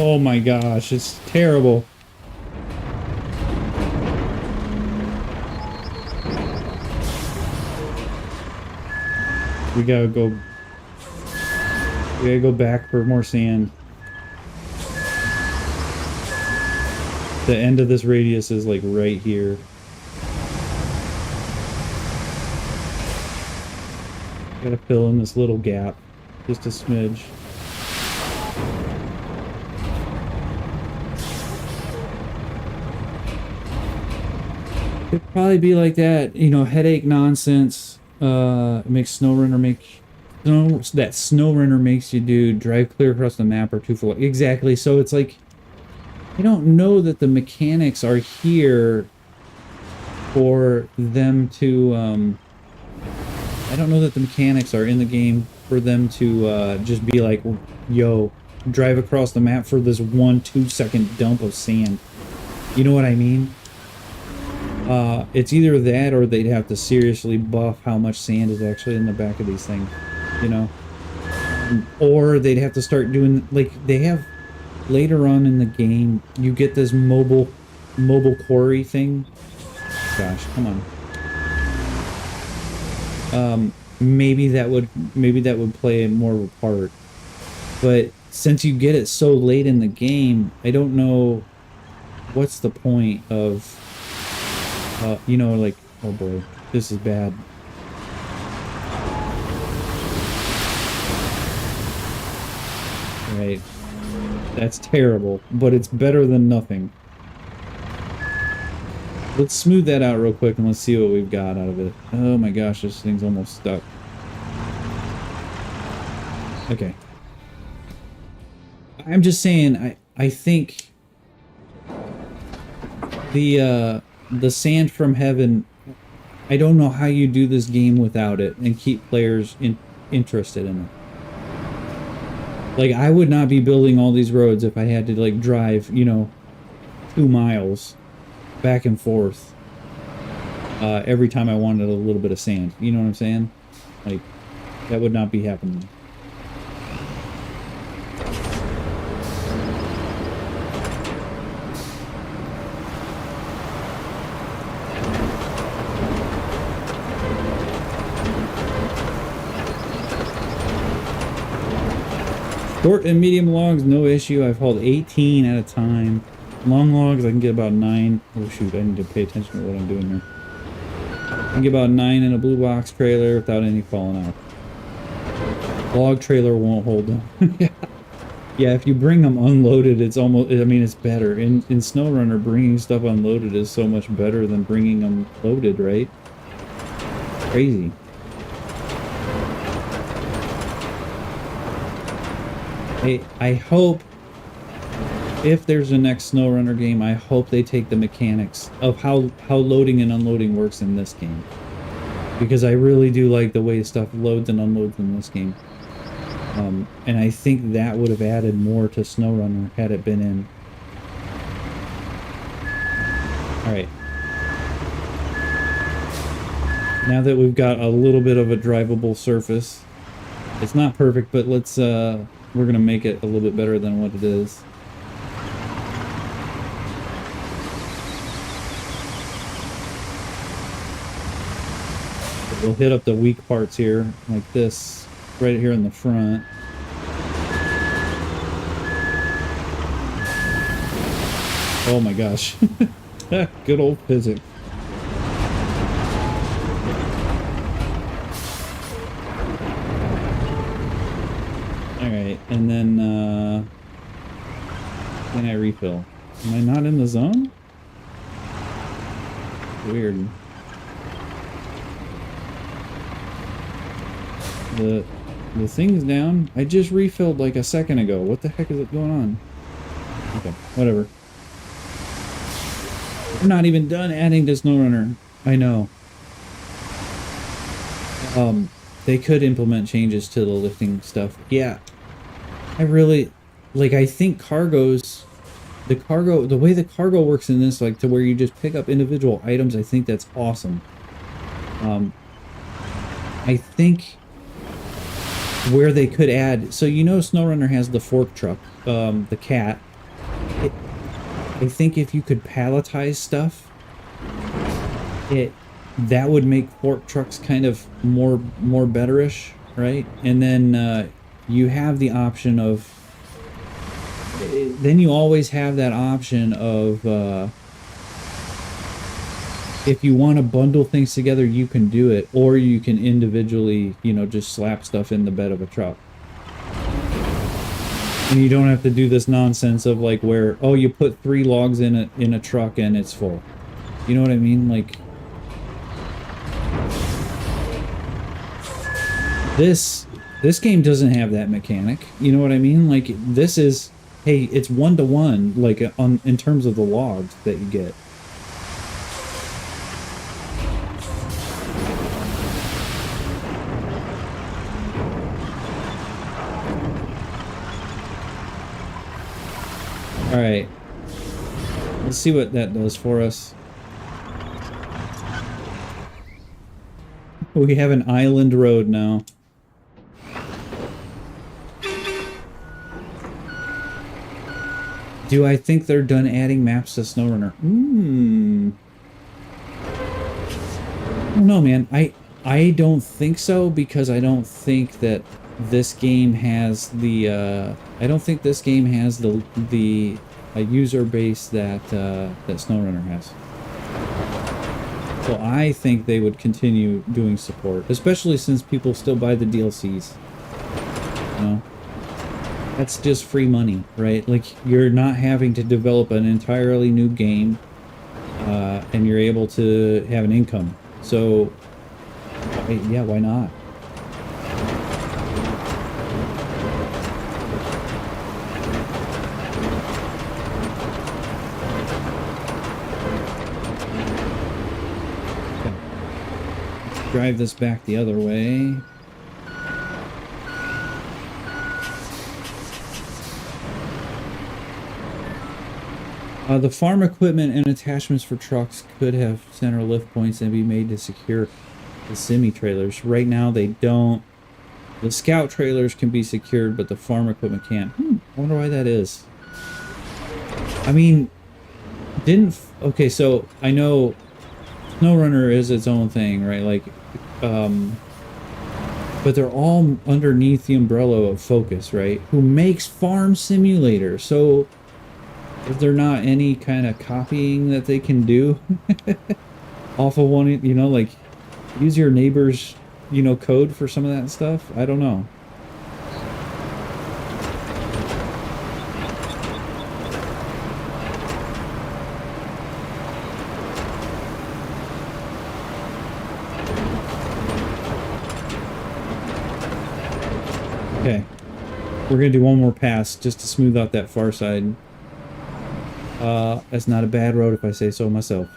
Oh my gosh, it's terrible. We gotta go back for more sand. The end of this radius is like right here. Gotta fill in this little gap, just a smidge. It'd probably be like that, you know, headache nonsense. Makes SnowRunner that SnowRunner makes you do, drive clear across the map or 2 for life. Exactly. So it's like, I don't know that the mechanics are here for them to, I don't know that the mechanics are in the game for them to just be like, yo, drive across the map for this 1-2 second dump of sand. You know what I mean? It's either that or they'd have to seriously buff how much sand is actually in the back of these things, you know? Or they'd have to start doing, like, they have, later on in the game, you get this mobile quarry thing. Gosh, come on. Maybe that would play more of a part. But since you get it so late in the game, I don't know what's the point of... you know, like, oh boy, this is bad. Right? That's terrible, but it's better than nothing. Let's smooth that out real quick and let's see what we've got out of it. Oh my gosh, this thing's almost stuck. Okay. I'm just saying, I think the sand from heaven, I don't know how you do this game without it and keep players interested in it. Like, I would not be building all these roads if I had to, like, drive, you know, 2 miles back and forth every time I wanted a little bit of sand. You know what I'm saying? Like, that would not be happening. Short and medium logs, no issue. I've hauled 18 at a time. Long logs, I can get about 9. Oh shoot, I need to pay attention to what I'm doing here. I can get about 9 in a blue box trailer without any falling out. Log trailer won't hold them. Yeah, if you bring them unloaded, it's almost, I mean, it's better. In SnowRunner, bringing stuff unloaded is so much better than bringing them loaded, right? Crazy. I hope, if there's a next SnowRunner game, I hope they take the mechanics of how loading and unloading works in this game. Because I really do like the way stuff loads and unloads in this game. And I think that would have added more to SnowRunner had it been in. Alright. Now that we've got a little bit of a drivable surface, it's not perfect, but let's, we're gonna make it a little bit better than what it is. We'll hit up the weak parts here, like this, right here in the front. Oh my gosh. Good old physics. Alright, and then, can I refill? Am I not in the zone? Weird. The thing's down. I just refilled like a second ago. What the heck is going on? Okay, whatever. We're not even done adding to SnowRunner. I know. They could implement changes to the lifting stuff. Yeah. I really, like, I think cargos, the way the cargo works in this, like, to where you just pick up individual items, I think that's awesome. I think where they could add, so you know SnowRunner has the fork truck, the cat. I think if you could palletize stuff, that would make fork trucks kind of more betterish, right? And then you have the option of, then you always have that option of if you want to bundle things together, you can do it, or you can individually, you know, just slap stuff in the bed of a truck. And you don't have to do this nonsense of like where, oh, you put 3 logs in a truck and it's full. You know what I mean? Like, this game doesn't have that mechanic. You know what I mean? Like, this is, hey, it's 1-to-1, like in terms of the logs that you get. Alright, let's see what that does for us. We have an island road now. Do I think they're done adding maps to SnowRunner? I don't know, man. I don't think so, because I don't think that this game has the I don't think this game has the user base that that SnowRunner has. So I think they would continue doing support, especially since people still buy the DLCs. You know? that's just free money, right? Like, you're not having to develop an entirely new game, and you're able to have an income. So, yeah, why not? Okay. Drive this back the other way. The farm equipment and attachments for trucks could have center lift points and be made to secure the semi-trailers. Right now they don't. The scout trailers can be secured, but the farm equipment can't. I wonder why that is. I mean, okay, so I know SnowRunner is its own thing, right? Like, but they're all underneath the umbrella of Focus, right? Who makes Farm Simulator. So is there not any kind of copying that they can do off of one, you know, like use your neighbor's, you know, code for some of that stuff? I don't know. Okay, we're gonna do one more pass just to smooth out that far side. That's not a bad road if I say so myself.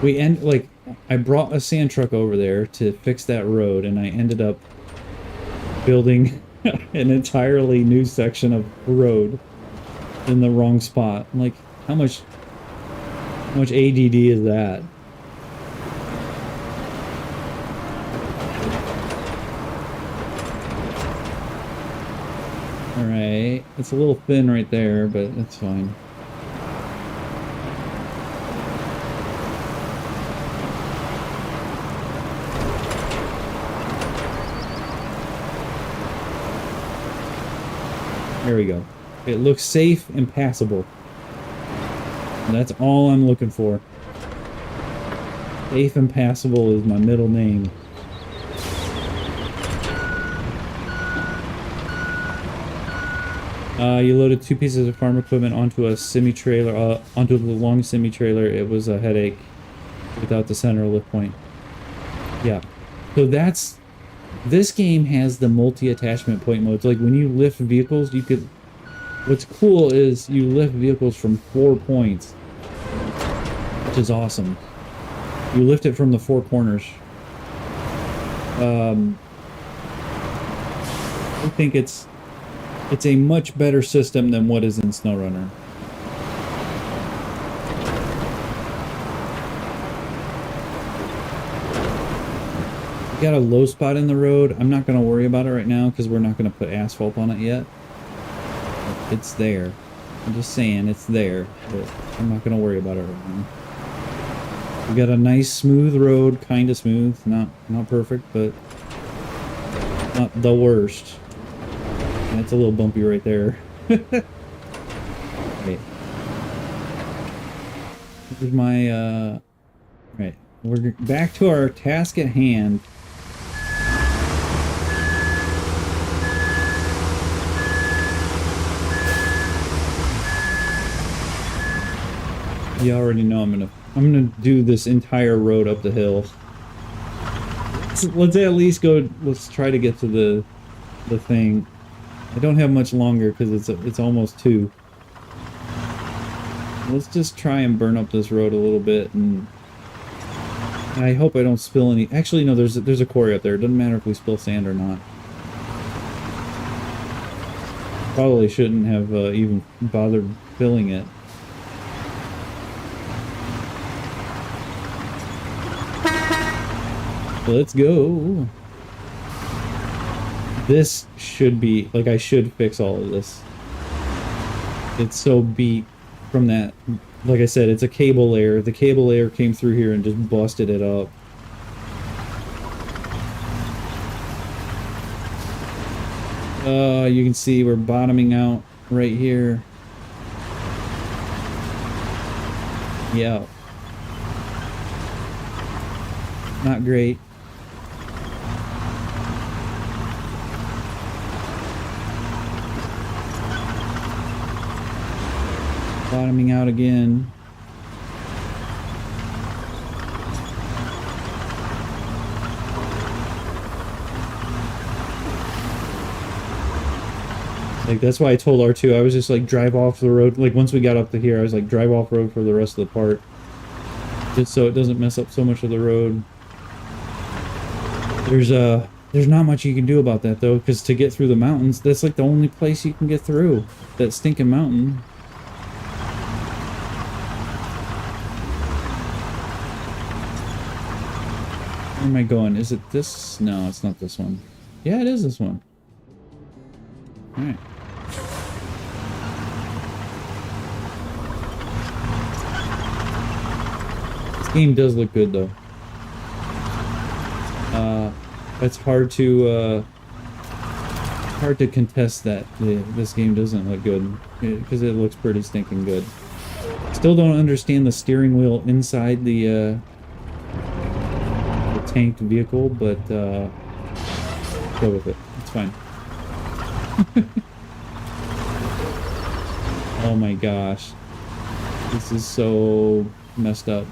I brought a sand truck over there to fix that road, and I ended up building an entirely new section of road in the wrong spot. I'm like, how much ADD is that? Alright, it's a little thin right there, but that's fine. There we go. It looks safe and passable. And that's all I'm looking for. Safe and passable is my middle name. You loaded 2 pieces of farm equipment onto a semi-trailer, onto the long semi-trailer. It was a headache without the center lift point. Yeah. So this game has the multi-attachment point modes. Like when you lift vehicles, you could, what's cool is you lift vehicles from 4 points, which is awesome. You lift it from the 4 corners. I think it's a much better system than what is in SnowRunner. We got a low spot in the road. I'm not going to worry about it right now because we're not going to put asphalt on it yet. It's there. I'm just saying it's there, but I'm not going to worry about it right now. We got a nice smooth road, kind of smooth, not perfect, but not the worst. That's a little bumpy right there. Okay. Here's my, right. We're back to our task at hand. You already know I'm gonna do this entire road up the hill. Let's at least go, let's try to get to the thing. I don't have much longer because it's almost 2. Let's just try and burn up this road a little bit, and I hope I don't spill any. Actually, no, there's a quarry up there. It doesn't matter if we spill sand or not. Probably shouldn't have even bothered filling it. So let's go. This should be, like, I should fix all of this. It's so beat from that. Like I said, it's a cable layer. The cable layer came through here and just busted it up. You can see we're bottoming out right here. Yeah. Not great. Bottoming out again. Like, that's why I told R2, I was just like, drive off the road. Like, once we got up to here, I was like, drive off road for the rest of the part. Just so it doesn't mess up so much of the road. There's not much you can do about that, though, because to get through the mountains, that's like the only place you can get through. That stinking mountain. Where am I going? Is it this? No, it's not this one. Yeah, it is this one. Alright. This game does look good, though. It's hard to contest that this game doesn't look good, because it looks pretty stinking good. Still don't understand the steering wheel inside the tanked vehicle, but go with it. It's fine. Oh my gosh, this is so messed up.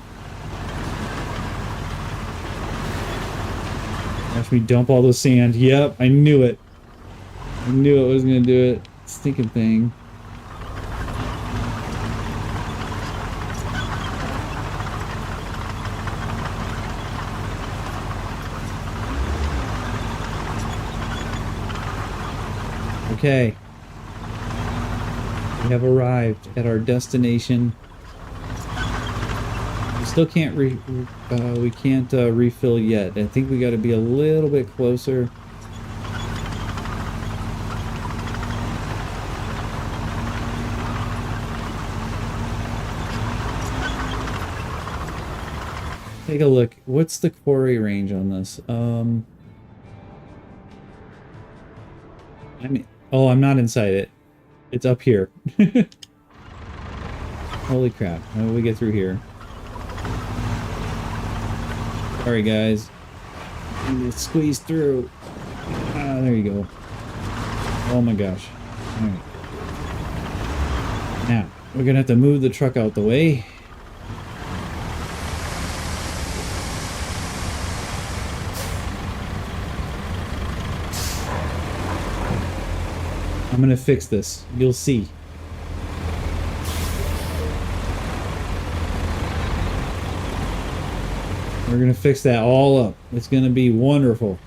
Watch me dump all the sand. Yep, I knew it. I knew it was gonna do it. Stinking thing. Okay. We have arrived at our destination. We still can't refill yet. I think we got to be a little bit closer. Take a look. What's the quarry range on this? I mean, oh, I'm not inside it. It's up here. Holy crap. How do we get through here? Sorry, guys. I need to squeeze through. Ah, there you go. Oh my gosh. Alright. Now, we're gonna have to move the truck out the way. I'm gonna fix this. You'll see. We're gonna fix that all up. It's gonna be wonderful.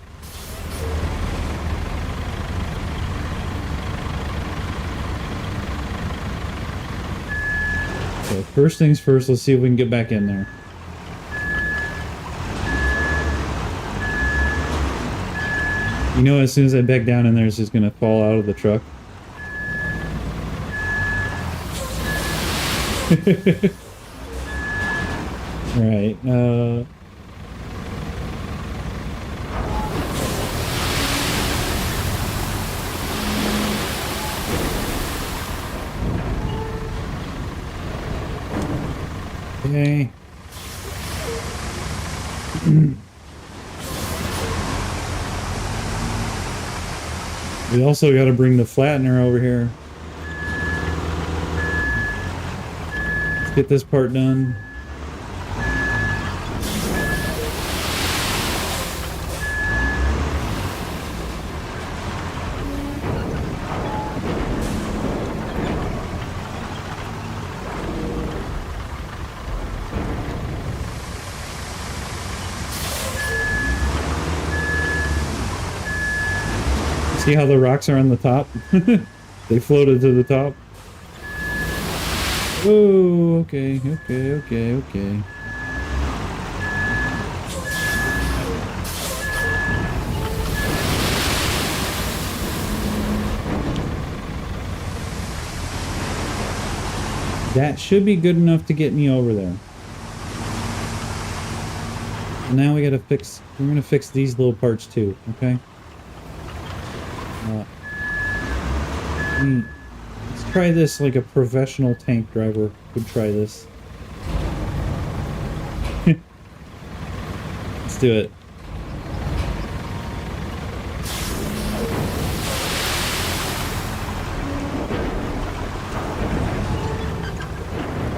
So first things first, let's see if we can get back in there. You know, as soon as I back down in there, it's just gonna fall out of the truck. Right, okay. We also got to bring the flattener over here. Let's get this part done. See how the rocks are on the top? They floated to the top. Oh, okay. That should be good enough to get me over there. And now we gotta fix, we're gonna fix these little parts too, okay? Let's try this like a professional tank driver would try this. Let's do it.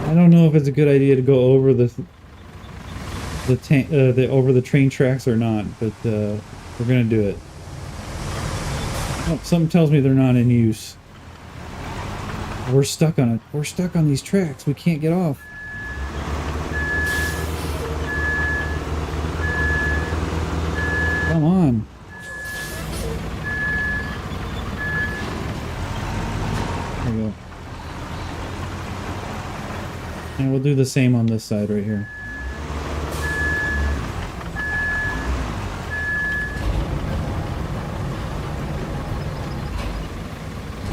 I don't know if it's a good idea to go over the over the train tracks or not, but we're gonna do it. Oh, something tells me they're not in use. We're stuck on it. We're stuck on these tracks. We can't get off. Come on. There we go. And we'll do the same on this side right here.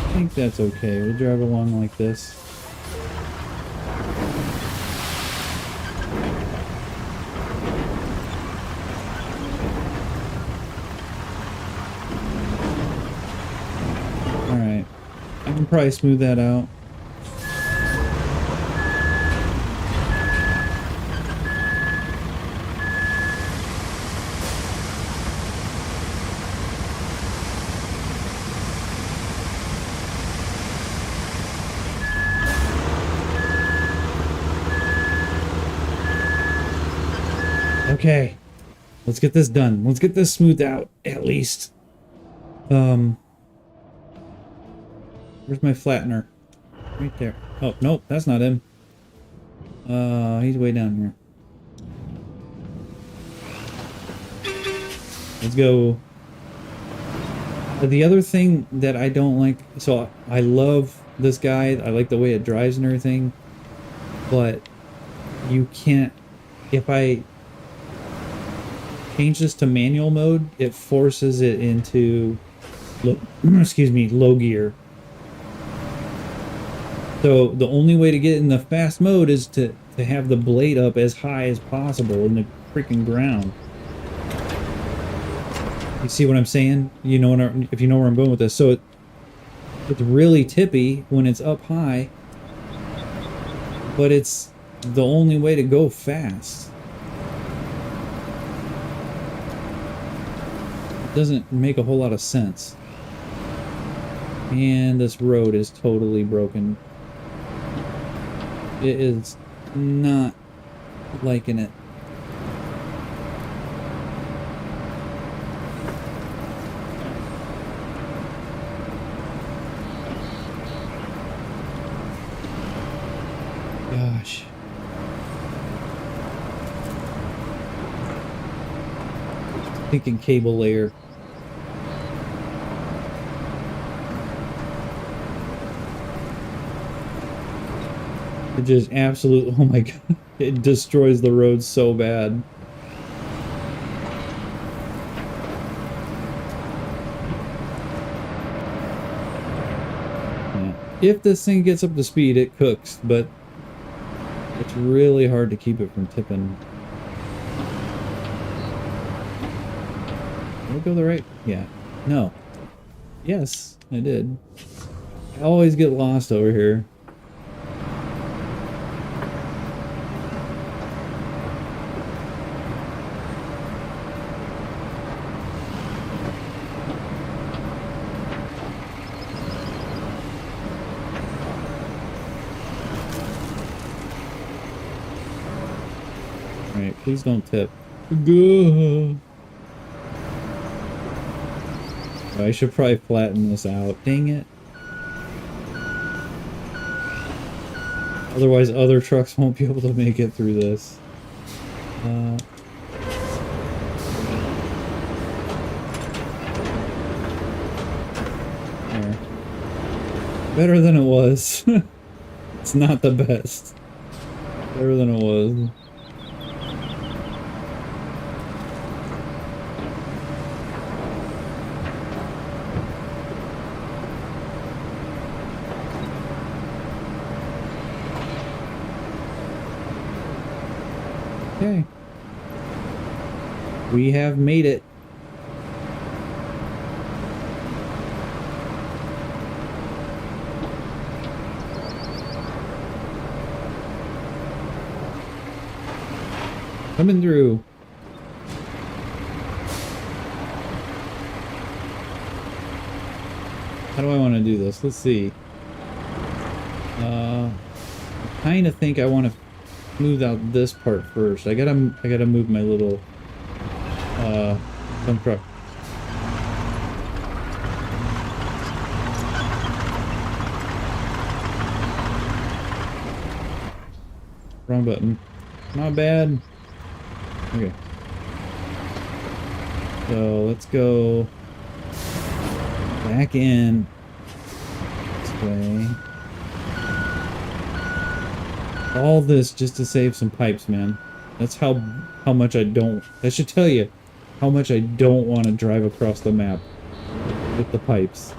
I think that's okay. We'll drive along like this. Alright. I can probably smooth that out. Okay, let's get this done. Let's get this smoothed out, at least. Where's my flattener? Right there. Oh, nope, that's not him. He's way down here. Let's go. The other thing that I don't like, so I love this guy. I like the way it drives and everything, but you can't, if I change this to manual mode, it forces it into low gear. So the only way to get in the fast mode is to have the blade up as high as possible in the freaking ground. You see what I'm saying? You know if you know where I'm going with this. So it's really tippy when it's up high, but it's the only way to go fast. Doesn't make a whole lot of sense. And this road is totally broken. It is not liking it. Gosh. Thinking cable layer. It just absolutely, oh my god, it destroys the road so bad. Yeah. If this thing gets up to speed, it cooks, but it's really hard to keep it from tipping. Did I go the right? Yeah. No. Yes, I did. I always get lost over here. Alright, please don't tip. Good. I should probably flatten this out. Dang it. Otherwise, other trucks won't be able to make it through this. There. Better than it was. It's not the best. Better than it was. Okay. We have made it. Coming through. How do I want to do this? Let's see. I kind of think I want to smooth out this part first. I gotta move my little dump truck. Wrong button. Not bad. Okay. So let's go back in this way. All this just to save some pipes, man. That's how much I don't... That should tell you how much I don't want to drive across the map with the pipes.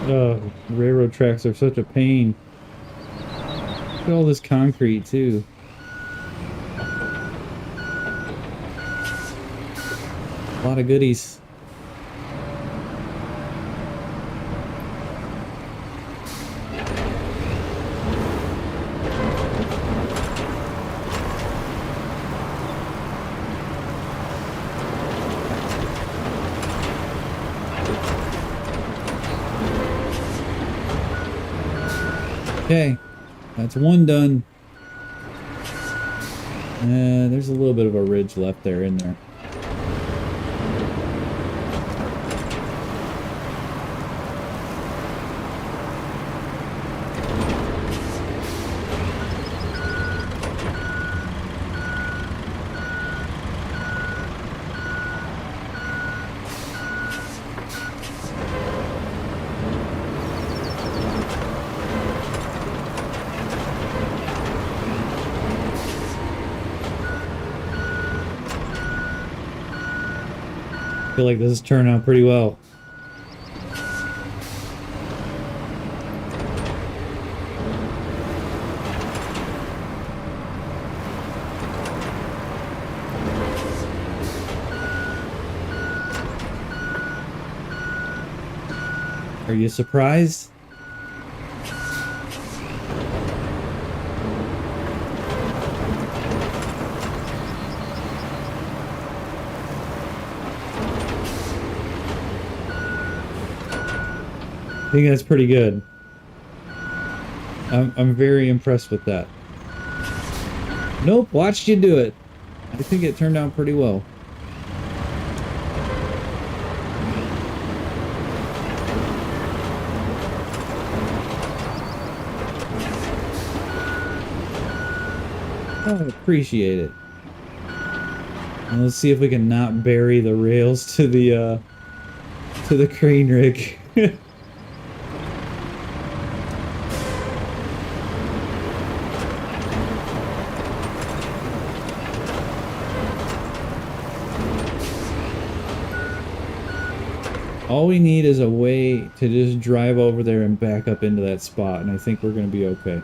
Oh, railroad tracks are such a pain. Look at all this concrete, too. A lot of goodies. Okay, that's one done. There's a little bit of a ridge left there in there. I feel like this has turned out pretty well. Are you surprised? I think that's pretty good. I'm very impressed with that. Nope, watched you do it. I think it turned out pretty well. I appreciate it. And let's see if we can not bury the rails to the crane rig. All we need is a way to just drive over there and back up into that spot, and I think we're going to be okay.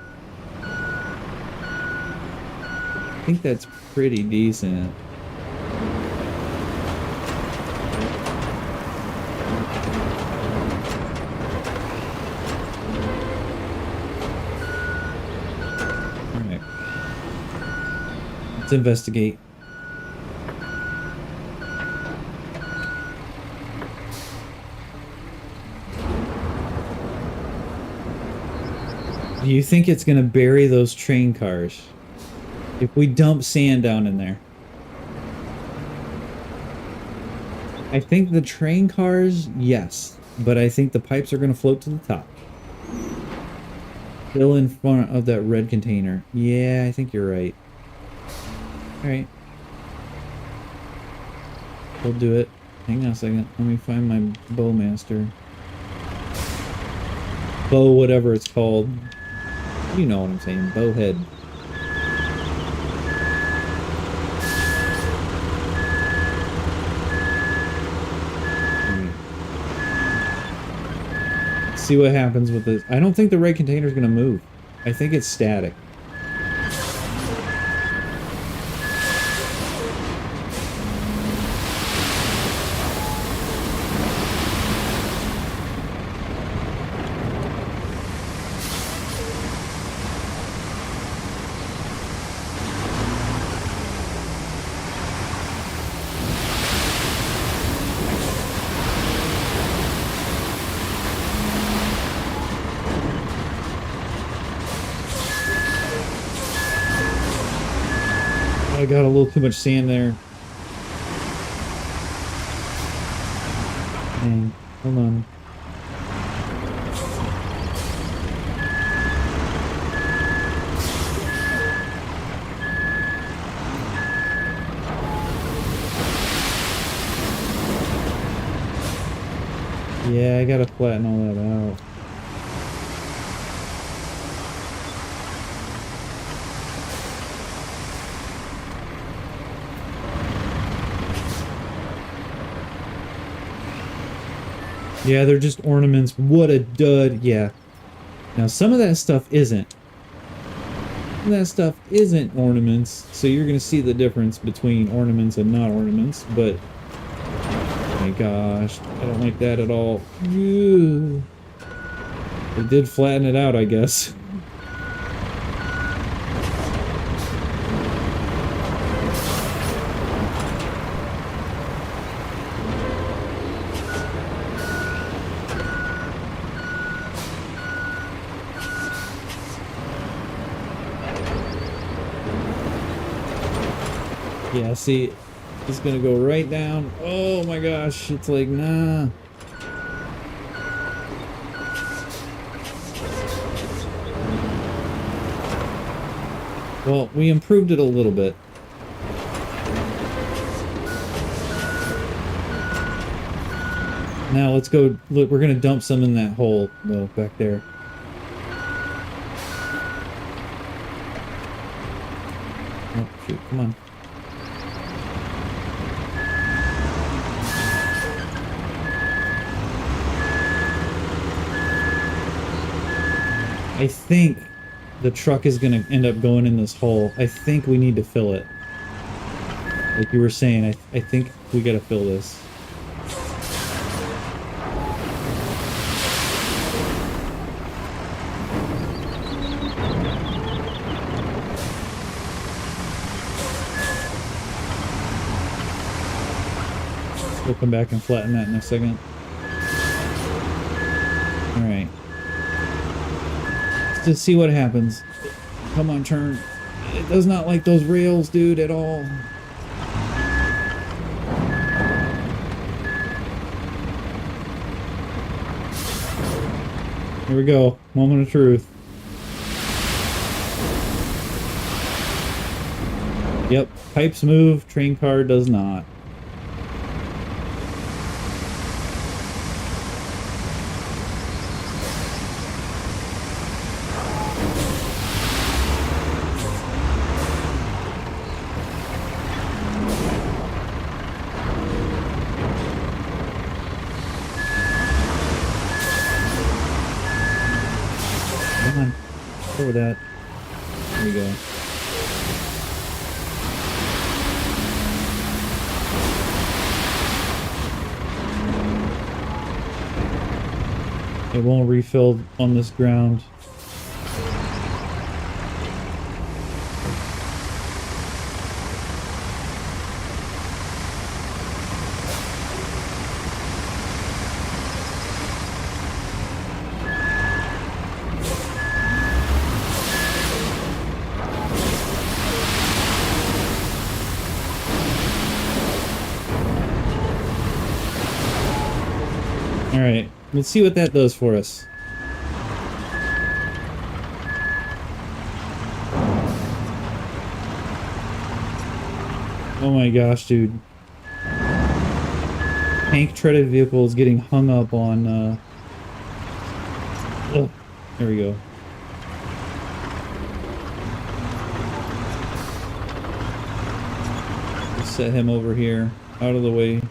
I think that's pretty decent. Alright. Let's investigate. Do you think it's gonna bury those train cars if we dump sand down in there? I think the train cars, yes, but I think the pipes are gonna float to the top. Still in front of that red container. Yeah, I think you're right. Alright. We'll do it. Hang on a second. Let me find my bowmaster. Bow, whatever it's called. You know what I'm saying, bowhead. Let's see what happens with this. I don't think the red container is going to move. I think it's static. I got a little too much sand there. Dang, hold on. Yeah, I gotta flatten all that out. Yeah, they're just ornaments. What a dud. Yeah. Now, some of that stuff isn't. Some of that stuff isn't ornaments, so you're going to see the difference between ornaments and not ornaments, but... Oh my gosh, I don't like that at all. Ew. It did flatten it out, I guess. Yeah, see, it's gonna go right down. Oh my gosh, it's like, nah. Well, we improved it a little bit. Now let's go, look, we're gonna dump some in that hole, though, back there. Oh, shoot, come on. I think the truck is going to end up going in this hole. I think we need to fill it. Like you were saying, I think we got to fill this. We'll come back and flatten that in a second. Alright. Just see what happens. Come on, turn. It does not like those rails, dude, at all. Here we go. Moment of truth. Yep. Pipes move. Train car does not. Over that. There we go. It won't refill on this ground. Alright, let's see what that does for us. Oh my gosh, dude. Tank treaded vehicle is getting hung up on, oh, there we go. Just set him over here, out of the way.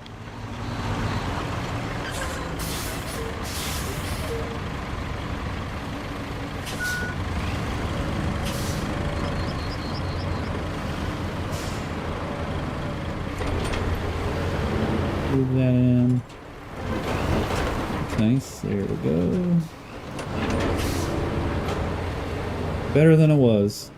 Move that in. Nice, there we go. Better than it was.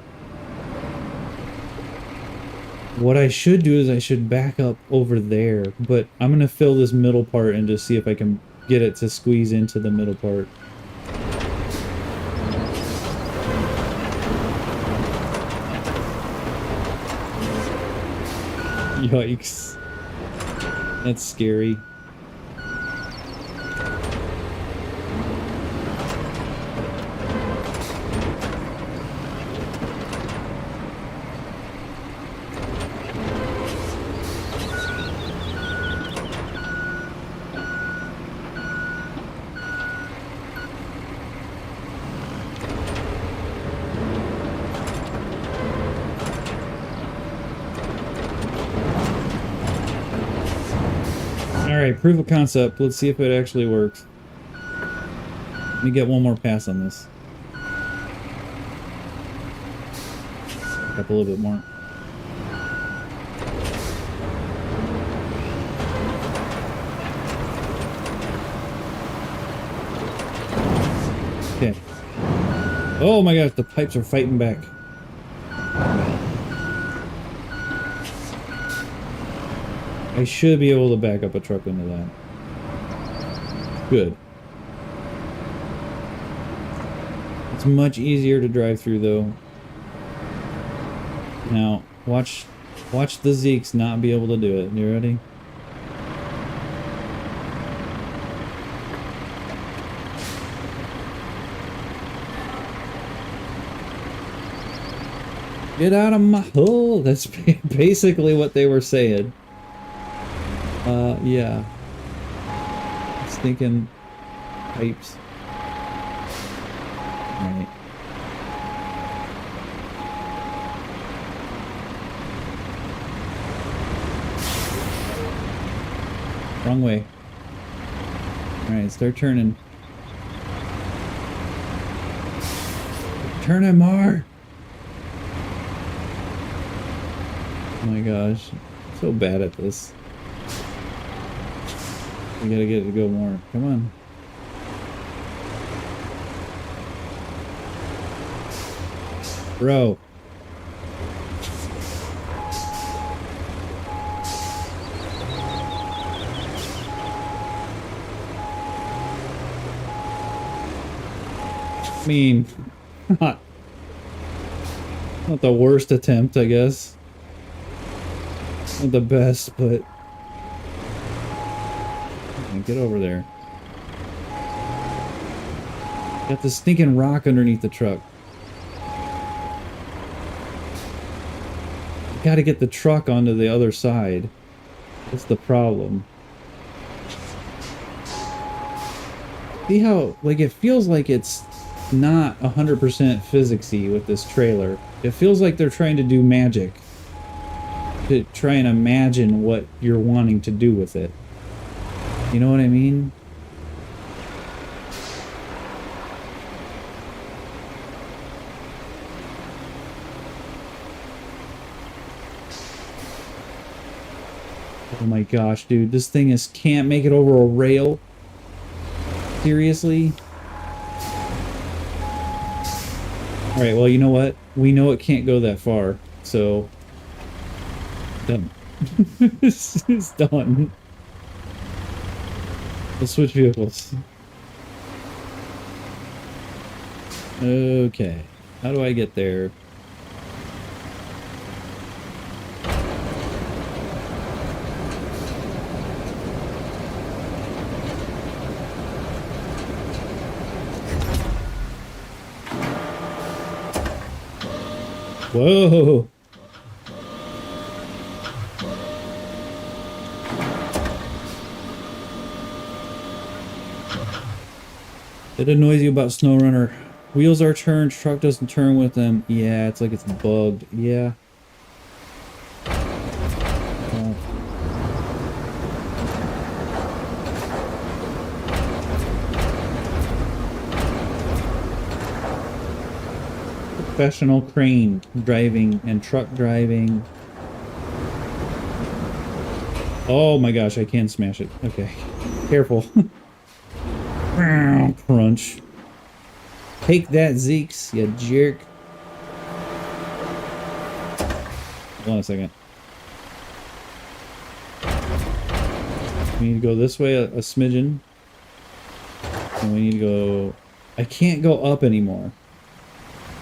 What I should do is I should back up over there, but I'm gonna fill this middle part and just see if I can get it to squeeze into the middle part. Yikes. That's scary. Alright, proof of concept. Let's see if it actually works. Let me get one more pass on this. Back up a little bit more. Okay. Oh my gosh, the pipes are fighting back. I should be able to back up a truck into that. Good. It's much easier to drive through though. Now, watch the Zeeks not be able to do it. You ready? Get out of my hole! That's basically what they were saying. Yeah. Stinking pipes. Alright. Wrong way. Alright, start turning. Turn it more! Oh my gosh. I'm so bad at this. We gotta get it to go more. Come on. Bro. I mean, not the worst attempt, I guess. Not the best, but get over there. Got the stinking rock underneath the truck. Gotta get the truck onto the other side. That's the problem. See how, like, it feels like it's not 100% physicsy with this trailer. It feels like they're trying to do magic. To try and imagine what you're wanting to do with it. You know what I mean? Oh my gosh, dude, this thing can't make it over a rail. Seriously? Alright, well, you know what? We know it can't go that far, so done. This is done. Let's switch vehicles. Okay. How do I get there? Whoa! It annoys you about SnowRunner. Wheels are turned, truck doesn't turn with them. Yeah, it's like it's bugged. Yeah. Professional crane driving and truck driving. Oh my gosh, I can smash it. Okay. Careful. Crunch. Take that, Zeeks, you jerk. Hold on a second. We need to go this way a smidgen. And we need to go... I can't go up anymore.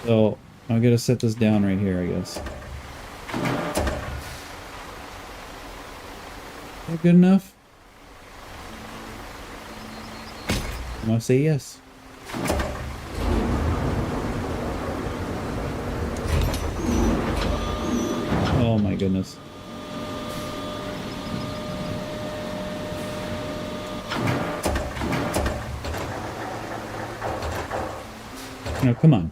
So, I'm gonna set this down right here, I guess. that good enough? I'm gonna say yes. Oh my goodness. No, come on.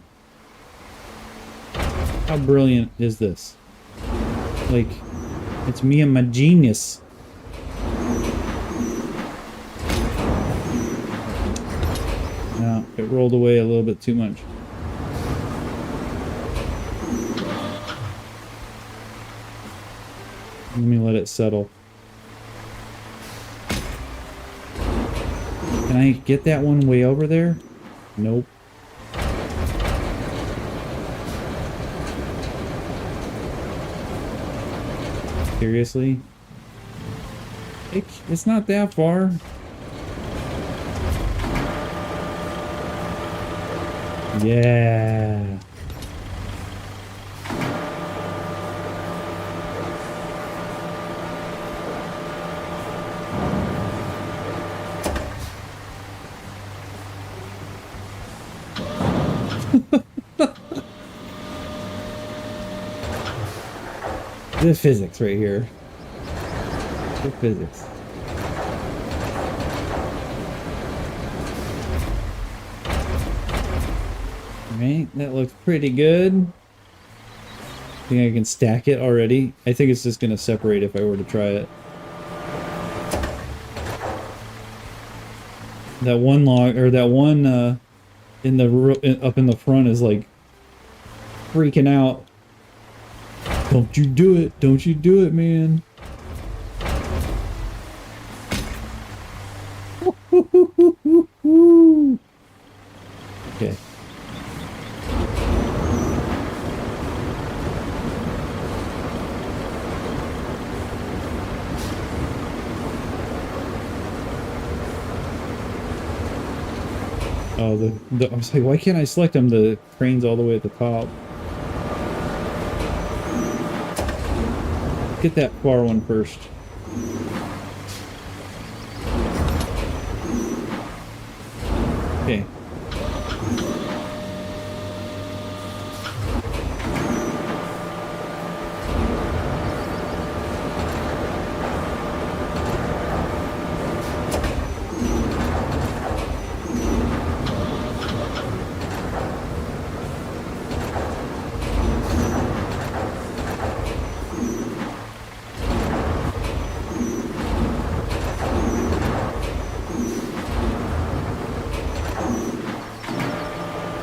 How brilliant is this? Like, it's me and my genius. No, it rolled away a little bit too much. Let me let it settle. Can I get that one way over there? Nope. Seriously? It's not that far. Yeah. The physics right here. The physics. Alright, that looks pretty good. I think I can stack it already. I think it's just gonna separate if I were to try it. That one log, or that one in the up in the front is like freaking out. Don't you do it! Don't you do it, man! Okay. Oh, I was like, why can't I select them? The crane's all the way at the top. Get that far one first. Okay.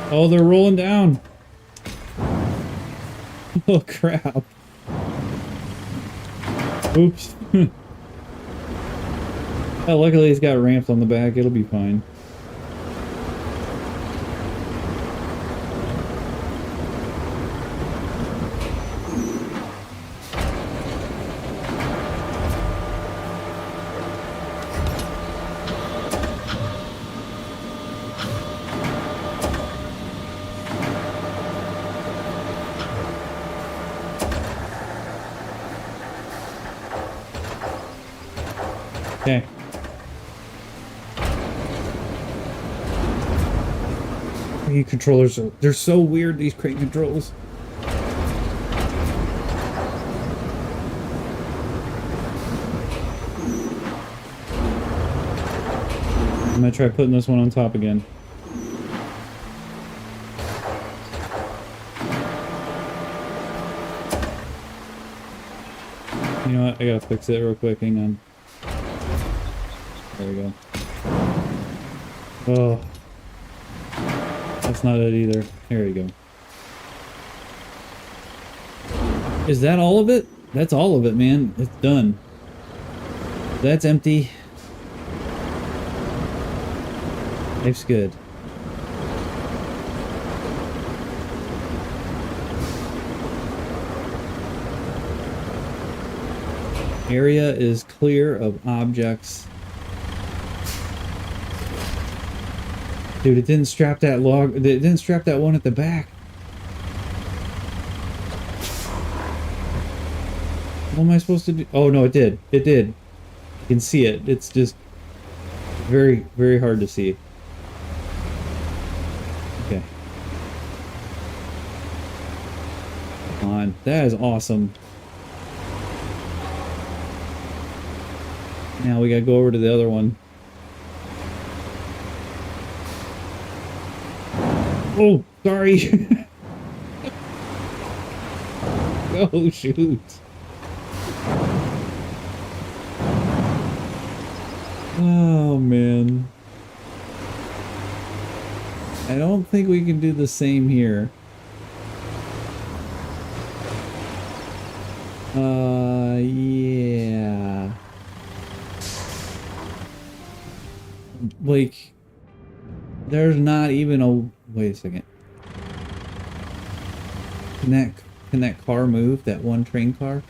Oh, they're rolling down. Oh, crap. Oops. Oh, luckily it's got ramps on the back. It'll be fine. Okay. Crane controllers are, they're so weird, these crane controls. I'm gonna try putting this one on top again. You know what? I gotta fix it real quick. Hang on. There we go. Oh. That's not it either. There we go. Is that all of it? That's all of it, man. It's done. That's empty. Life's good. Area is clear of objects. Dude, it didn't strap that log. It didn't strap that one at the back. What am I supposed to do? Oh no, it did. It did. You can see it. It's just very, very hard to see. Okay. Come on. That is awesome. Now we gotta go over to the other one. Oh, sorry. Oh, shoot. Oh, man. I don't think we can do the same here. Yeah. Like, there's not even a... Wait a second. Can that car move? That one train car?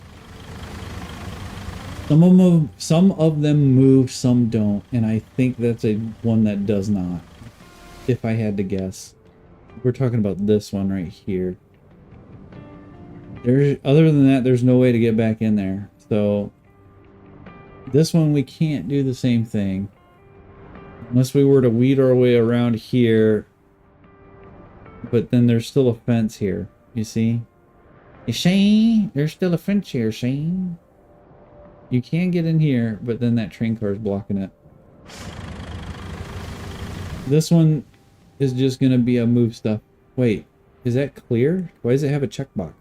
Some of them move, some don't, and I think that's a one that does not. If I had to guess. We're talking about this one right here. Other than that, there's no way to get back in there. So this one we can't do the same thing. Unless we were to weed our way around here. But then there's still a fence here. You see? You see? There's still a fence here, Shane. You can get in here, but then that train car is blocking it. This one is just going to be a move stuff. Wait, is that clear? Why does it have a checkbox?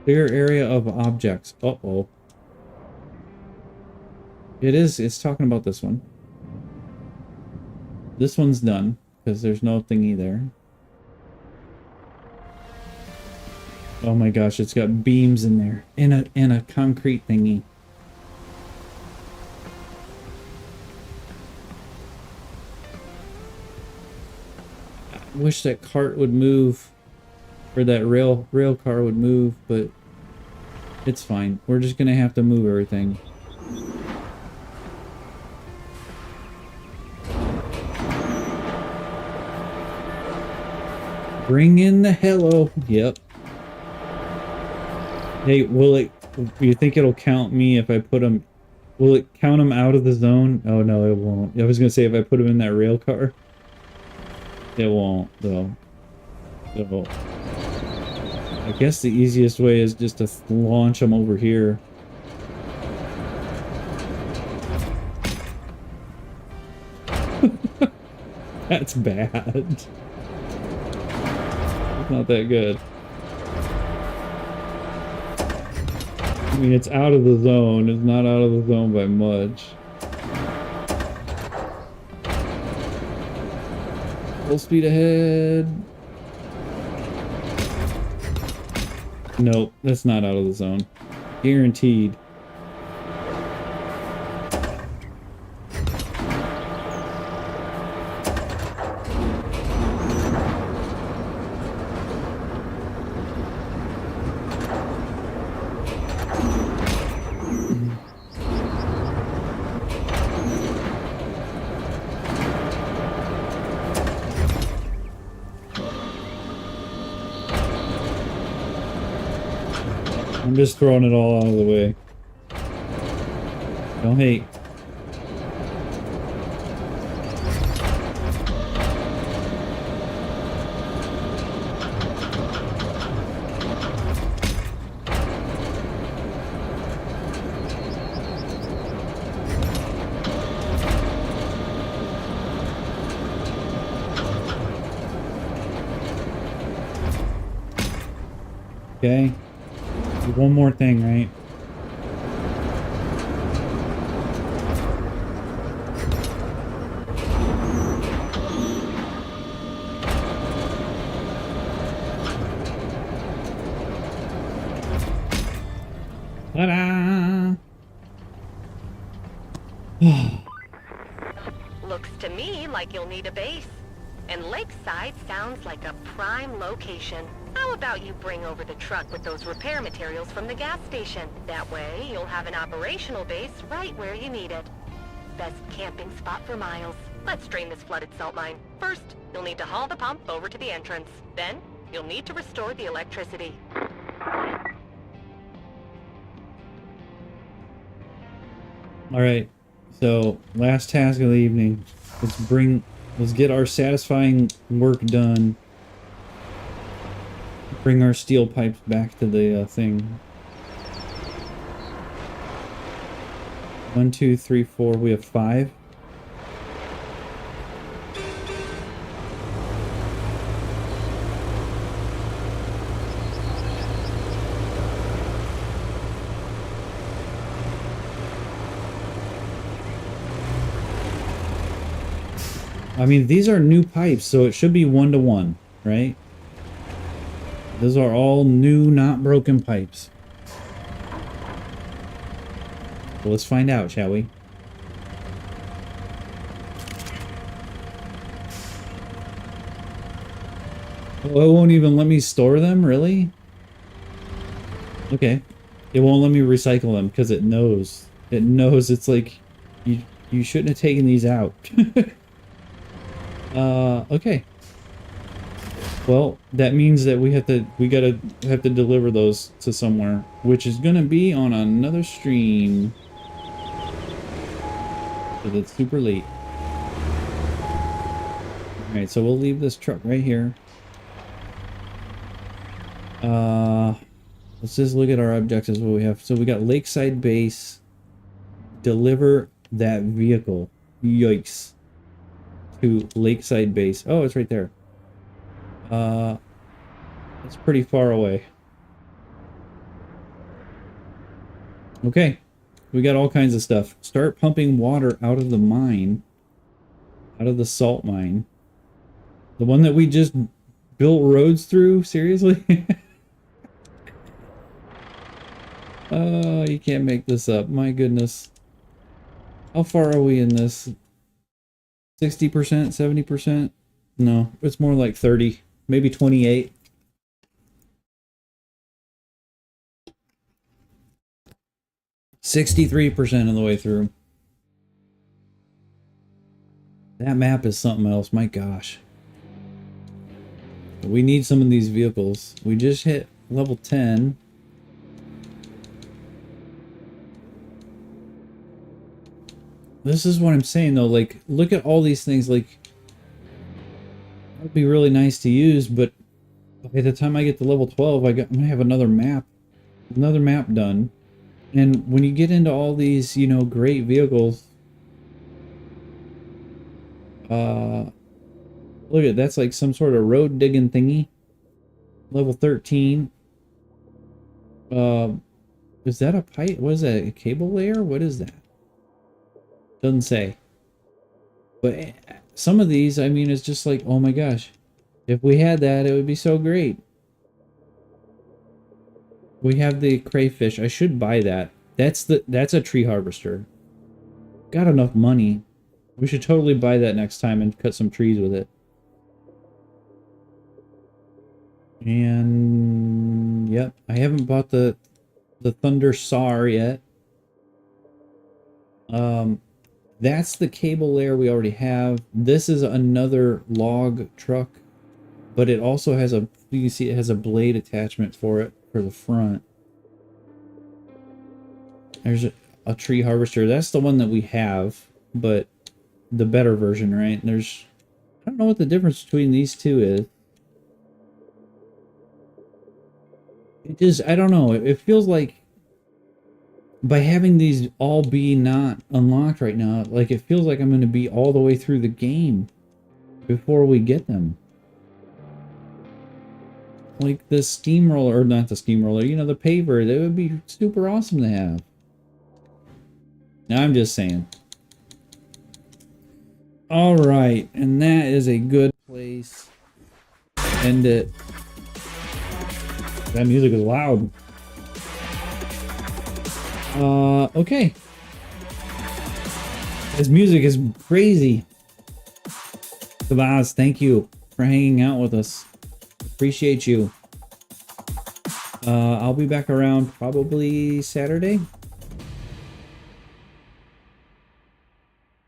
Clear area of objects. Uh-oh. It's talking about this one. This one's done, because there's no thingy there. Oh my gosh, it's got beams in there. In a concrete thingy. I wish that cart would move. Or that rail car would move, but it's fine. We're just gonna have to move everything. Bring in the hello. Yep. Hey, you think it'll count me if I put them, will it count them out of the zone? Oh no, it won't. I was gonna say if I put them in that rail car. It won't, though. So, I guess the easiest way is just to launch them over here. That's bad. It's not that good. I mean, it's out of the zone. It's not out of the zone by much. Full speed ahead. Nope, that's not out of the zone. Guaranteed. I'm just throwing it all out of the way. Don't hate. Okay. One more thing, right? Ta-da! Looks to me like you'll need a base. And Lakeside sounds like a prime location. How about you bring over the truck with those repair materials from the gas station? That way, you'll have an operational base right where you need it. Best camping spot for miles. Let's drain this flooded salt mine. First, you'll need to haul the pump over to the entrance. Then, you'll need to restore the electricity. All right. So, last task of the evening. Let's get our satisfying work done. Bring our steel pipes back to the thing. 1, 2, 3, 4. We have 5. I mean, these are new pipes, so it should be 1 to 1, right? Those are all new, not broken pipes. Well, let's find out, shall we? Oh, it won't even let me store them, really? Okay. It won't let me recycle them because it knows. It knows it's like you shouldn't have taken these out. Okay. Well, that means that we have to deliver those to somewhere, which is gonna be on another stream. Because it's super late. Alright, so we'll leave this truck right here. Let's just look at our objectives, what we have. So we got Lakeside Base. Deliver that vehicle. Yikes. To Lakeside Base. Oh, it's right there. It's pretty far away. Okay. We got all kinds of stuff. Start pumping water out of the mine. Out of the salt mine. The one that we just built roads through? Seriously? Oh, you can't make this up. My goodness. How far are we in this? 60%? 70%? No, it's more like 30. Maybe 28. %63% of the way through. That map is something else. My gosh. We need some of these vehicles. We just hit level 10. This is what I'm saying though, like, look at all these things, like, that would be really nice to use, but by the time I get to level 12, I'm gonna have another map done. And when you get into all these, you know, great vehicles, look at, that's like some sort of road digging thingy. Level 13. Is that a pipe? What is that? A cable layer? What is that? Doesn't say. But some of these, I mean, it's just like, oh my gosh. If we had that, it would be so great. We have the crayfish. I should buy that. That's a tree harvester. Got enough money. We should totally buy that next time and cut some trees with it. And yep, I haven't bought the Thunder Saw yet. That's the cable layer we already have. This is another log truck, but it also has a, you can see it has a blade attachment for it for the front. There's a tree harvester. That's the one that we have, but the better version, right? There's, I don't know what the difference between these two is. It just, I don't know. It feels like by having these all be not unlocked right now, like it feels like I'm going to be all the way through the game before we get them. Like the steamroller, or not the steamroller, you know, the paver, that would be super awesome to have. Now I'm just saying. All right, and that is a good place to end it. That music is loud. Okay. This music is crazy. Tabaz, thank you for hanging out with us. Appreciate you. I'll be back around probably Saturday.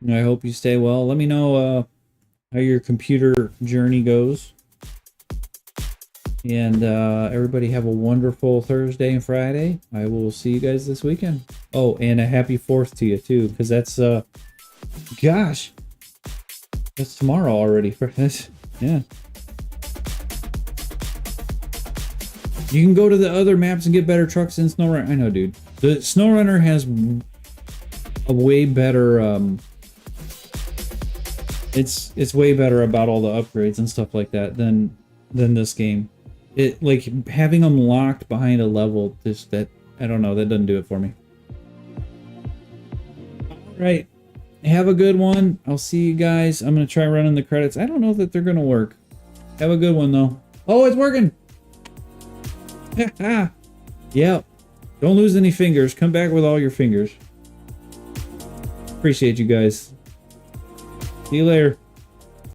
I hope you stay well. Let me know how your computer journey goes. And everybody have a wonderful Thursday and Friday. I will see you guys this weekend. Oh, and a happy 4th to you too, because that's gosh, that's tomorrow already. Yeah. You can go to the other maps and get better trucks in SnowRunner. I know, dude. The SnowRunner has a way better. It's way better about all the upgrades and stuff like that than this game. It like having them locked behind a level. Just that I don't know. That doesn't do it for me. All right. Have a good one. I'll see you guys. I'm gonna try running the credits. I don't know that they're gonna work. Have a good one though. Oh, it's working. Yeah. Don't lose any fingers. Come back with all your fingers. Appreciate you guys. See you later.